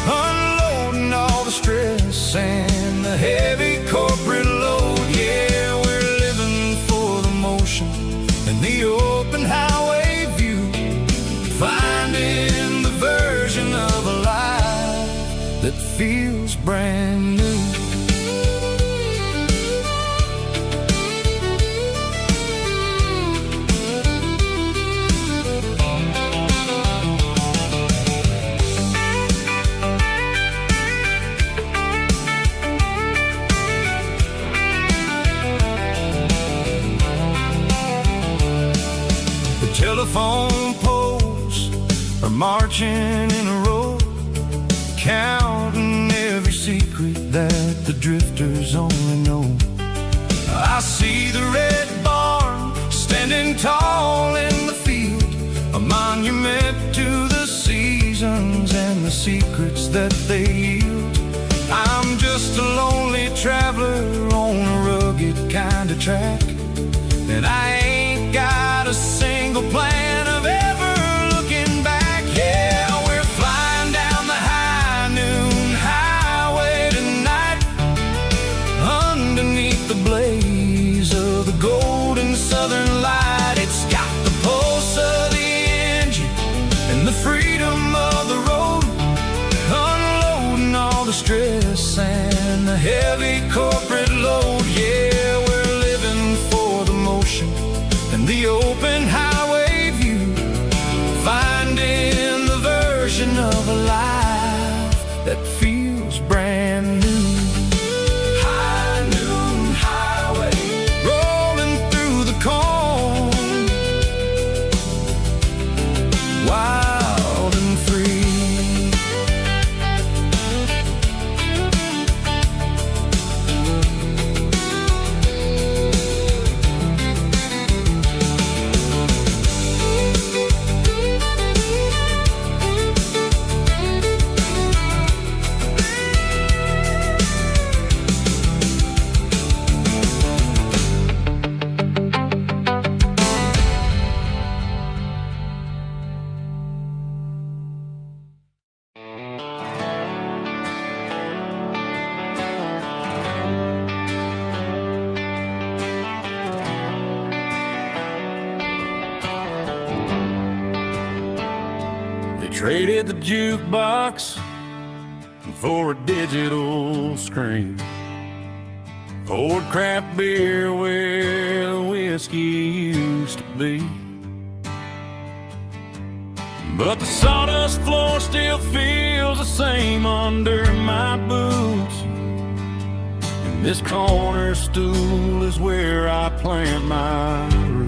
unloading all the stress and the heavy corporate load. Yeah, we're living for the motion and the open highway view, finding the version of a life that feels brand new. Telephone poles are marching in a row, counting every secret that the drifters only know. I see the red barn standing tall in the field, a monument to the seasons and the secrets that they yield. I'm just a lonely traveler on a rugged kind of track, and I ain't got a single plan of ever looking back. Yeah, we're flying down the high noon highway tonight, underneath the blaze of the golden southern light. It's got the pulse of the engine and the freedom of the road, unloading all the stress and the heavy corporate load. Yeah, we're living for the motion and the open highway view, finding the version of a life that feels brand new. High noon highway, rolling through the corn, wild and free. Traded the jukebox for a digital screen, poured craft beer where the whiskey used to be. But the sawdust floor still feels the same under my boots, and this corner stool is where I plant my roots.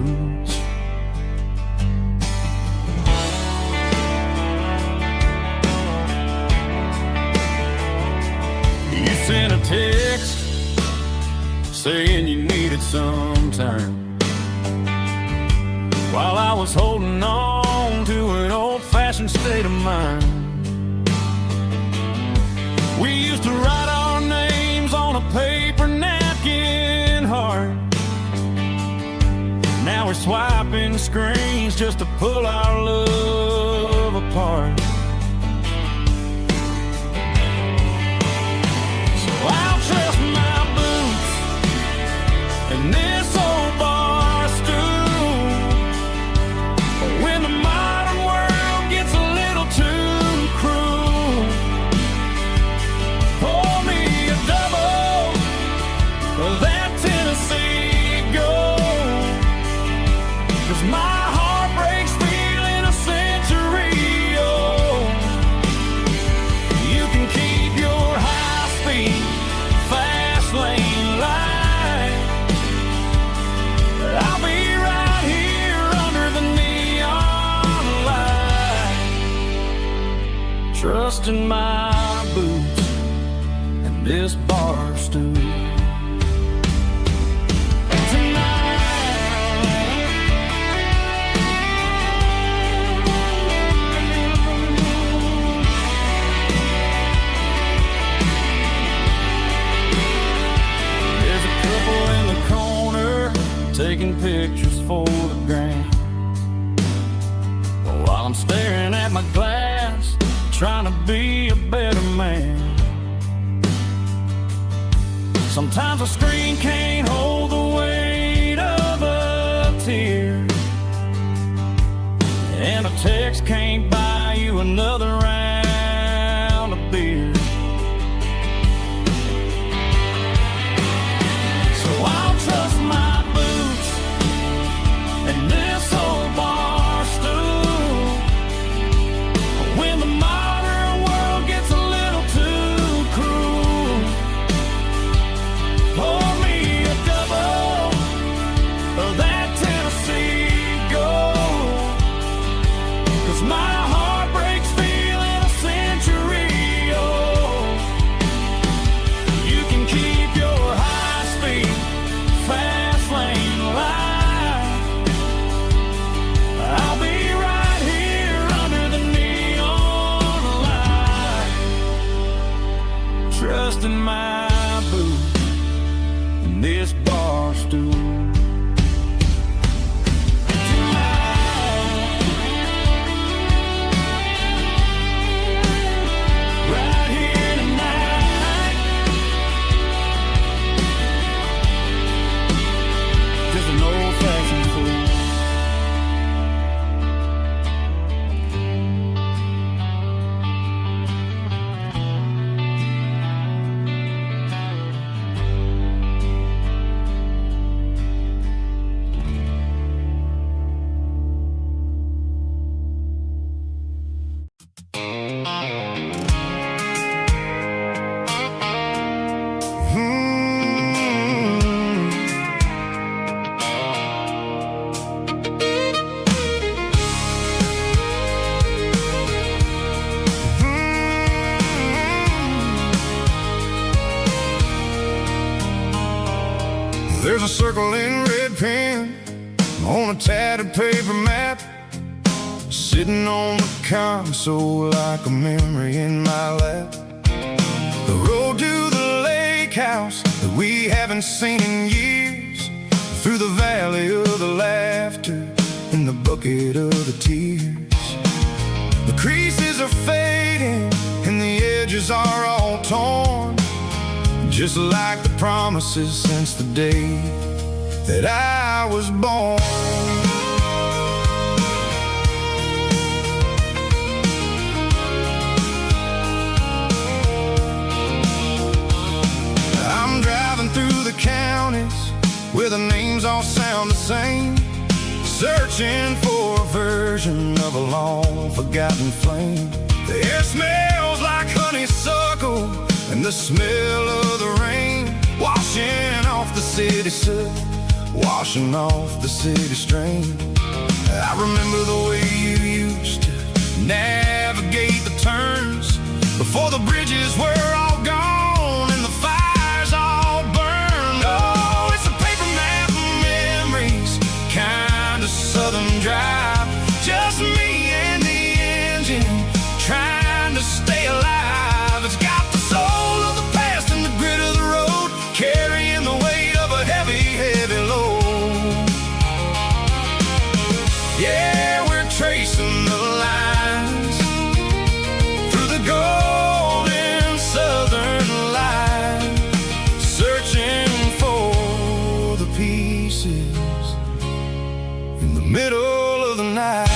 Sent a text saying you needed some time, while I was holding on to an old-fashioned state of mind. We used to write our names on a paper napkin heart. Now we're swiping screens just to pull our love apart. I'll trust my boots and this old bar stool. When the modern world gets a little too cruel, pour me a double of that Tennessee Gold, 'cause my heart breaks feeling a century trusting my boots and this bar stool. Taking pictures for the gram, while I'm staring at my glass, trying to be a better man. Sometimes a screen can't hold the weight of a tear, and a text can't buy you another round of beer. So I'll trust my and this old bar stool when the modern world gets a little too cruel. Pour me a double of that Tennessee Gold, 'cause my heart breaks feeling a century old. You can keep your high-speed fast lane life. I'll be right here under the neon light, trusting my boots and this bar stool. Right here tonight, just an old-fashioned fool. There's a circle in red pen on a tattered paper map, sitting on the console like a memory in my lap. The road to the lake house that we haven't seen in years, through the valley of the laughter and the bucket of the tears. The creases are fading and the edges are all torn, just like the promises since the day that I was born. I'm driving through the counties where the names all sound the same, searching for a version of a long-forgotten flame. The air smells like honeysuckle and the smell of the rain, washing off the city soot, washing off the city strain. I remember the way you used to navigate the turns before the bridges were all gone and the fires all burned. Oh, it's a paper map of memories, kind of southern drive, just me and the engine trying to stay alive. It's got the soul of the past and the grit of the road, carrying the weight of a heavy, heavy load. Yeah, we're tracing the lines through the golden southern light, searching for the pieces in the middle of the night.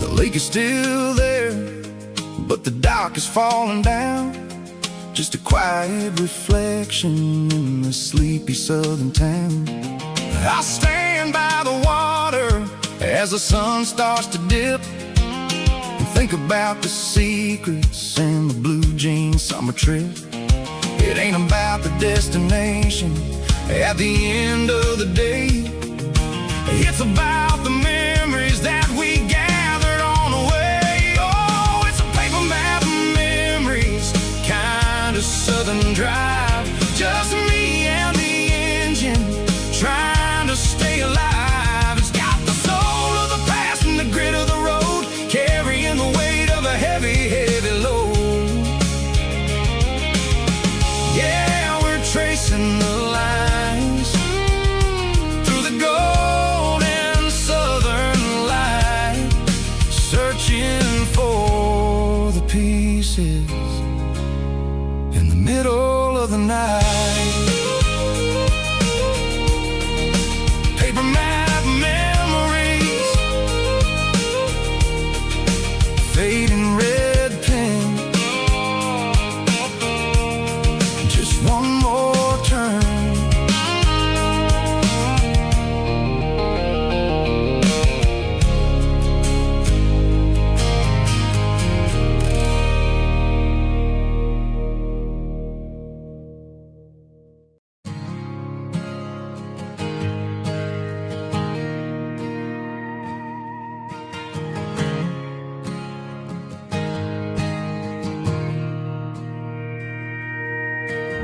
The lake is still there, but the dock is falling down, just a quiet reflection in the sleepy southern town. I stand by the water as the sun starts to dip. And think about the secrets and the blue jean summer trip. It ain't about the destination at the end of the day. It's about the memories that we gathered on the way. Oh, it's a paper map of memories, kind of southern drive. Just me and the engine, trying to stay alive. It's got the soul of the past and the grit of the road, carrying the weight of a heavy, heavy load. Yeah, we're tracing the lines through the golden southern light, searching for the pieces in the middle of the night. Paper map memories, fading red pen, just one more turn.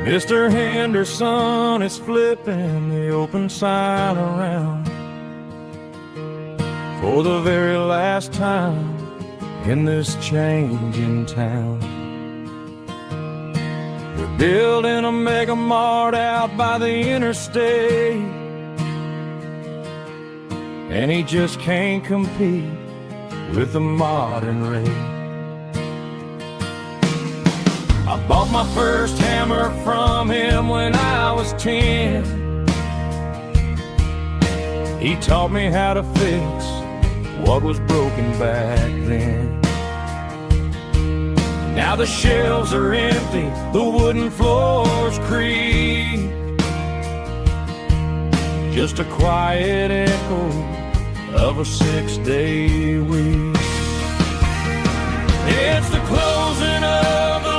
Mr. Henderson is flipping the open sign around for the very last time in this changing town. They're building a mega mart out by the interstate, and he just can't compete with the modern rate. I bought my first hammer from him when I was 10. He taught me how to fix what was broken back then. Now the shelves are empty, the wooden floors creak, just a quiet echo of a 6-day week. It's the closing of the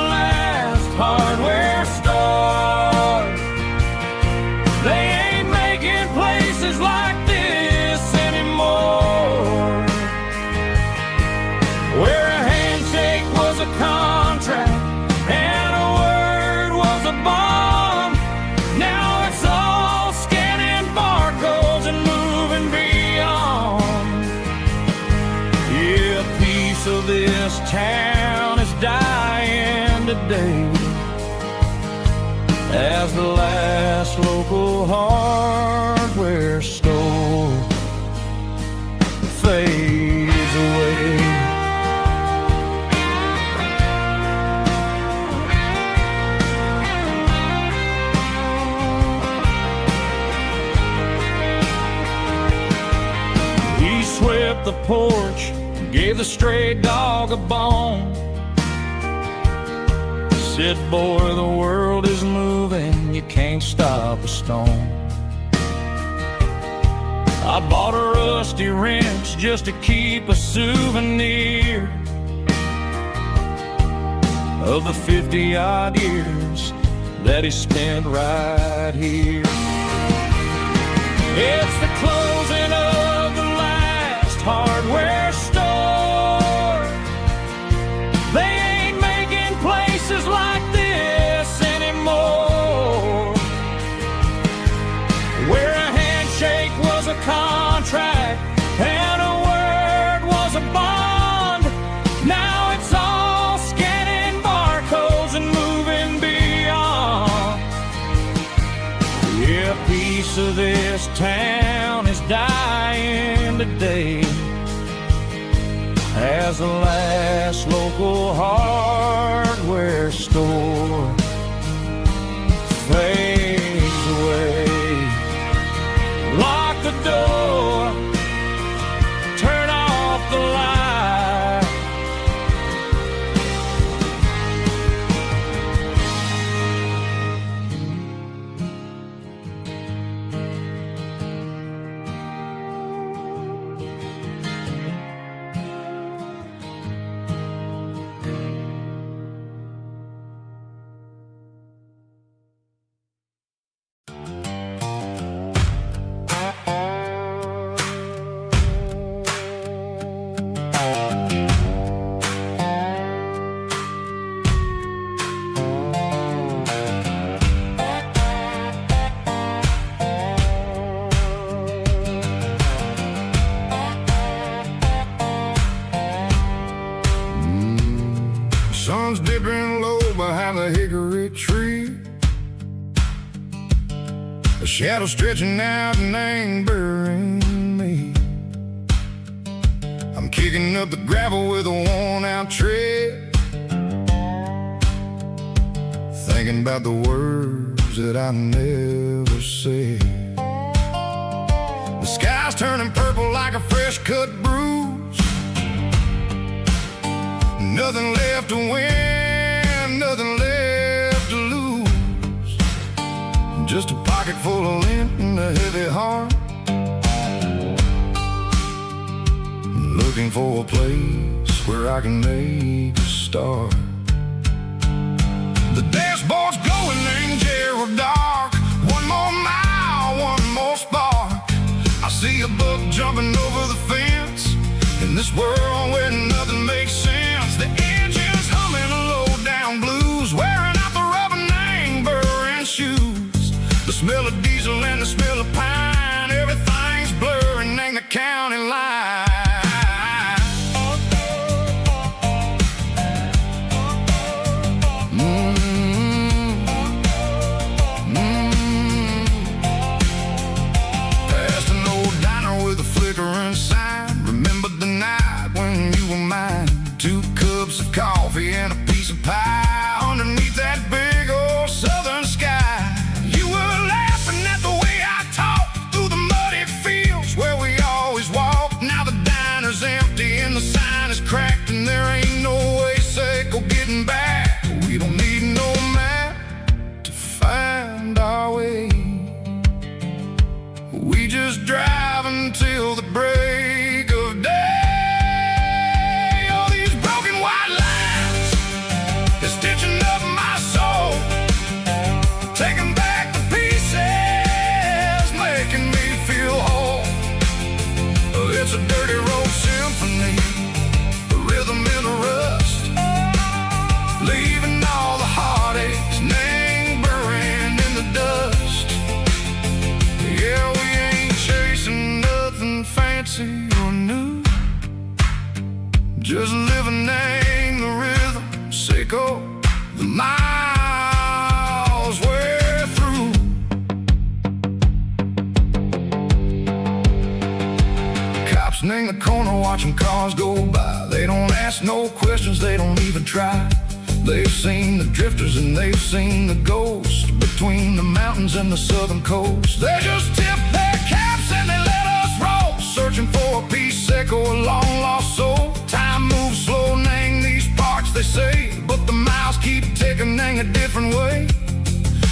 hardware store. They ain't making places like this anymore, where a handshake was a contract and a word was a bond. Now it's all scanning barcodes and moving beyond. Yeah, a piece of this town is dying today, as the last local hardware store fades away. He swept the porch, gave the stray dog a bone, said, boy, the world is moving, you can't stop a stone. I bought a rusty wrench just to keep a souvenir of the 50-odd years that he spent right here. It's the closing of the last hardware store. They ain't making places like this anymore, where a handshake was a contract and a word was a bond. Now it's all scanning barcodes and moving beyond. Yeah, a piece of this town is dying today, as the last local hardware store fades away. Lock the door, turn off the light. sun's dipping low behind the hickory tree. A shadow stretching out and angering me. I'm kicking up the gravel with a worn-out tread, thinking about the words that I never said. The sky's turning purple like a fresh-cut bruise. Nothing left to win, nothing left to lose. Just a pocket full of lint and a heavy heart, looking for a place where I can make a start. The dashboard's glowing in Yearwood dark. One more mile, one more spark. I see a buck jumping over the fence in this world where nothing makes sense. The engine's humming a low-down blues, wearing out the rubber-name burring shoes. The smell of diesel and the smell of pine, everything's blurring in the county line. Remember the night when you were mine? 2 cups of coffee and a piece of pie underneath that big old southern sky. You were laughing at the way I talked through the muddy fields where we always walked. Now the diner's empty and the sign is cracked, and there ain't no way cycle getting back. We don't need no map to find our way. We just drive until the break of day. All these broken white lines is stitching up my soul, taking back the pieces, making me feel whole. It's a dirty road symphony, a rhythm in a rust, leaving all the heartaches, name buried in the dust. Yeah, we ain't chasing nothing fancy or new, just living in the rhythm, sicko, the miles we're through. Cops in the corner watching cars go by. They don't ask no questions, they don't even try. They've seen the drifters and they've seen the ghosts between the mountains and the southern coast. They just tip their caps and they let us roll, searching for a piece echo, a long lost soul. Time moves slow in these parts, they say, but the miles keep ticking in a different way.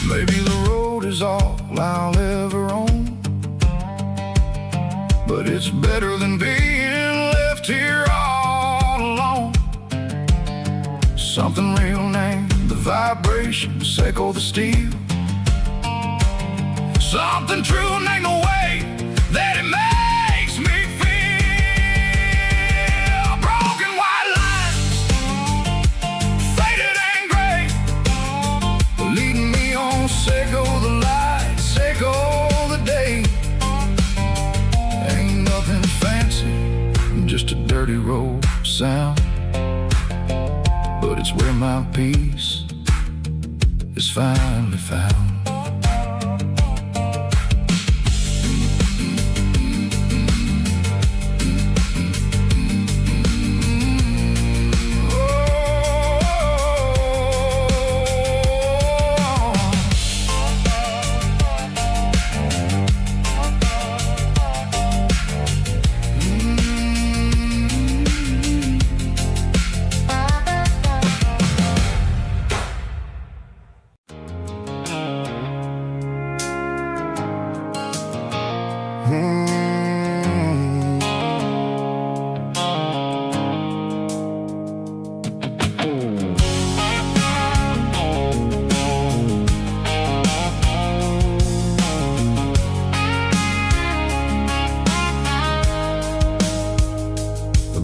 Maybe the road is all I'll ever own, but it's better than being left here all alone. Something real named the vibrations echo the steel. Something true named the way that it makes me feel. Broken white lines, faded and gray, leading me on, Seiko the light, Seiko the day. Ain't nothing fancy, just a dirty road sound, but it's where my peace is finally found.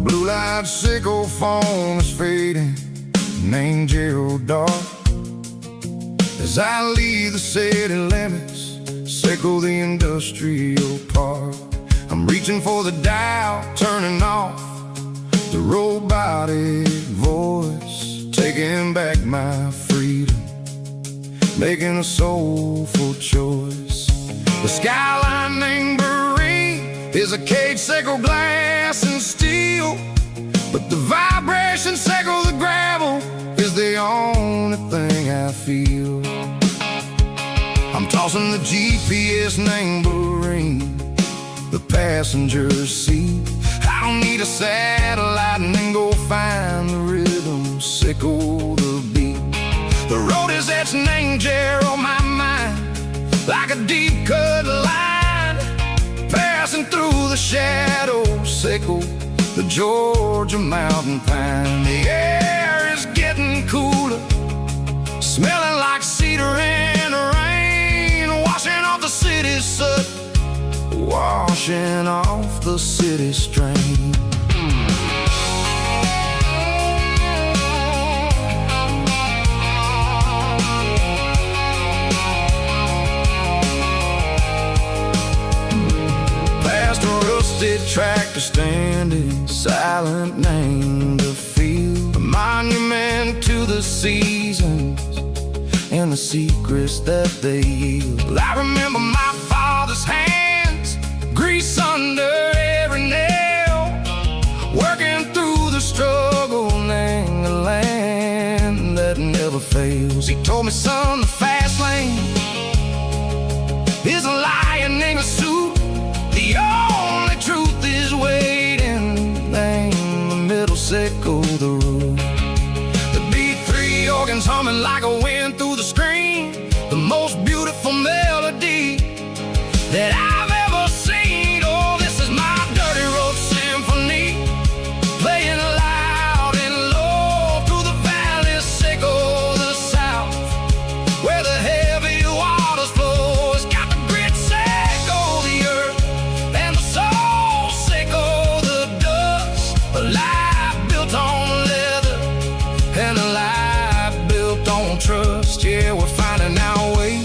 Blue-light sickle phone is fading, named Yearwood dark. As I leave the city limits, sickle the industrial park. I'm reaching for the dial, turning off the robotic voice, taking taking back my freedom, making a soulful choice. The skyline named Marine is a cage, sickle, glass, and steel, but the vibration, sickle, the gravel is the only thing I feel. I'm tossing the GPS named Marine, the passenger seat. I don't need a satellite and then go find the rhythm, sickle the beat. The road is etched named Geralkyo on my mind, like a deep cut line, passing through the shadows, sickle the Georgia mountain pine. The air is getting cooler, smelling like cedar in the rain, washing off the city's soot, washing off the city strain. Past a rusted tractor standing silent, named a field, a monument to the seasons and the secrets that they yield. I remember my father's hands, grease under every nail, working through the struggle, name the land that never fails. He told me, son, the fast lane is a lion in a suit, the only truth is waiting, name the middle, sickle the root. The B3 organs humming like a wind through the screen, the most beautiful melody that I've ever seen. Oh, this is my dirty road symphony, playing loud and low through the valleys, sickle the south, where the heavy waters flow. It's got the grit, sickle the earth, and the soul, sickle the dust. A life built on leather and a life built on trust. Yeah, we're finding our way,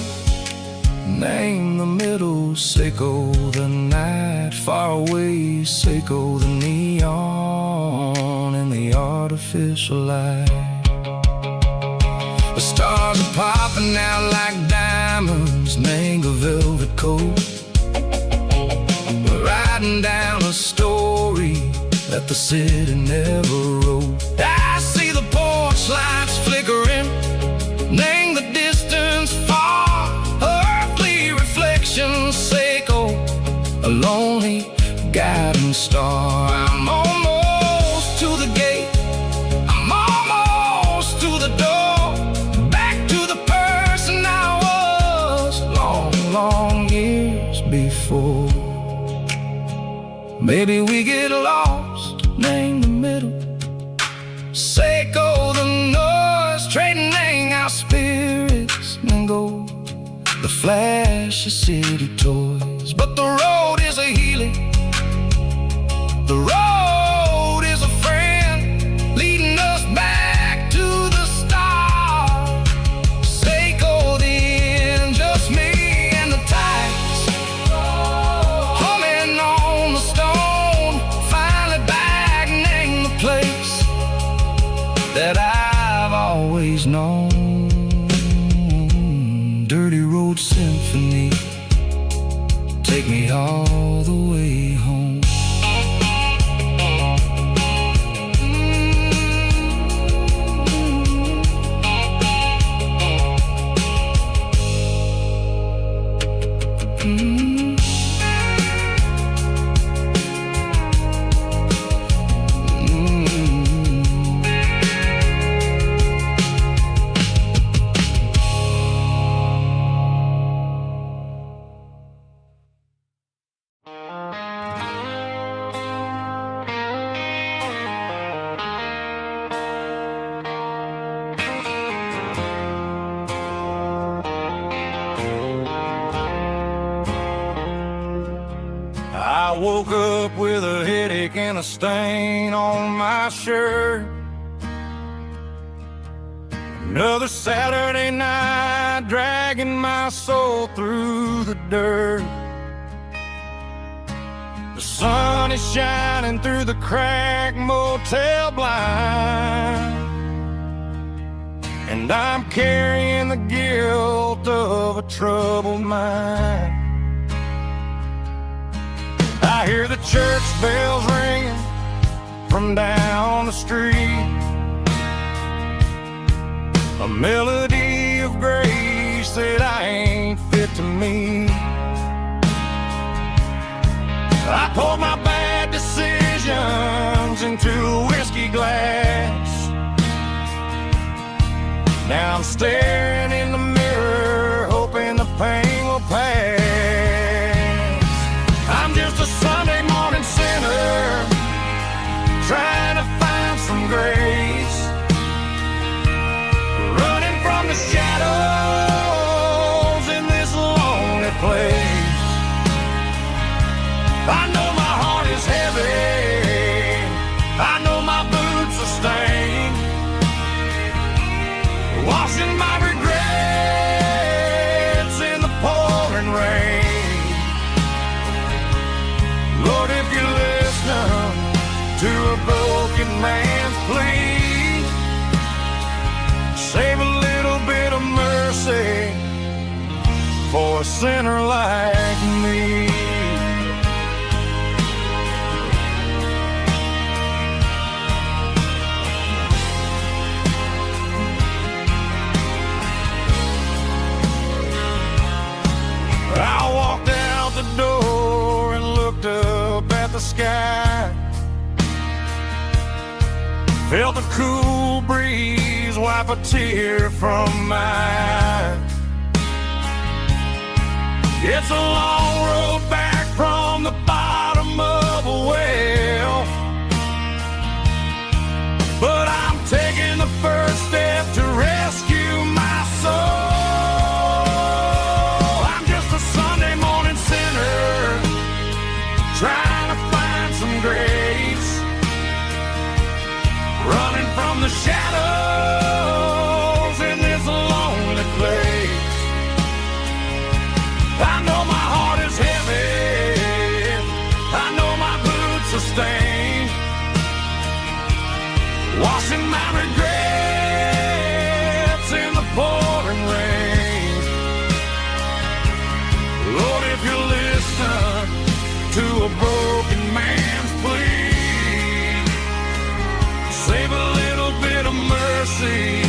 name the middle, sickle the night, far away, sickle the neon and the artificial light. The stars are popping out like diamonds, name a velvet coat. We're riding down a story that the city never wrote. I see the porch lights flickering, name the distance far, earthly reflections, sickle a lonely guiding star. I'm almost to the gate, I'm almost to the door, back to the person I was long, long years before. Maybe we get lost, name the middle, sickle the noise, trading our spirits and go the flash of city toys. But the road is a healing, the road is a friend, leading us back to the start. Sickle the end, just me and the tides, humming on the stone, finally back, name the place that I've always known. Dirty road symphony, take me all the way home. I woke up with a headache and a stain on my shirt. Another Saturday night, dragging my soul through the dirt. The sun is shining through the cracked motel blind. and I'm carrying the guilt of a troubled mind. I hear the church bells ringing from down the street, a melody of grace that I ain't fit to meet. I poured my bad decisions into a whiskey glass. Now I'm staring in the mirror, hoping the pain will pass. I'm just a Sunday morning sinner, trying to find some grace, running from the shadows in this lonely place. I know my heart is heavy, I know my boots are stained, washing my regrets in the pouring rain. Lord, if you're listening to a broken man's plea, save a little bit of mercy for a sinner like me. I walked out the door and looked up at the sky, felt the cool breeze wipe a tear from my eye. It's a long road back from the bottom of a well, but I'm taking the first step to rescue my soul. Trying to find some grace, running from the shadows in this lonely place. I know my heart is heavy, I know my boots are stained, washing my regrets in the pouring rain. Lord, if you're listening to a broken man's plea, save a little bit of mercy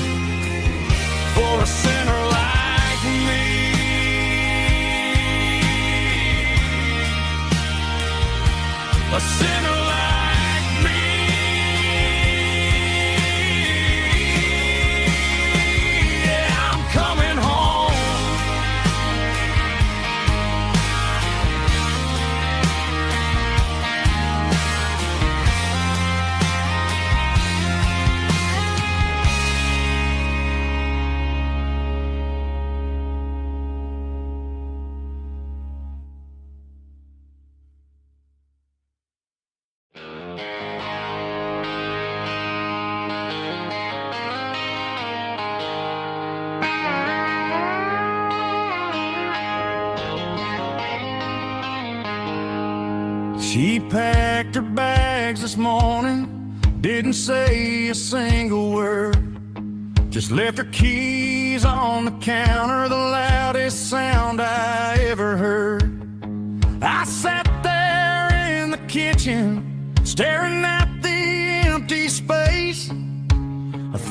for a sinner like me. A sinner like me. Yeah, I'm coming home. She packed her bags this morning, didn't say a single word, just left her keys on the counter, the loudest sound I ever heard. I sat there in the kitchen, staring at the empty space,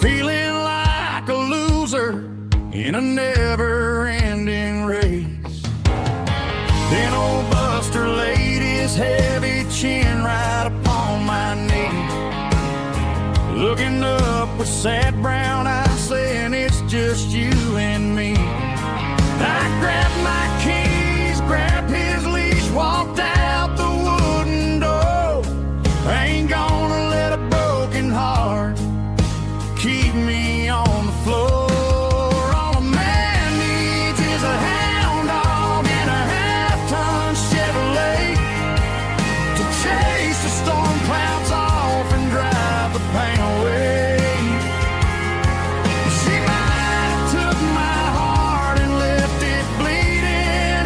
feeling like a loser in a never-ending race. Then old Buster laid his heavy chin right upon my knee, looking up with sad brown eyes, saying it's just you and me. I grabbed my keys, grabbed his leash, walked out the wooden door. I ain't gonna let a broken heart keep me on the floor. All a man needs is a hound dog and a half-ton Chevrolet to chase the storm clouds off and drive the pain away. She might have took my heart and left it bleeding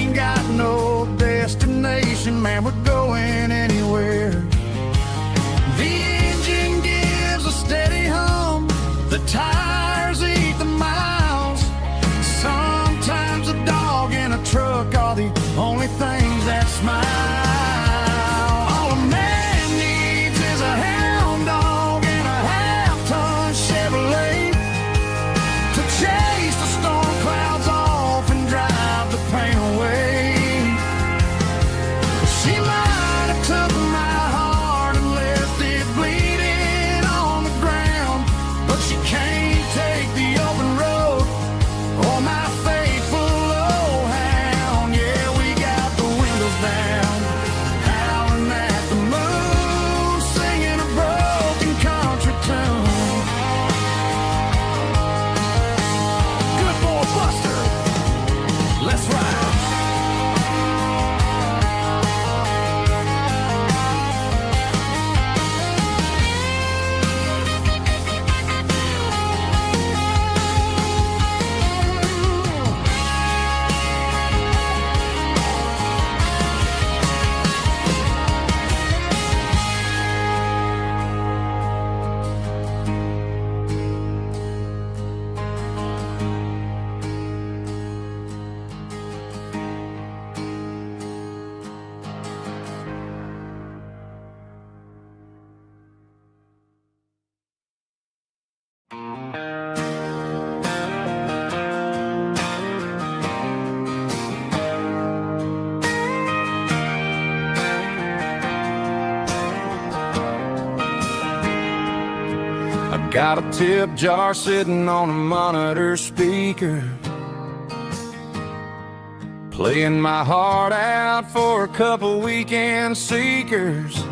ain't got no destination, man, we're going anywhere. The engine gives a steady hum, the tires eat the miles. Sometimes a dog and a truck are the only things that smile. All a man needs is a hound dog and a half-ton Chevrolet to chase the storm clouds off and drive the pain away. She might have took my heart and left it bleeding on the ground, but she can't take the open road or my faithful old hound. Yeah, we got the windows down, howling at the moon, singing a broken country tune. Good boy Buster, let's ride. Got a tip jar sitting on a monitor speaker, playing my heart out for a couple weekend seekers.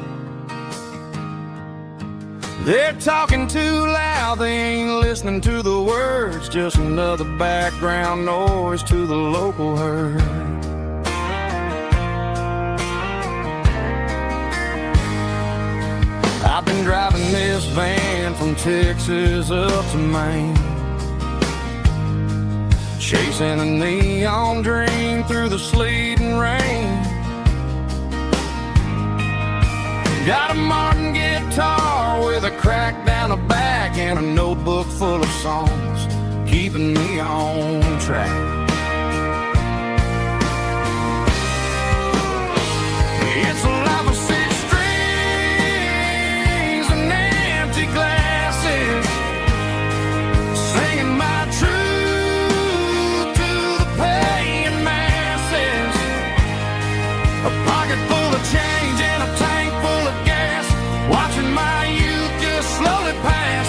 They're talking too loud, they ain't listening to the words, just another background noise to the local herd. I've been driving this van from Texas up to Maine, chasing a neon dream through the sleet and rain. Got a Martin guitar with a crack down the back and a notebook full of songs, keeping me on track. It's a life of six strings and empty glasses, singing my truth to the paying masses. A pocket full of change and a tank full of gas, watching my youth just slowly pass.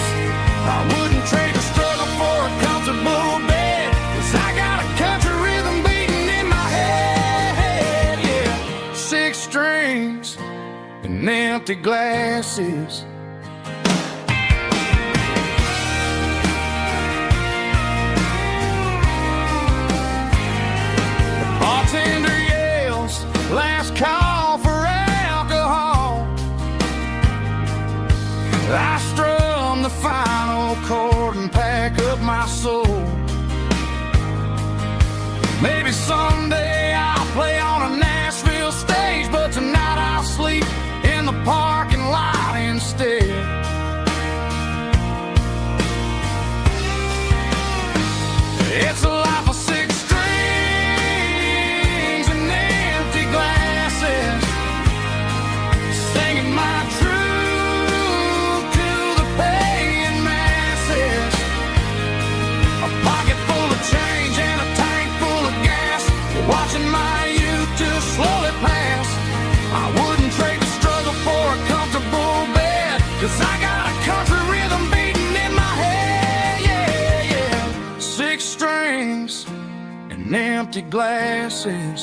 I wouldn't trade the struggle for a comfortable bed, 'cause I got a country rhythm beating in my head, yeah. Six strings and empty glasses. The bartender yells, last call for alcohol. I strum the final chord and pack up my soul. Maybe someday I'll play on a Nashville stage, but tonight I'll sleep in the parking lot instead. It's a life of six strings and empty glasses, singing my truth to the paying masses. A pocket full of change and a tank full of gas, watching my youth just slowly pass. I wouldn't trade the struggle for a comfortable bed, 'cause I got a country rhythm beating in my head, yeah, yeah. Six strings and empty glasses.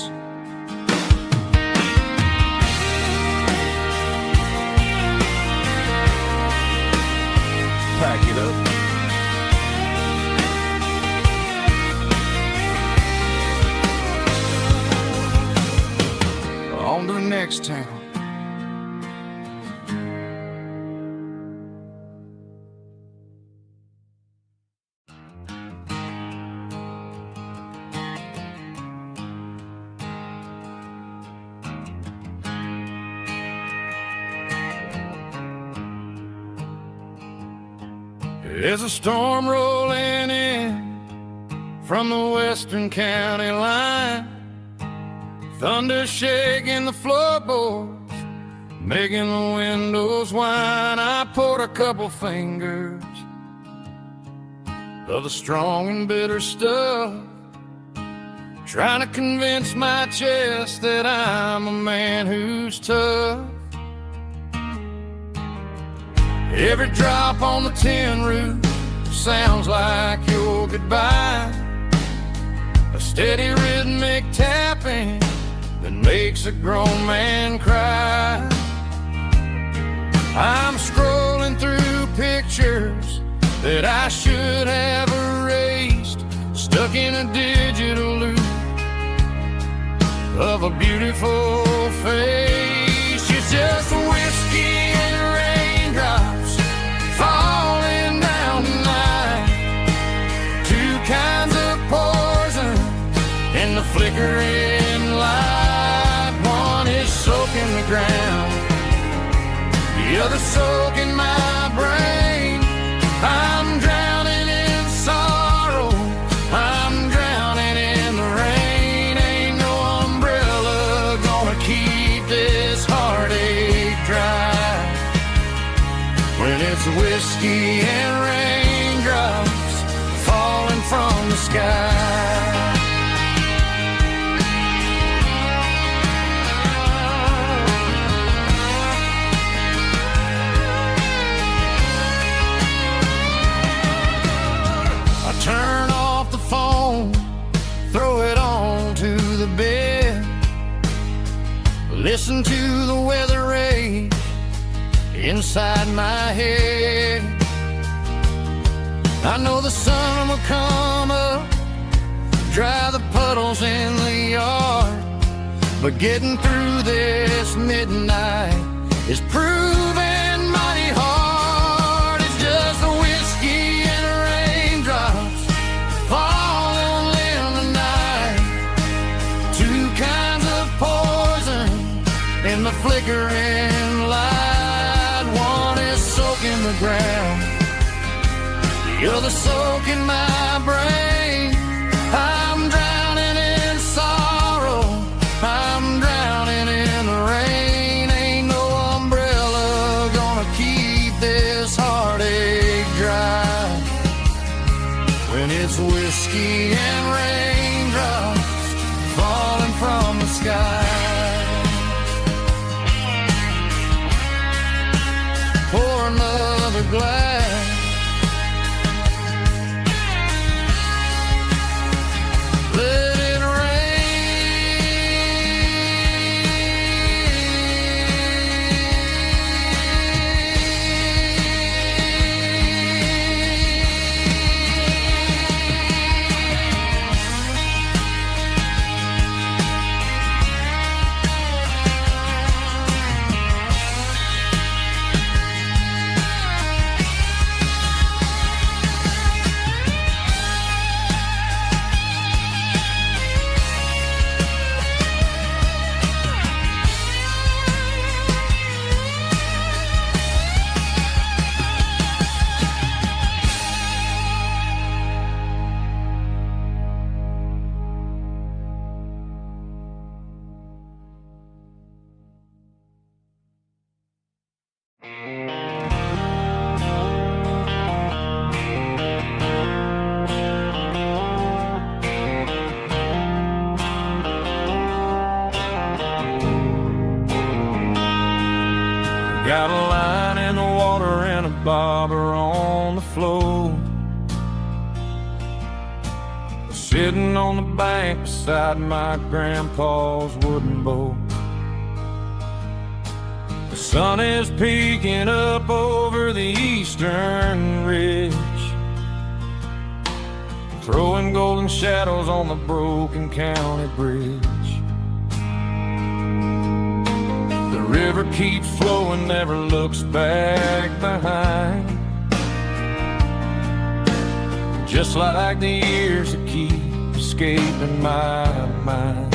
Pack it up. On to the next town. There's a storm rolling in from the western county line, thunder shaking the floorboards, making the windows whine. I poured a couple fingers of the strong and bitter stuff, trying to convince my chest that I'm a man who's tough. Every drop on the tin roof sounds like your goodbye, a steady rhythmic tapping that makes a grown man cry. I'm scrolling through pictures that I should have erased, stuck in a digital loop of a beautiful face. It's just whiskey and raindrops falling down tonight, two kinds of poison in the flickering light. One is soaking the ground, the other soaking my brain. I'm drowning in sorrow, I'm drowning in the rain. Ain't no umbrella gonna keep this heartache dry when it's whiskey and raindrops falling from the sky. Turn off the phone, throw it on to the bed, listen to the weather rage inside my head. I know the sun will come up, dry the puddles in the yard, but getting through this midnight is proving mighty hard. It's just a whiskey and raindrops falling in the night, two kinds of poison in the flickering light. One is soaking the ground, the other soaking my brain. I'm drowning in sorrow, I'm drowning in the rain. Ain't no umbrella gonna keep this heartache dry when it's whiskey and raindrops falling from the sky. Pour another glass, let it got a line in the water and a bobber on the floor, sitting on the bank beside my grandpa's wooden boat. The sun is peeking up over the eastern ridge, throwing golden shadows on the broken county bridge. The river keeps flowing, never looks back behind, just like the years that keep escaping my mind.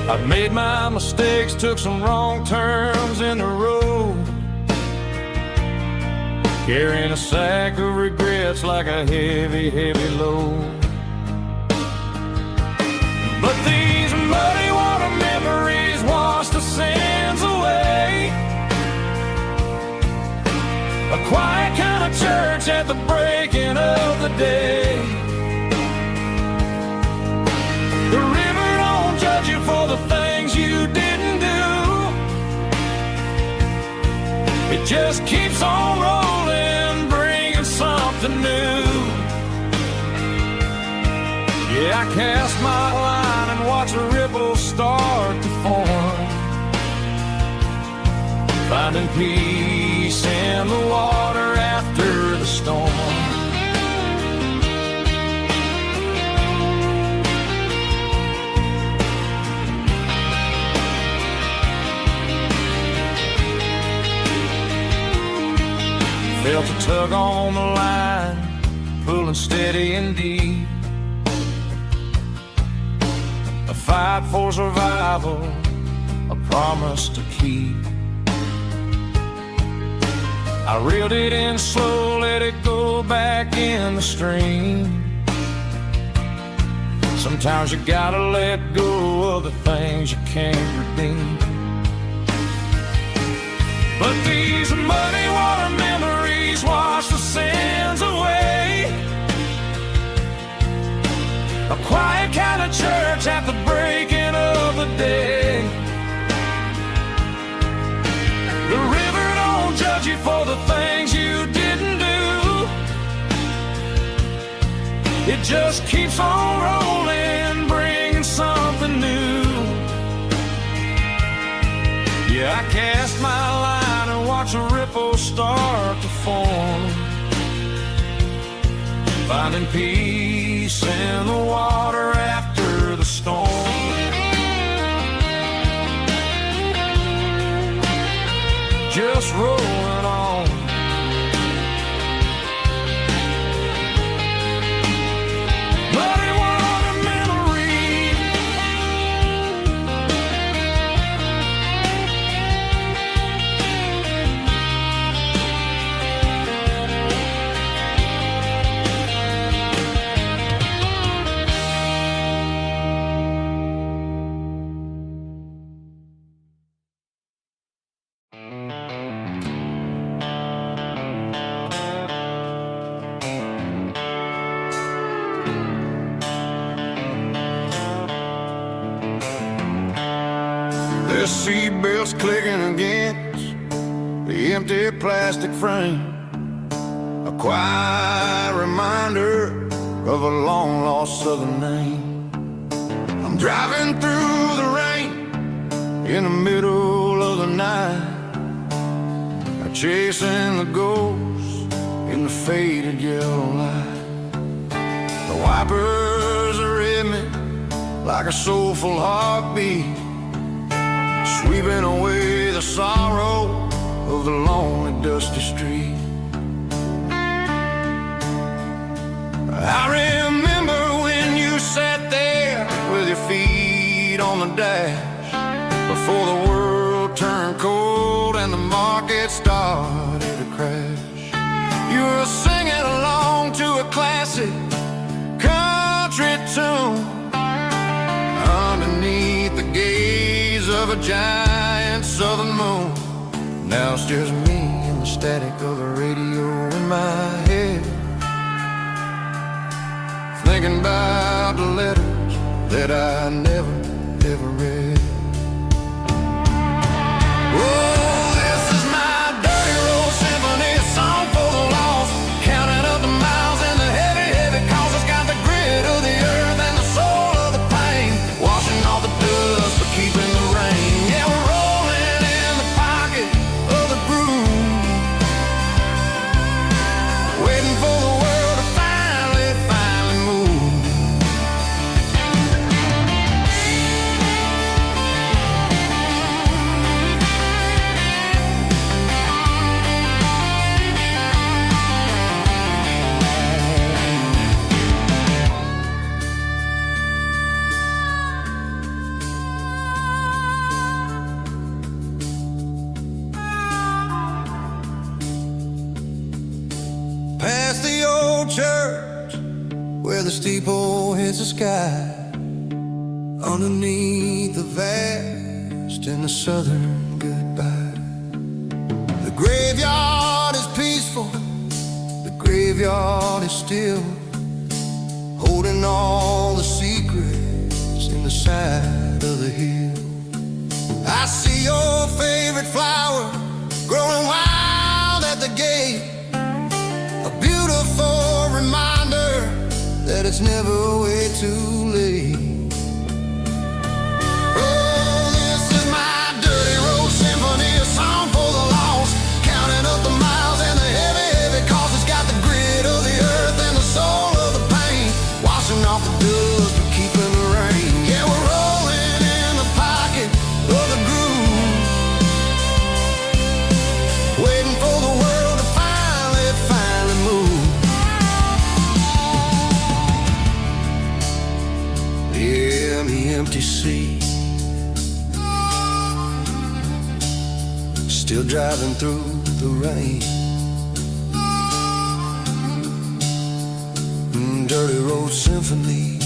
I've made my mistakes, took some wrong turns in the road, carrying a sack of regrets like a heavy, heavy load. But these muddy water memories wash the sins away. A quiet kind of church at the breaking of the day. The river don't judge you for the things you didn't do. It just keeps on rolling, bringing something new. Yeah, I cast my line and watch a ripple start to form, finding peace in the water after the storm. Felt a tug on the line, pulling steady and deep. A fight for survival, a promise to keep. I reeled it in slow, let it go back in the stream. Sometimes you gotta let go of the things you can't redeem. But these muddy water memories wash the sins away. A quiet kind of church at the breaking of the day. The river don't judge you for the things you didn't do. It just keeps on rolling, bringing something new. Yeah, I cast my line and watch a ripple start to form, finding peace in the water after the storm. Just rolling on. Muddy water memory. The seatbelt's clicking against the empty plastic frame, a quiet reminder of a long-lost southern name. I'm driving through the rain in the middle of the night, chasing the ghosts in the faded yellow light. The wipers are rhythmic like a soulful heartbeat, sweeping away the sorrow of the lonely, dusty street. I remember when you sat there with your feet on the dash, before the world turned cold and the market started to crash. You were singing along to a classic country tune underneath the gaze of a giant southern moon. Now it's just me and the static of the radio in my head, thinking about the letters that I never, ever read. Oh, this is my dirty road symphony, a song for the lost, counting up the miles and the heavy, heavy calls. It's got the grit of the earth and the soul of the pain, washing off the dust but keeping the rain. Yeah, we're rolling in the pocket of the groove, waiting for the world to finally move. church where the steeple hits the sky, underneath the vast in the southern goodbye. The graveyard is peaceful, the graveyard is still, holding all the secrets in the side of the hill. I see your favorite flower growing wild at the gate, a beautiful reminder that it's never way too late. Oh, this is my dirty road symphony, a song for the lost, counting up the miles and the heavy, heavy cost. It's got the grit of the earth and the soul of the pain, washing off the dust and keeping the rain. Yeah, we're rolling in the pocket of the groove, waiting for the world to finally move. Yeah, the empty sea, still driving through the rain. Dirty road symphony.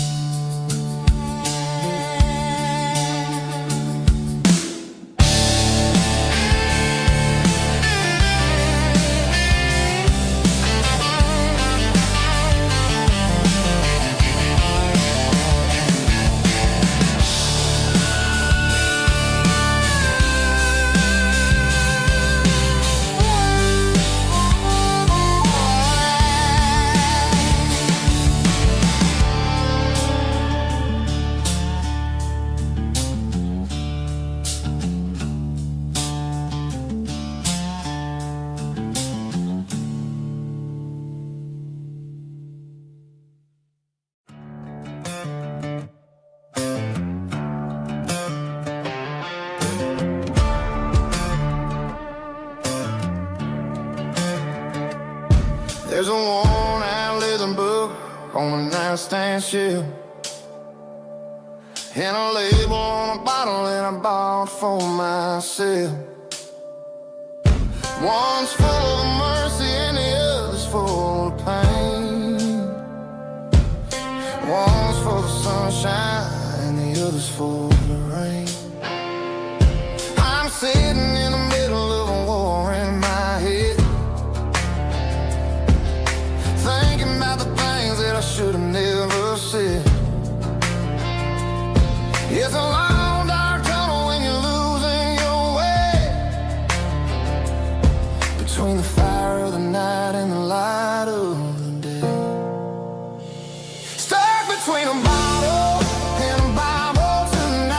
There's a worn-out leather book on the nightstand shelf, and a label on a bottle that I bought for myself. One's full of mercy and the other's full of pain. One's full of sunshine and the other's full of rain. I'm sitting in the middle of a war in my head, thinking about the things that I should have never said. It's a long dark tunnel when you're losing your way, between the fire of the night and the light of the day. Stuck between a bottle and a Bible tonight.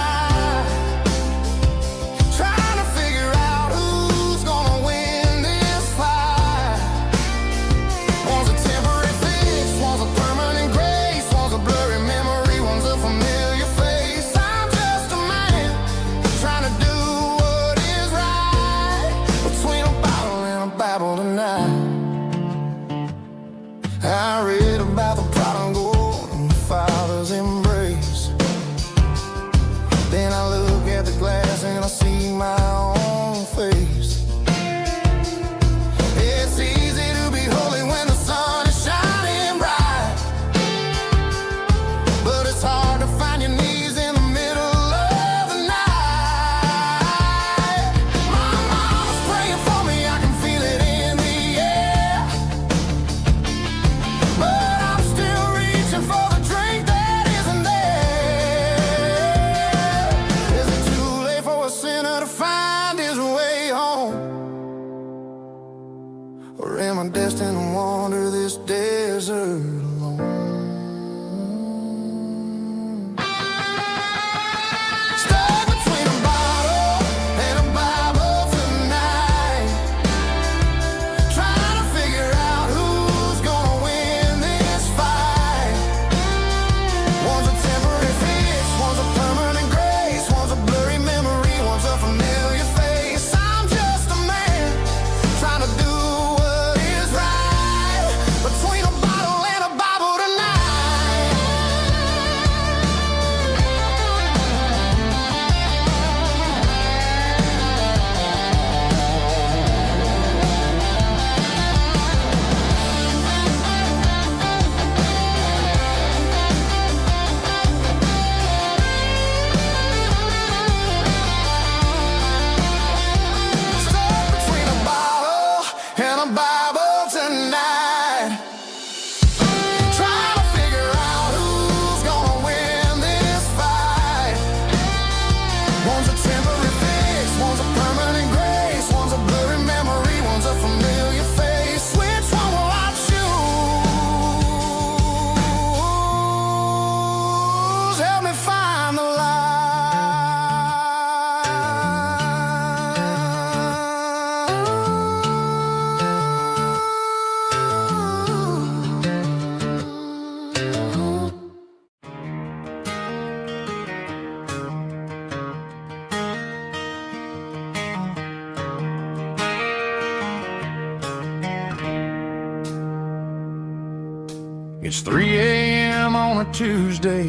It's 3 a.m. on a Tuesday.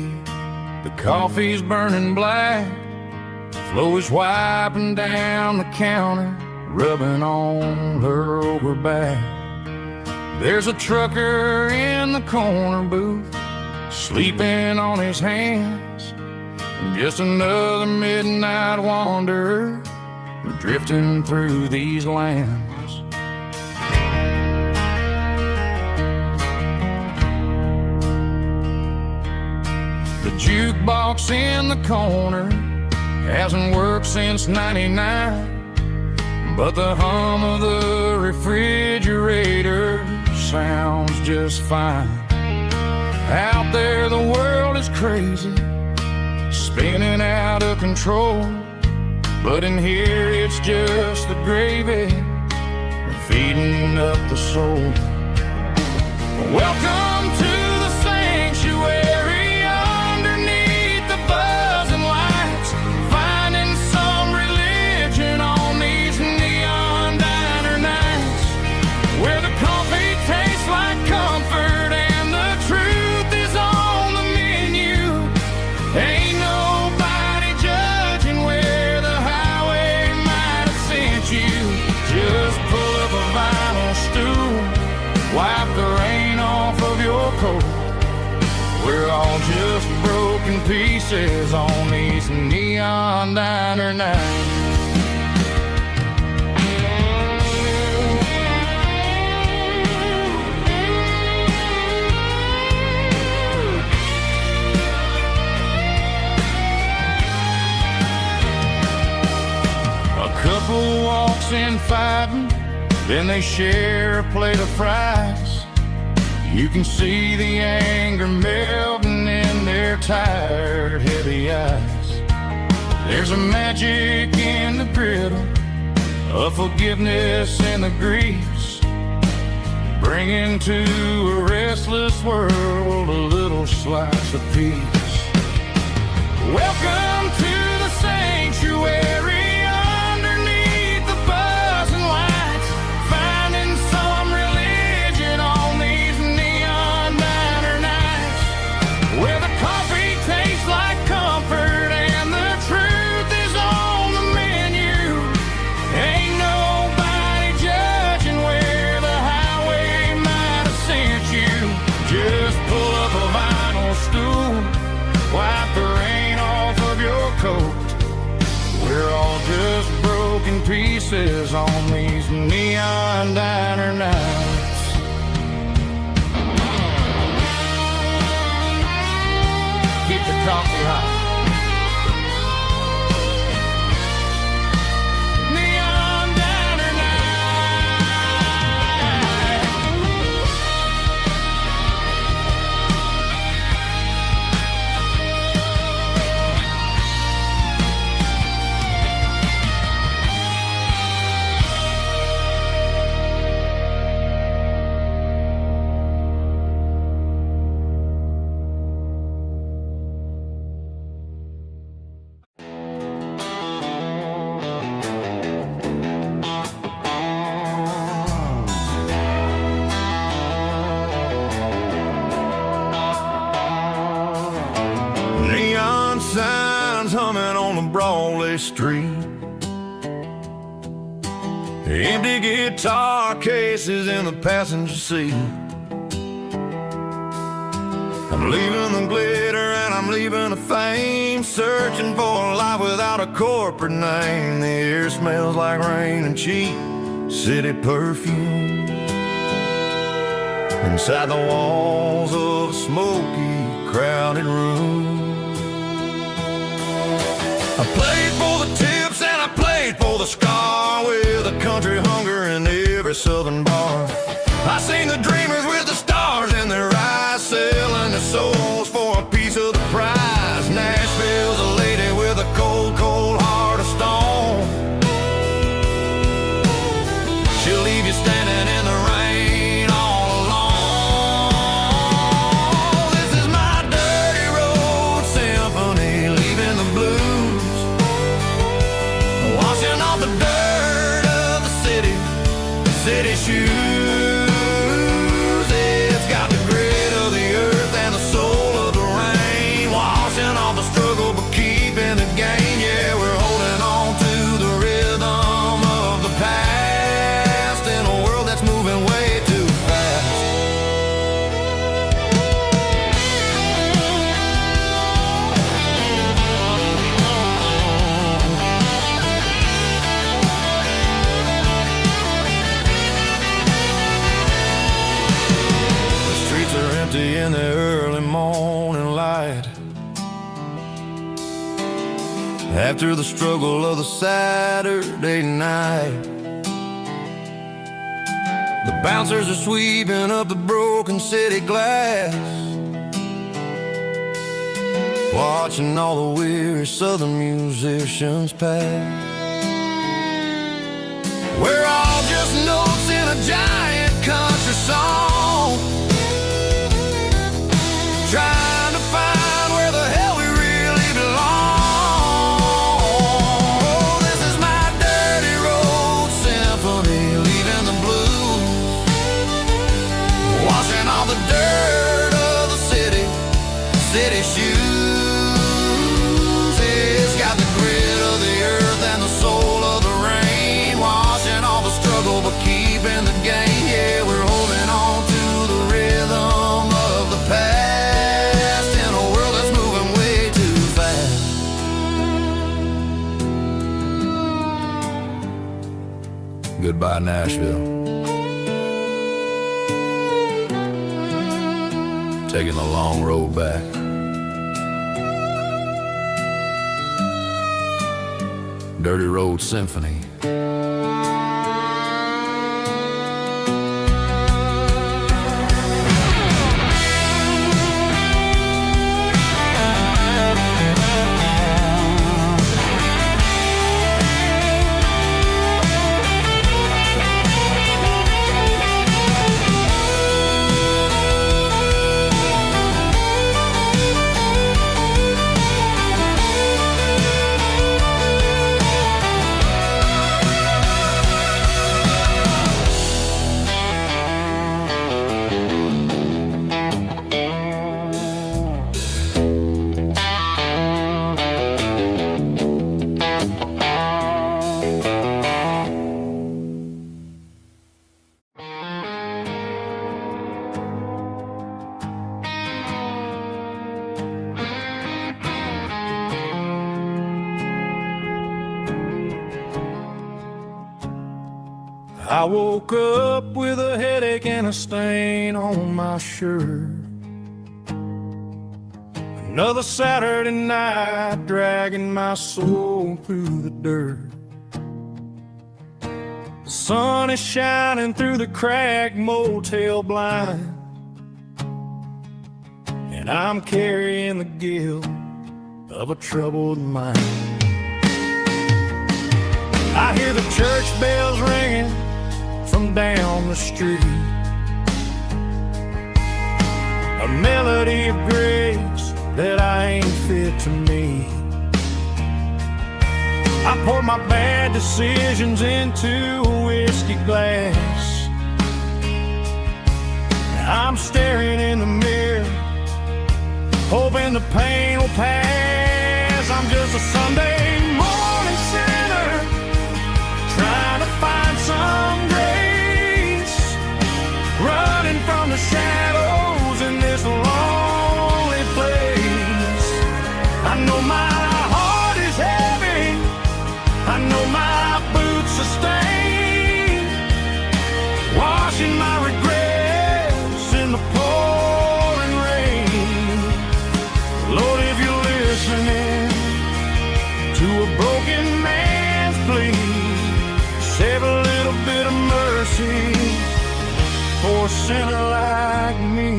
The coffee's burning black. Flo is wiping down the counter, rubbing on her over back. There's a trucker in the corner booth, sleeping on his hands. Just another midnight wanderer, drifting through these lands. The jukebox in the corner hasn't worked since '99, but the hum of the refrigerator sounds just fine. Out there the world is crazy, spinning out of control, but in here it's just the gravy feeding up the soul. Welcome to the sanctuary underneath the buzzing lights, finding some religion on these neon diner nights, where the coffee tastes like comfort and the truth is on the menu. Ain't nobody judging where the highway might have sent you. Just pull up a vinyl stool, wipe the rain off of your coat. We're all just broken pieces on these neon diner nights. A couple walks in fighting, then they share a plate of fries. You can see the anger melting in their tired, heavy eyes. There's a magic in the griddle, a forgiveness in the grease, bringing to a restless world a little slice of peace. Welcome to the sanctuary. Pieces on these neon diner nights. Keep the coffee hot. Neon diner street. Empty guitar cases in the passenger seat. I'm leaving the glitter and I'm leaving the fame, searching for a life without a corporate name. The air smells like rain and cheap city perfume. Inside the walls of a smoky, crowded room, I played for the tips and I played for the scar, with a country hunger in every southern bar. I seen the dreamers with the stars in their eyes, selling their souls for a piece of the prize. Nashville's a lady with a cold, cold heart of stone. She'll leave you standing in the rain all alone. This is my dirty road symphony, leaving the blues, washing off the dirt of the city shoes. It's got the grit of the after the struggle of the Saturday night. The bouncers are sweeping up the broken city glass, watching all the weary southern musicians pass. We're all just notes in a giant country song, trying to find where the hell we really belong. This is my dirty road symphony, leaving the blues, washing all the dirt of the city shoes. It's got the grit of the earth and the soul of the rain, washing all the struggle but keeping the gain. Yeah, we're holding on to the rhythm of the past in a world that's moving way too fast. Goodbye, Nashville. Taking the long road back. Dirty Road Symphony. I woke up with a headache and a stain on my shirt. Another Saturday night, dragging my soul through the dirt. The sun is shining through the cracked motel blind, and I'm carrying the guilt of a troubled mind. I hear the church bells ringing from down the street, a melody of grace that I ain't fit to meet. I pour my bad decisions into a whiskey glass. I'm staring in the mirror, hoping the pain will pass. I'm just a Sunday morning sinner, trying to find some grace, running from the shadows in this lonely place. I know my heart is heavy, I know my boots are stained, washing my regrets in the pouring rain. Lord, if you're listening to a broken man's plea, save a little bit of mercy for a sinner like me.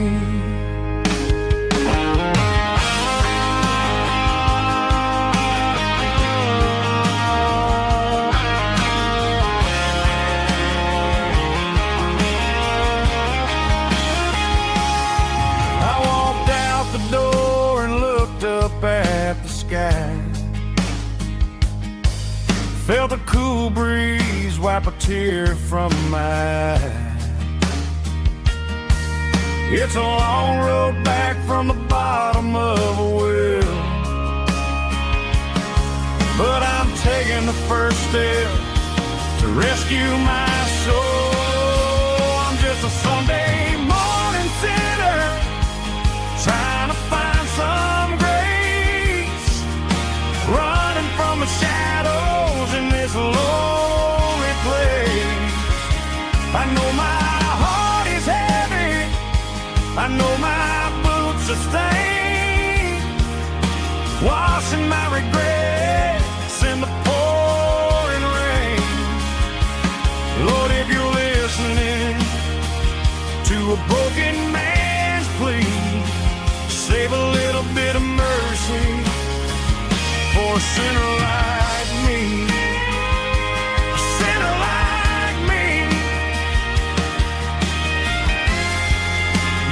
I walked out the door and looked up at the sky, felt a cool breeze wipe a tear from my eye. It's a long road back from the bottom of a well, but I'm taking the first step to rescue my soul. I'm just a Sunday morning sinner, trying to find some grace, running from the shadows in this lonely place. I know my heart is heavy, I know my boots are stained, washing my regrets a broken man's plea. Save a little bit of mercy for a sinner like me. A sinner like me.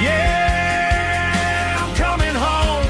Yeah, I'm coming home.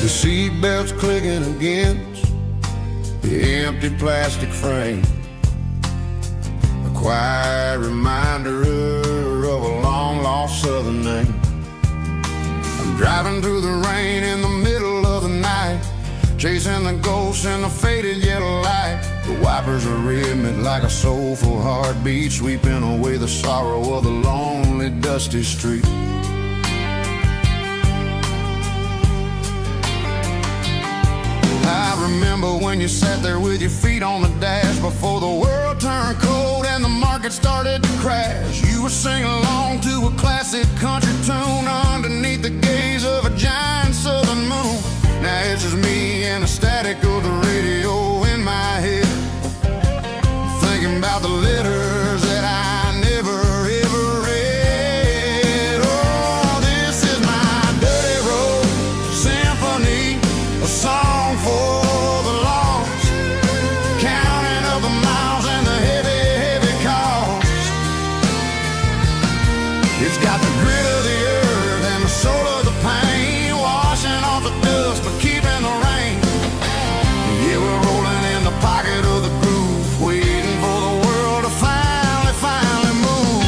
The seatbelt's clicking against the empty plastic frame, a quiet reminder of a long-lost southern name. I'm driving through the rain in the middle of the night, chasing the ghosts in the faded yellow light. The wipers are rhythmic like a soulful heartbeat, sweeping away the sorrow of the lonely, dusty street. I remember when you sat there with your feet on the dash before the world turned cold and the market started to crash. You were singing along to a classic country tune underneath the gaze of a giant southern moon. Now it's just me and the static of the radio in my head, thinking about the letters that I never ever read. Oh, this is my dirty road symphony, a song for the lost, counting up the miles and the heavy, heavy cost. It's got the grit of the earth and the soul of the pain, washing off the dust but keeping the rain. Yeah, we're rolling in the pocket of the groove, waiting for the world to finally move.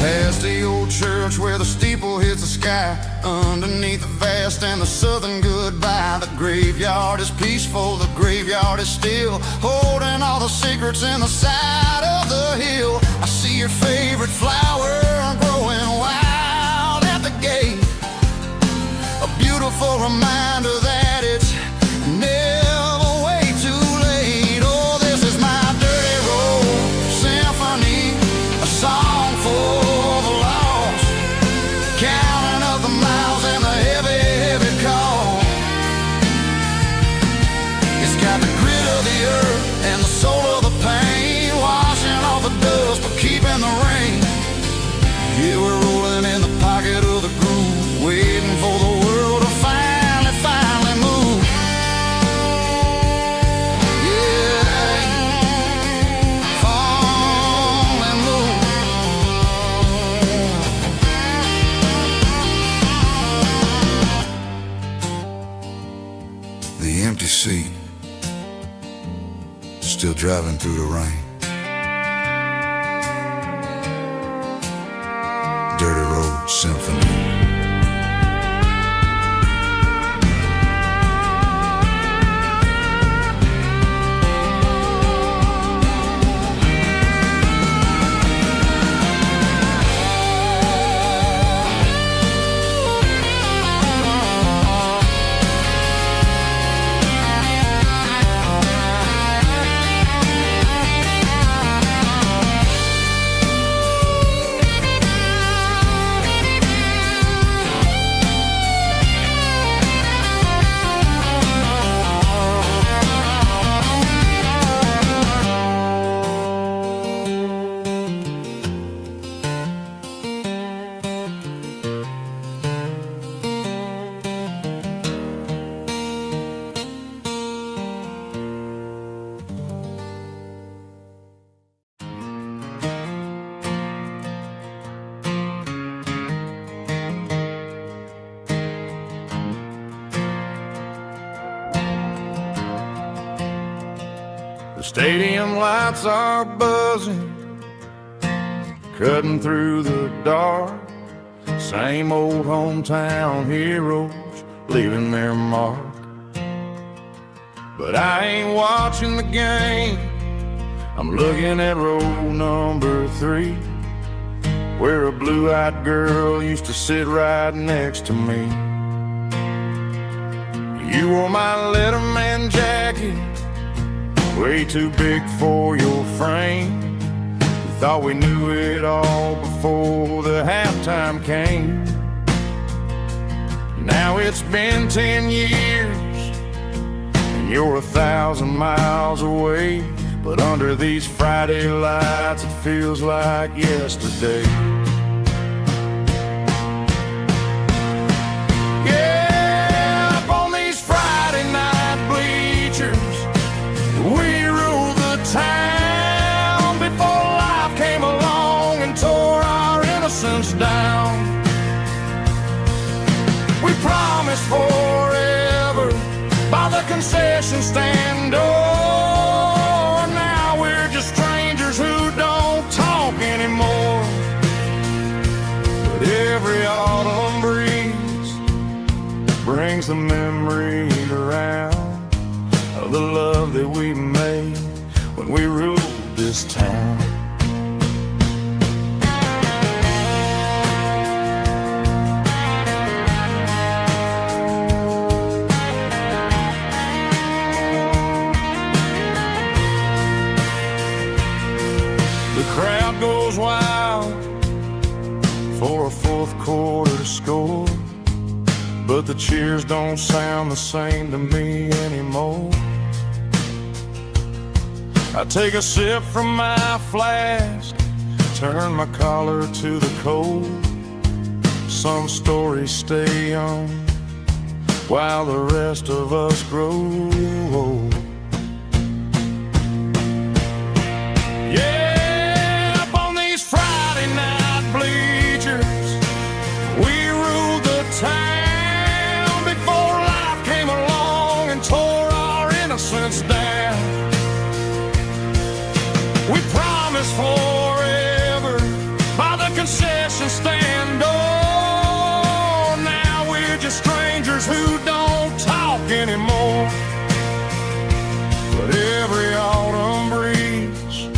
Past the old church where the steeple hits the sky, underneath the vast and the southern goodbye. The graveyard is peaceful, the graveyard is still, holding all the secrets in the side of the hill. I see your favorite flower growing wild at the gate, a beautiful reminder that it's never way too late. Oh, this is my dirty road symphony, a song for the lost, counting up the miles and the heavy, heavy call. It's got the grit of the earth and the soul of the pain, washing off the dust but keeping the rain. Yeah, we're rolling in the pocket of the groove, waiting for the world to finally move. Yeah, finally move. The empty seat, still driving through the rain. Dirty Road Symphony. Stadium lights are buzzing, cutting through the dark. Same old hometown heroes leaving their mark. But I ain't watching the game, I'm looking at row number 3, where a blue-eyed girl used to sit right next to me. You wore my Letterman jacket, way too big for your frame. We thought we knew it all before the halftime came. Now it's been 10 years, and you're 1,000 miles away. But under these Friday lights, it feels like yesterday. Yeah, up on these Friday night bleachers, we ruled the town before life came along and tore our innocence down. We promised forever by the concession stand door. Now we're just strangers who don't talk anymore. But every autumn breeze brings the memory around of the love that we made when we ruled this town. The crowd goes wild for a fourth quarter score, but the cheers don't sound the same to me anymore. I take a sip from my flask, turn my collar to the cold. Some stories stay young while the rest of us grow old. Yeah, up on these Friday night bleachers, we ruled the town before life came along and tore our innocence down. We promised forever by the concession stand door. Now we're just strangers who don't talk anymore. But every autumn breeze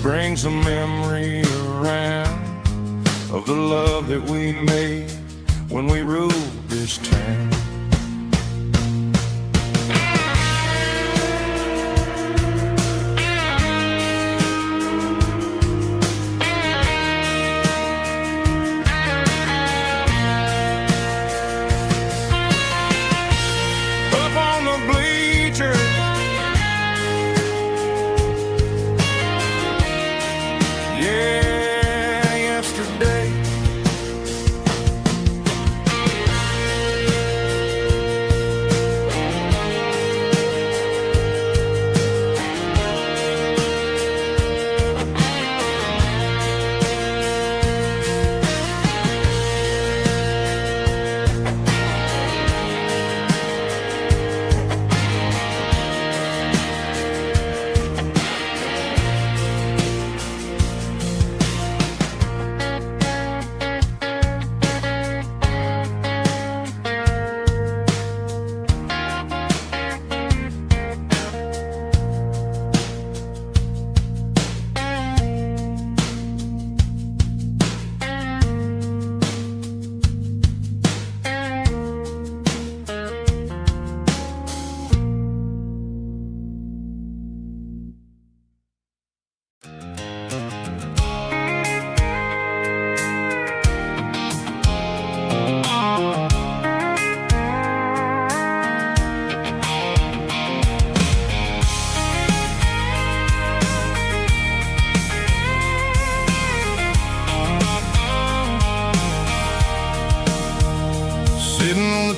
brings a memory around of the love that we made when we ruled this town.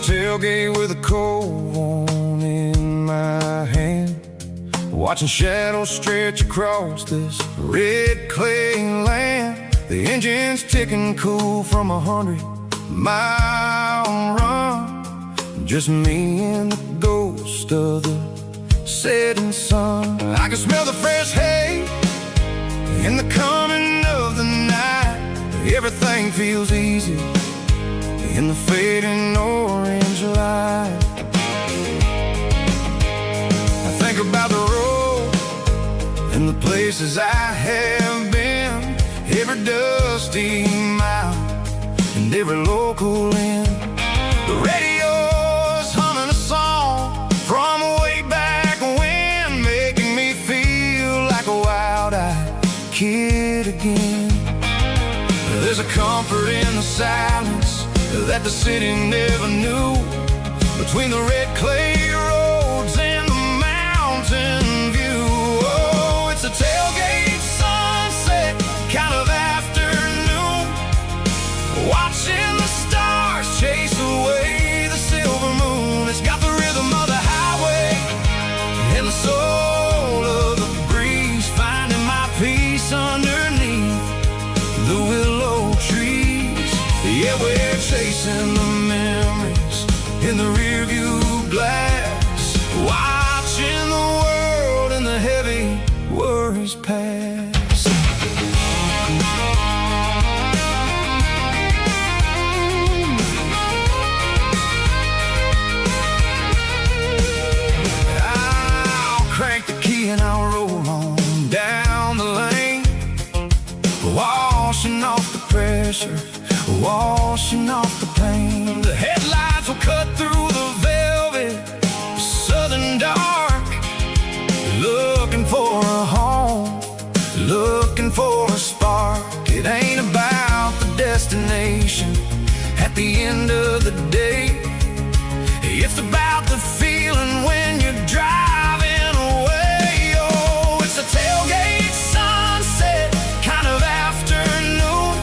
Tailgate with a cold one in my hand, watching shadows stretch across this red clay land. The engine's ticking cool from 100-mile run. Just me and the ghost of the setting sun. I can smell the fresh hay in the coming of the night. Everything feels easy in the fading orange light. I think about the road and the places I have been, every dusty mile and every local inn. The radio's humming a song from way back when, making me feel like a wild-eyed kid again. There's a comfort in the silence that the city never knew, between the red clay roads and the mountain view. Oh, it's a tailgate sunset kind of afternoon, watching the stars chase away the silver moon. It's got the rhythm of the highway and the soul of the breeze, finding my peace underneath the willow trees. Yeah, we're chasing the memories in the rearview glass, watching the world and the heavy worries pass. I'll crank the key and I'll roll on down the lane, washing off the pressure, washing off the pain. The headlights will cut through the velvet southern dark, looking for a home, looking for a spark. It ain't about the destination at the end of the day, it's about the feeling when you're driving away. Oh, it's a tailgate sunset kind of afternoon,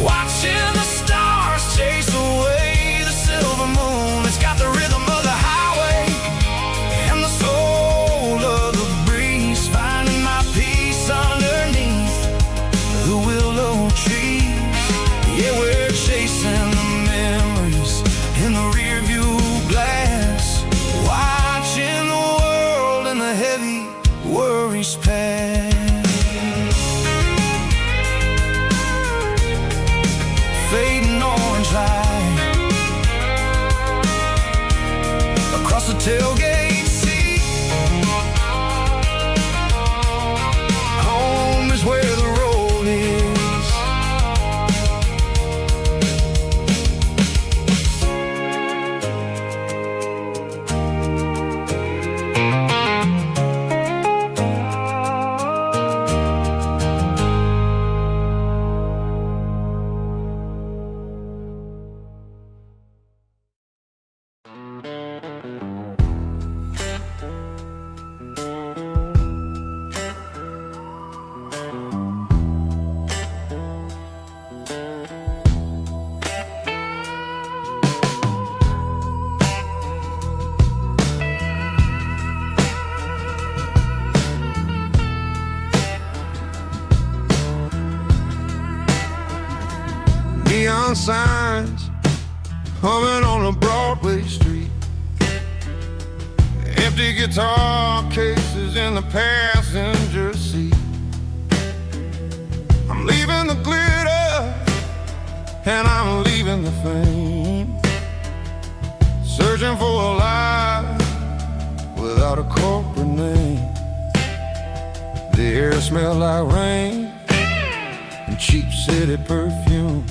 watching the stars chase away the silver moon. It's got the rhythm of the highway and the soul of the breeze, finding my peace underneath the willow trees. Yeah, we're chasing the memories in the rearview glass, watching the world and the heavy worries pass. Fading orange light across the tailgate seat. Home is where the road is. Neon signs humming on a Broadway street, empty guitar cases in the passenger seat. I'm leaving the glitter and I'm leaving the fame, searching for a life without a corporate name. The air smells like rain and cheap city perfume.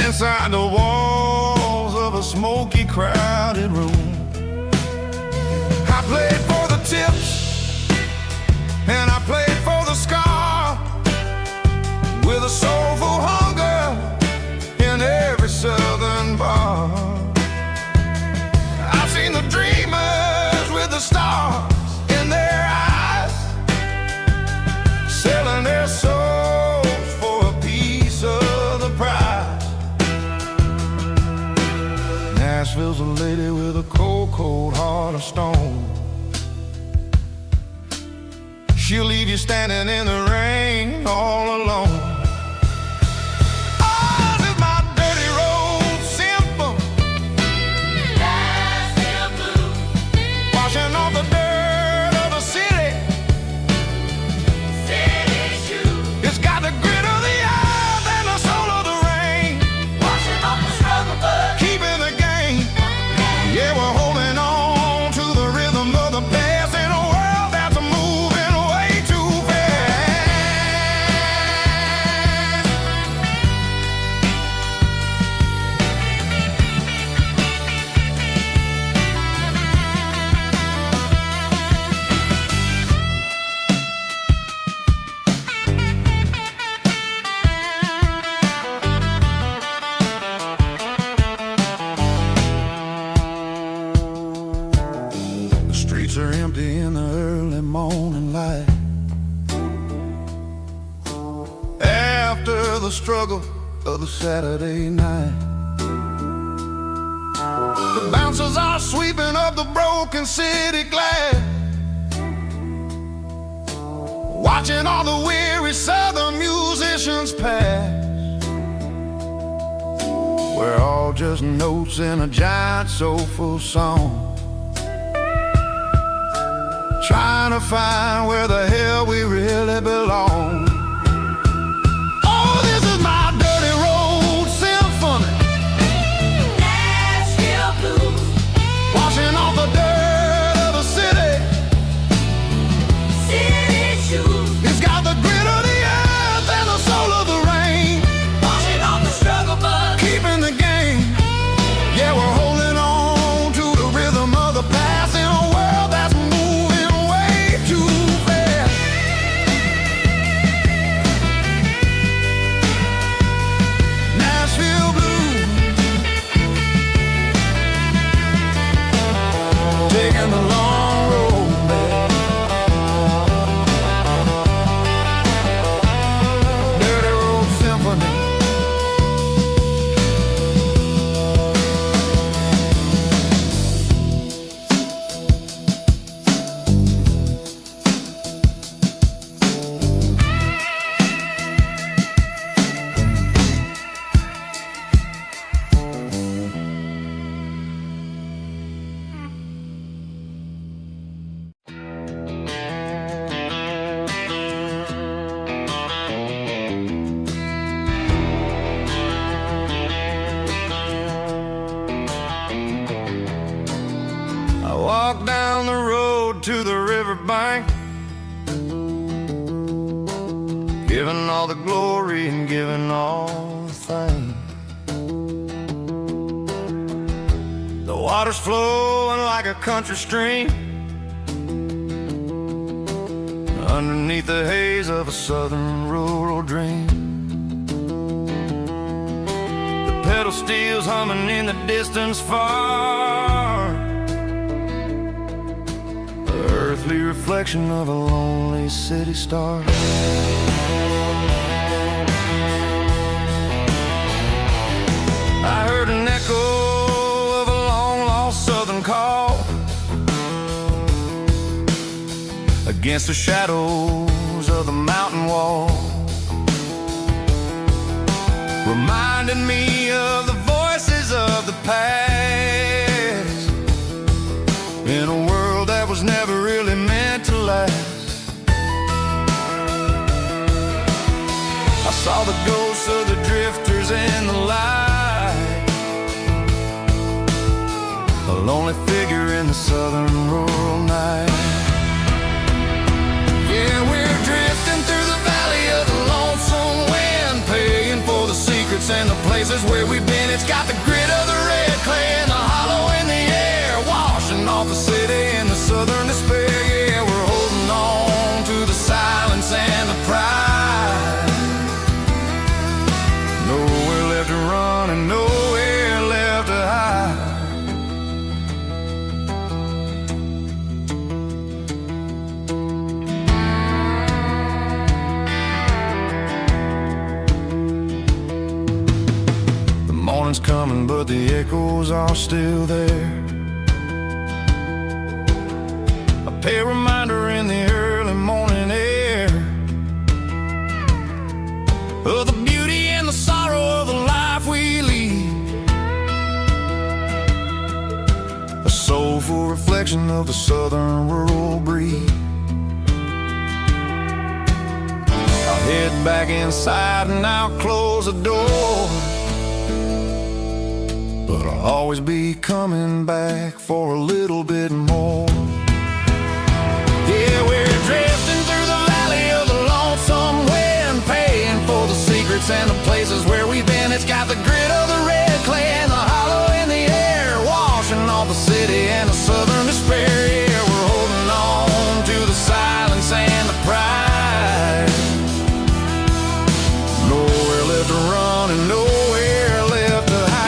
Inside the walls of a smoky, crowded room, I played for the tips and I played for the scar, with a soulful hunger in every southern bar. I've seen the dreamers with the stars in their eyes, selling their souls for a piece of the prize. Nashville's a lady with a cold, cold heart of stone. She'll leave you standing in the rain all alone. Oh, this is my dirty road symbol. Nashville blues. the struggle of the Saturday night. The bouncers are sweeping up the broken city glass, watching all the weary southern musicians pass. We're all just notes in a giant soulful song, trying to find where the hell we really belong. Oh, this is my dirty road symphony, Nashville blues, washing off the dirt of the city. city shoes, It's got the grit of the earth and the soul of the rain, washing off the struggle bug. keeping the game. Yeah, we're holding on to the rhythm of the past in a world that's moving way too fast. Nashville blues, taking the long road back. Dirty road symphony. I walk down the road to the riverbank, giving all the glory and giving all the thanks. The water's flowing like a country stream, underneath the haze of a southern rural dream. The pedal steel's humming in the distance far, the earthly reflection of a lonely city star. I heard an echo of a long-lost southern call against the shadows of the mountain wall, reminding me of the voices of the past in a world that was never really meant to last. I saw the ghosts of the drifters in the light, a lonely figure in the southern rural night. Yeah, we're drifting through the valley of the lonesome wind, paying for the secrets and the places where we've been. It's got the grit of the red clay and the hollow in the air, washing off the city in the southern despair. Yeah, we're holding on to the silence and the pride. Nowhere left to run and nowhere left to hide. The morning's coming, but the echoes are still there. A pale reminder in the early morning air of the beauty and the sorrow of the life we lead, a soulful reflection of the southern rural breed. I'll head back inside and I'll close the door, but I'll always be coming back for a little bit more. Yeah, we're drifting through the valley of the lonesome wind, paying for the secrets and the places where we've been. It's got the grit of the red clay and the hollow in the air, washing off the city and the southern despair. Yeah, we're holding on to the silence and the pride. Nowhere left to run and nowhere left to hide.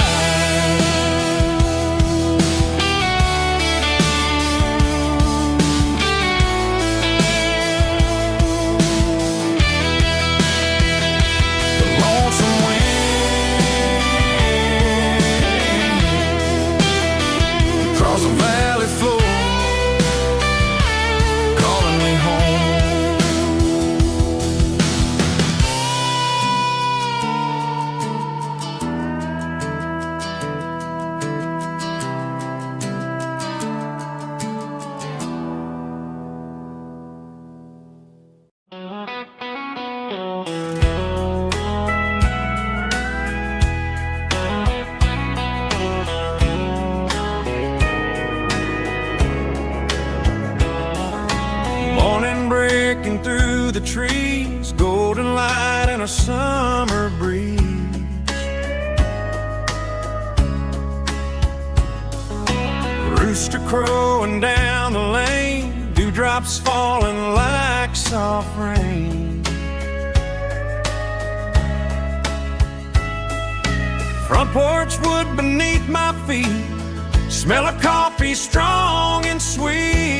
breaking through the trees, golden light and a summer breeze. Rooster crowing down the lane, dewdrops falling like soft rain. Front porch wood beneath my feet, smell of coffee strong and sweet.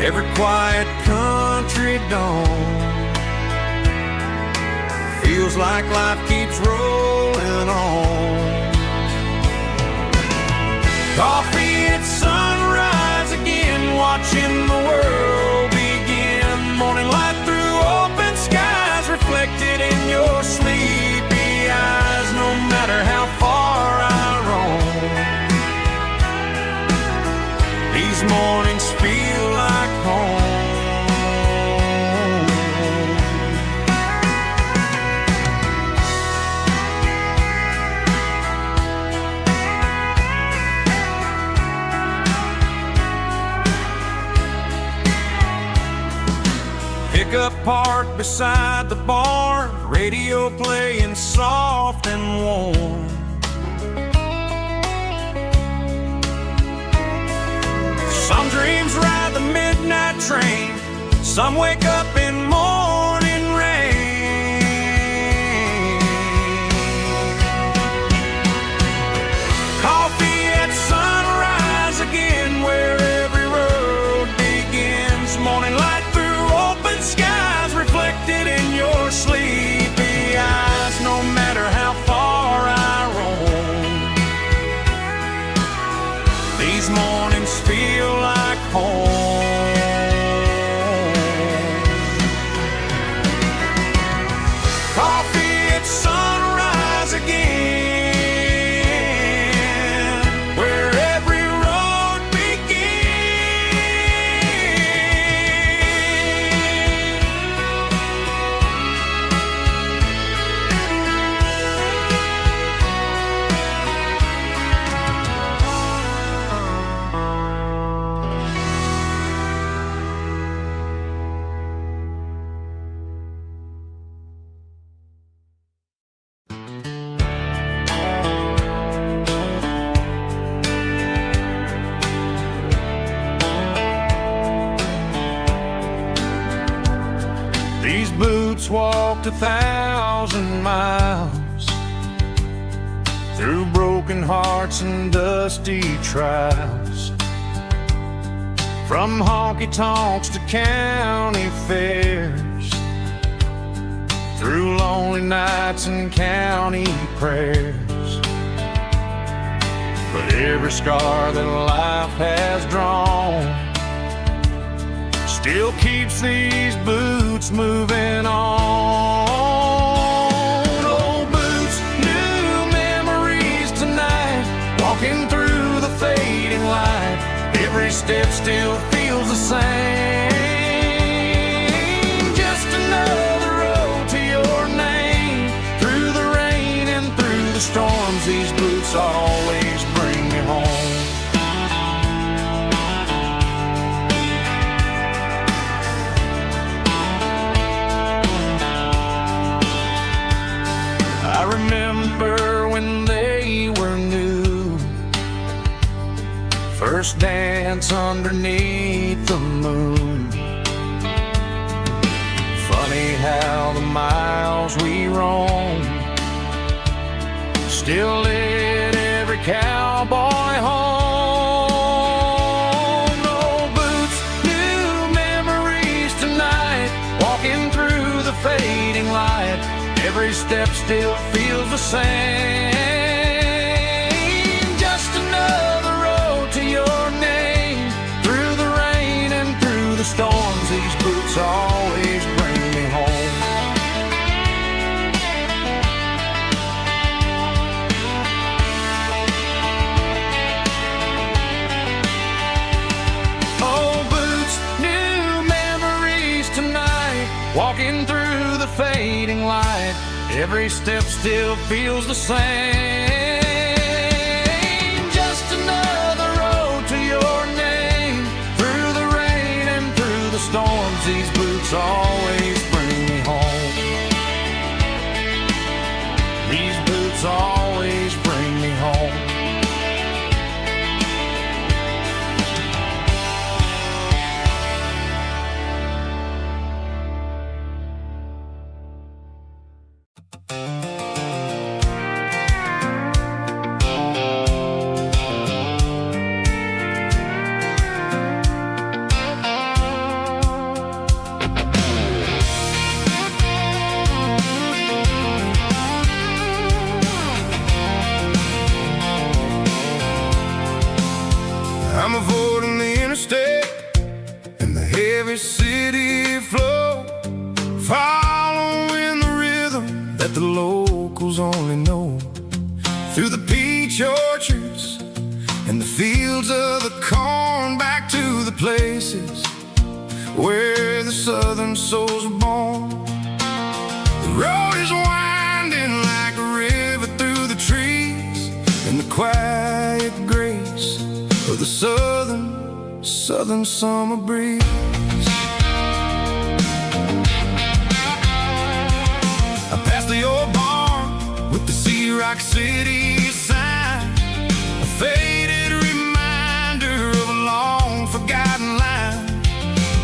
Every quiet country dawn feels like life keeps rolling on. Coffee at sunrise again, watching the world begin. Morning light through open skies, reflected in your sleepy eyes. No matter how far I roam, these mornings feel like home. Pickup parked beside the barn, radio playing soft and warm. Some dreams ride the midnight train, some wake up in morning rain. Coffee at sunrise again, where every road begins. Morning light through open skies, reflected in your sleepy eyes. No matter how far I roam, these mornings feel like home. Coffee at sunrise again, where every road These boots walked 1,000 miles through broken hearts and dusty trials, from honky-tonks to county fairs, through lonely nights and county prayers. But every scar that life has drawn still keeps these boots moving on. Old boots, new memories tonight, walking through the fading light. Every step still feels the same. Just another road to your name. Through the rain and through the storms, these boots always bring me home. I remember when they were new, first dance underneath the moon. Funny how the miles we roam still lit every cowboy home. Old boots, new memories tonight, walking through the fading light. Every step still feels the same. Just another road to your name. Through the rain and through the storms, these boots always bring me home. Old boots, new memories tonight, walking through the fading light. Every step still feels the same. Just another road to I'm avoiding the interstate and the heavy city flow, following the rhythm that the locals only know. Through the peach orchards and the fields of the corn, back to the places where the southern souls were born. The road is winding like a river through the trees, in the quiet grace of the southern summer breeze. I passed the old barn with the Sea Rock City sign, a faded reminder of a long forgotten line.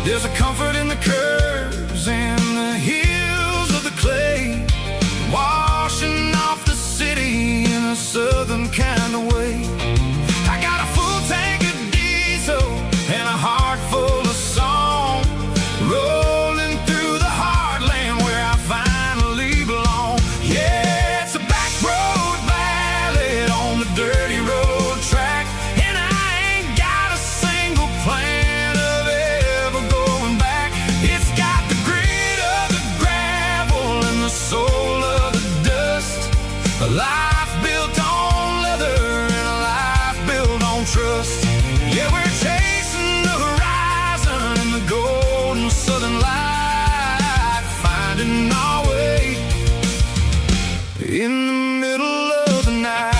There's a comfort in the curves and the hills of the clay, washing off the city in a southern kind of way. I got a full tank of diesel and a heart full of song, rolling through the heartland where I finally belong. Yeah, it's a back road ballad on the dirty road track, and I ain't got a single plan of ever going back. It's got the grit of the gravel and the soul of the dust, a life built on leather and a life built on trust. Yeah, we're chasing the horizon in the golden southern light, finding our way in the middle of the night.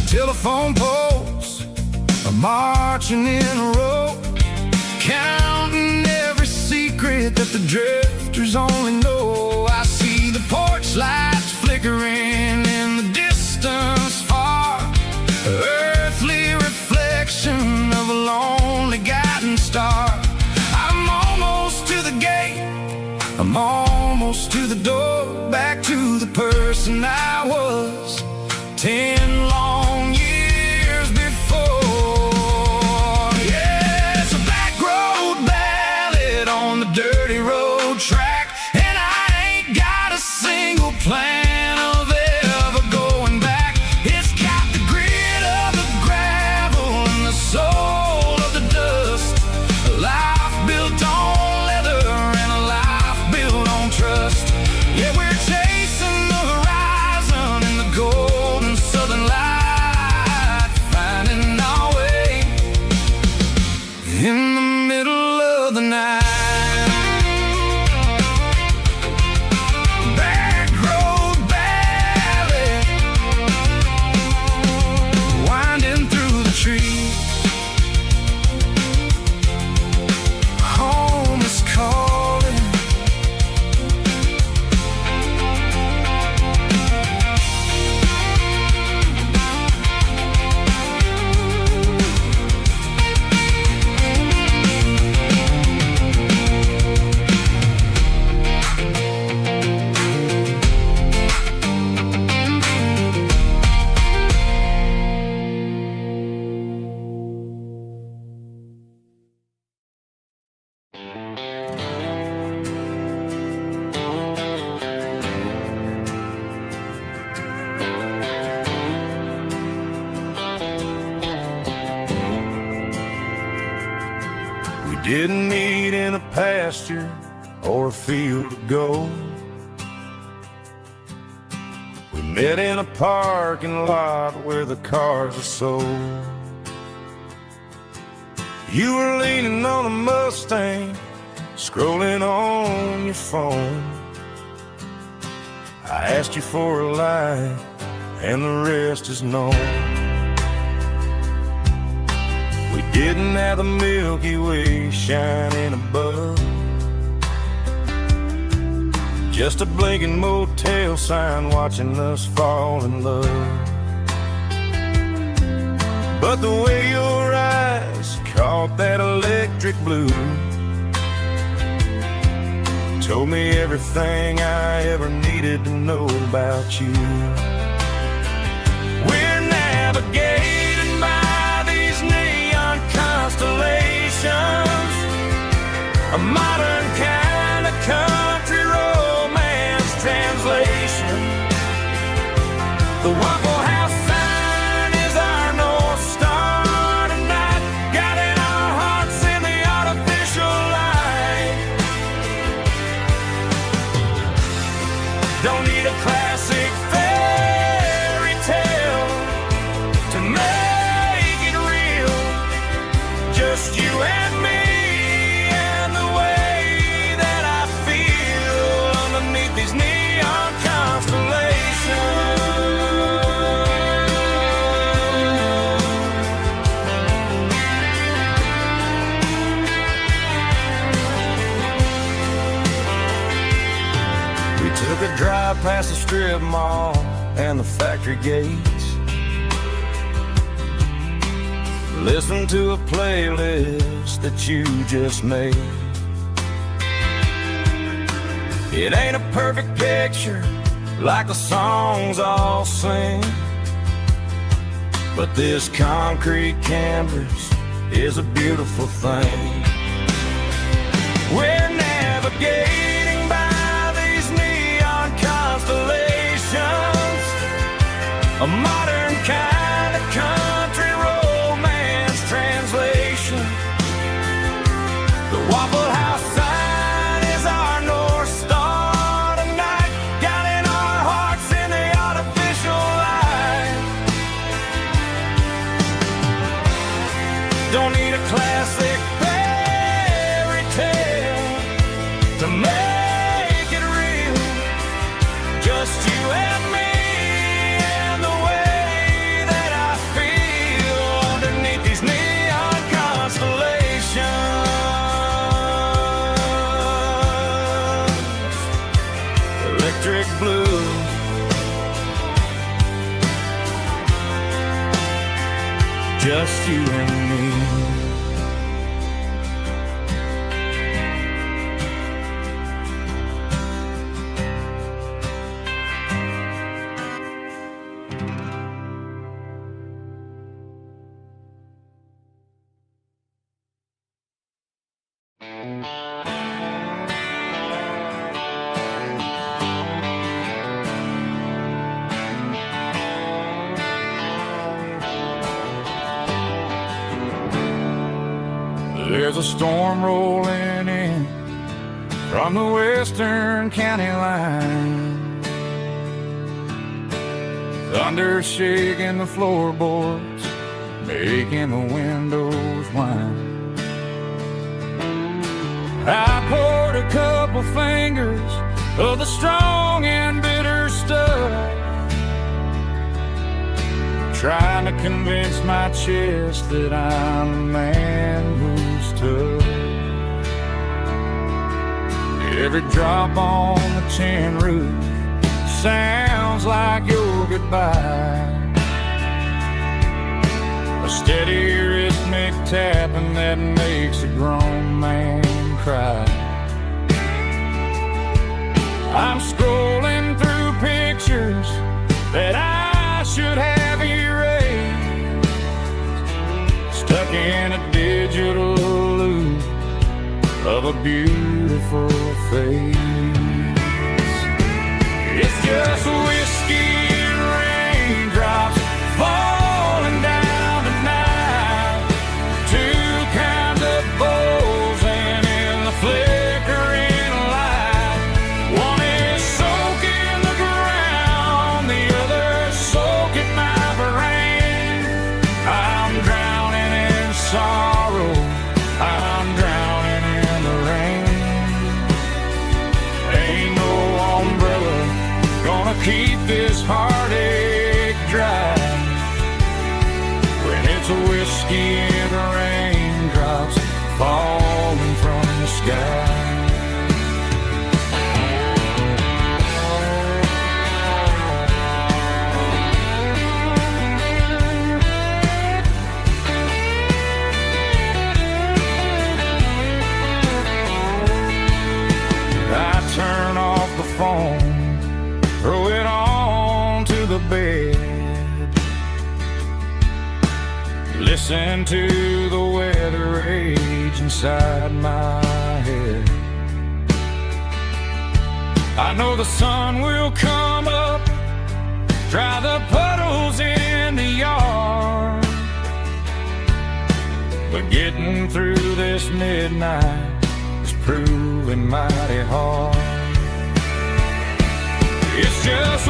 Telephone poles are marching in a row, counting every secret that the drifters only know. I see the porch lights flickering in the distance far, earthly reflection of a lonely guiding star. I'm almost to the gate, I'm almost to the door, back to the person I was 10 long years before. Yeah, it's a back road ballad on the dirty road track, and I ain't got a single plan of ever going back. It's got the grit of the gravel and the soul of the dust, a life built on leather and a life built on trust. Yeah, we're chasing the horizon in the golden southern light, finding our way in the middle of the night. Back road ballad, winding through the trees. Home is calling. We didn't meet in a pasture or a field of gold. We met in a parking lot where the cars are sold. You were leaning on a Mustang, scrolling on your phone. I asked you for a light, and the rest is known. We didn't have the Milky Way shining above, just a blinking motel sign watching us fall in love. But the way your eyes caught that electric blue told me everything I ever needed to know about you. a modern kind of country romance translation. The Waffle House sign is our North Star tonight, guiding our hearts in the artificial light. Don't need a classic fairy tale to make it real, just you and me and the way that I feel underneath these neon constellations. We took a drive past the strip mall and the factory gates, listen to a playlist that you just made. It ain't a perfect picture like the songs all sing, but this concrete canvas is a beautiful thing. We're navigating by these neon constellations, a modern kind of country romance translation. The Waffle House sign is our North Star tonight, guiding our hearts in the artificial light. Don't need a classic fairy tale to make it real, just you and me and the way that I feel underneath these neon constellations. Electric blue, just you and me. There's a storm rolling in from the western county line, thunder shaking the floorboards, making the windows whine. I poured a couple fingers of the strong and bitter stuff, trying to convince my chest that I'm a man who's tough. Every drop on the tin roof sounds like your goodbye, a steady rhythmic tapping that makes a grown man cry. I'm scrolling through pictures that I should have erased, stuck in a digital loop of a beautiful face. It's just whiskey and raindrops falling down tonight, two kinds of bowls and in the flickering light. One is soaking the ground, the other soaking my brain. I'm drowning in sorrow, I'm drowning in the rain. Ain't no umbrella gonna keep listen to the weather rage inside my head. I know the sun will come up, dry the puddles in the yard, but getting through this midnight is proving mighty hard. It's just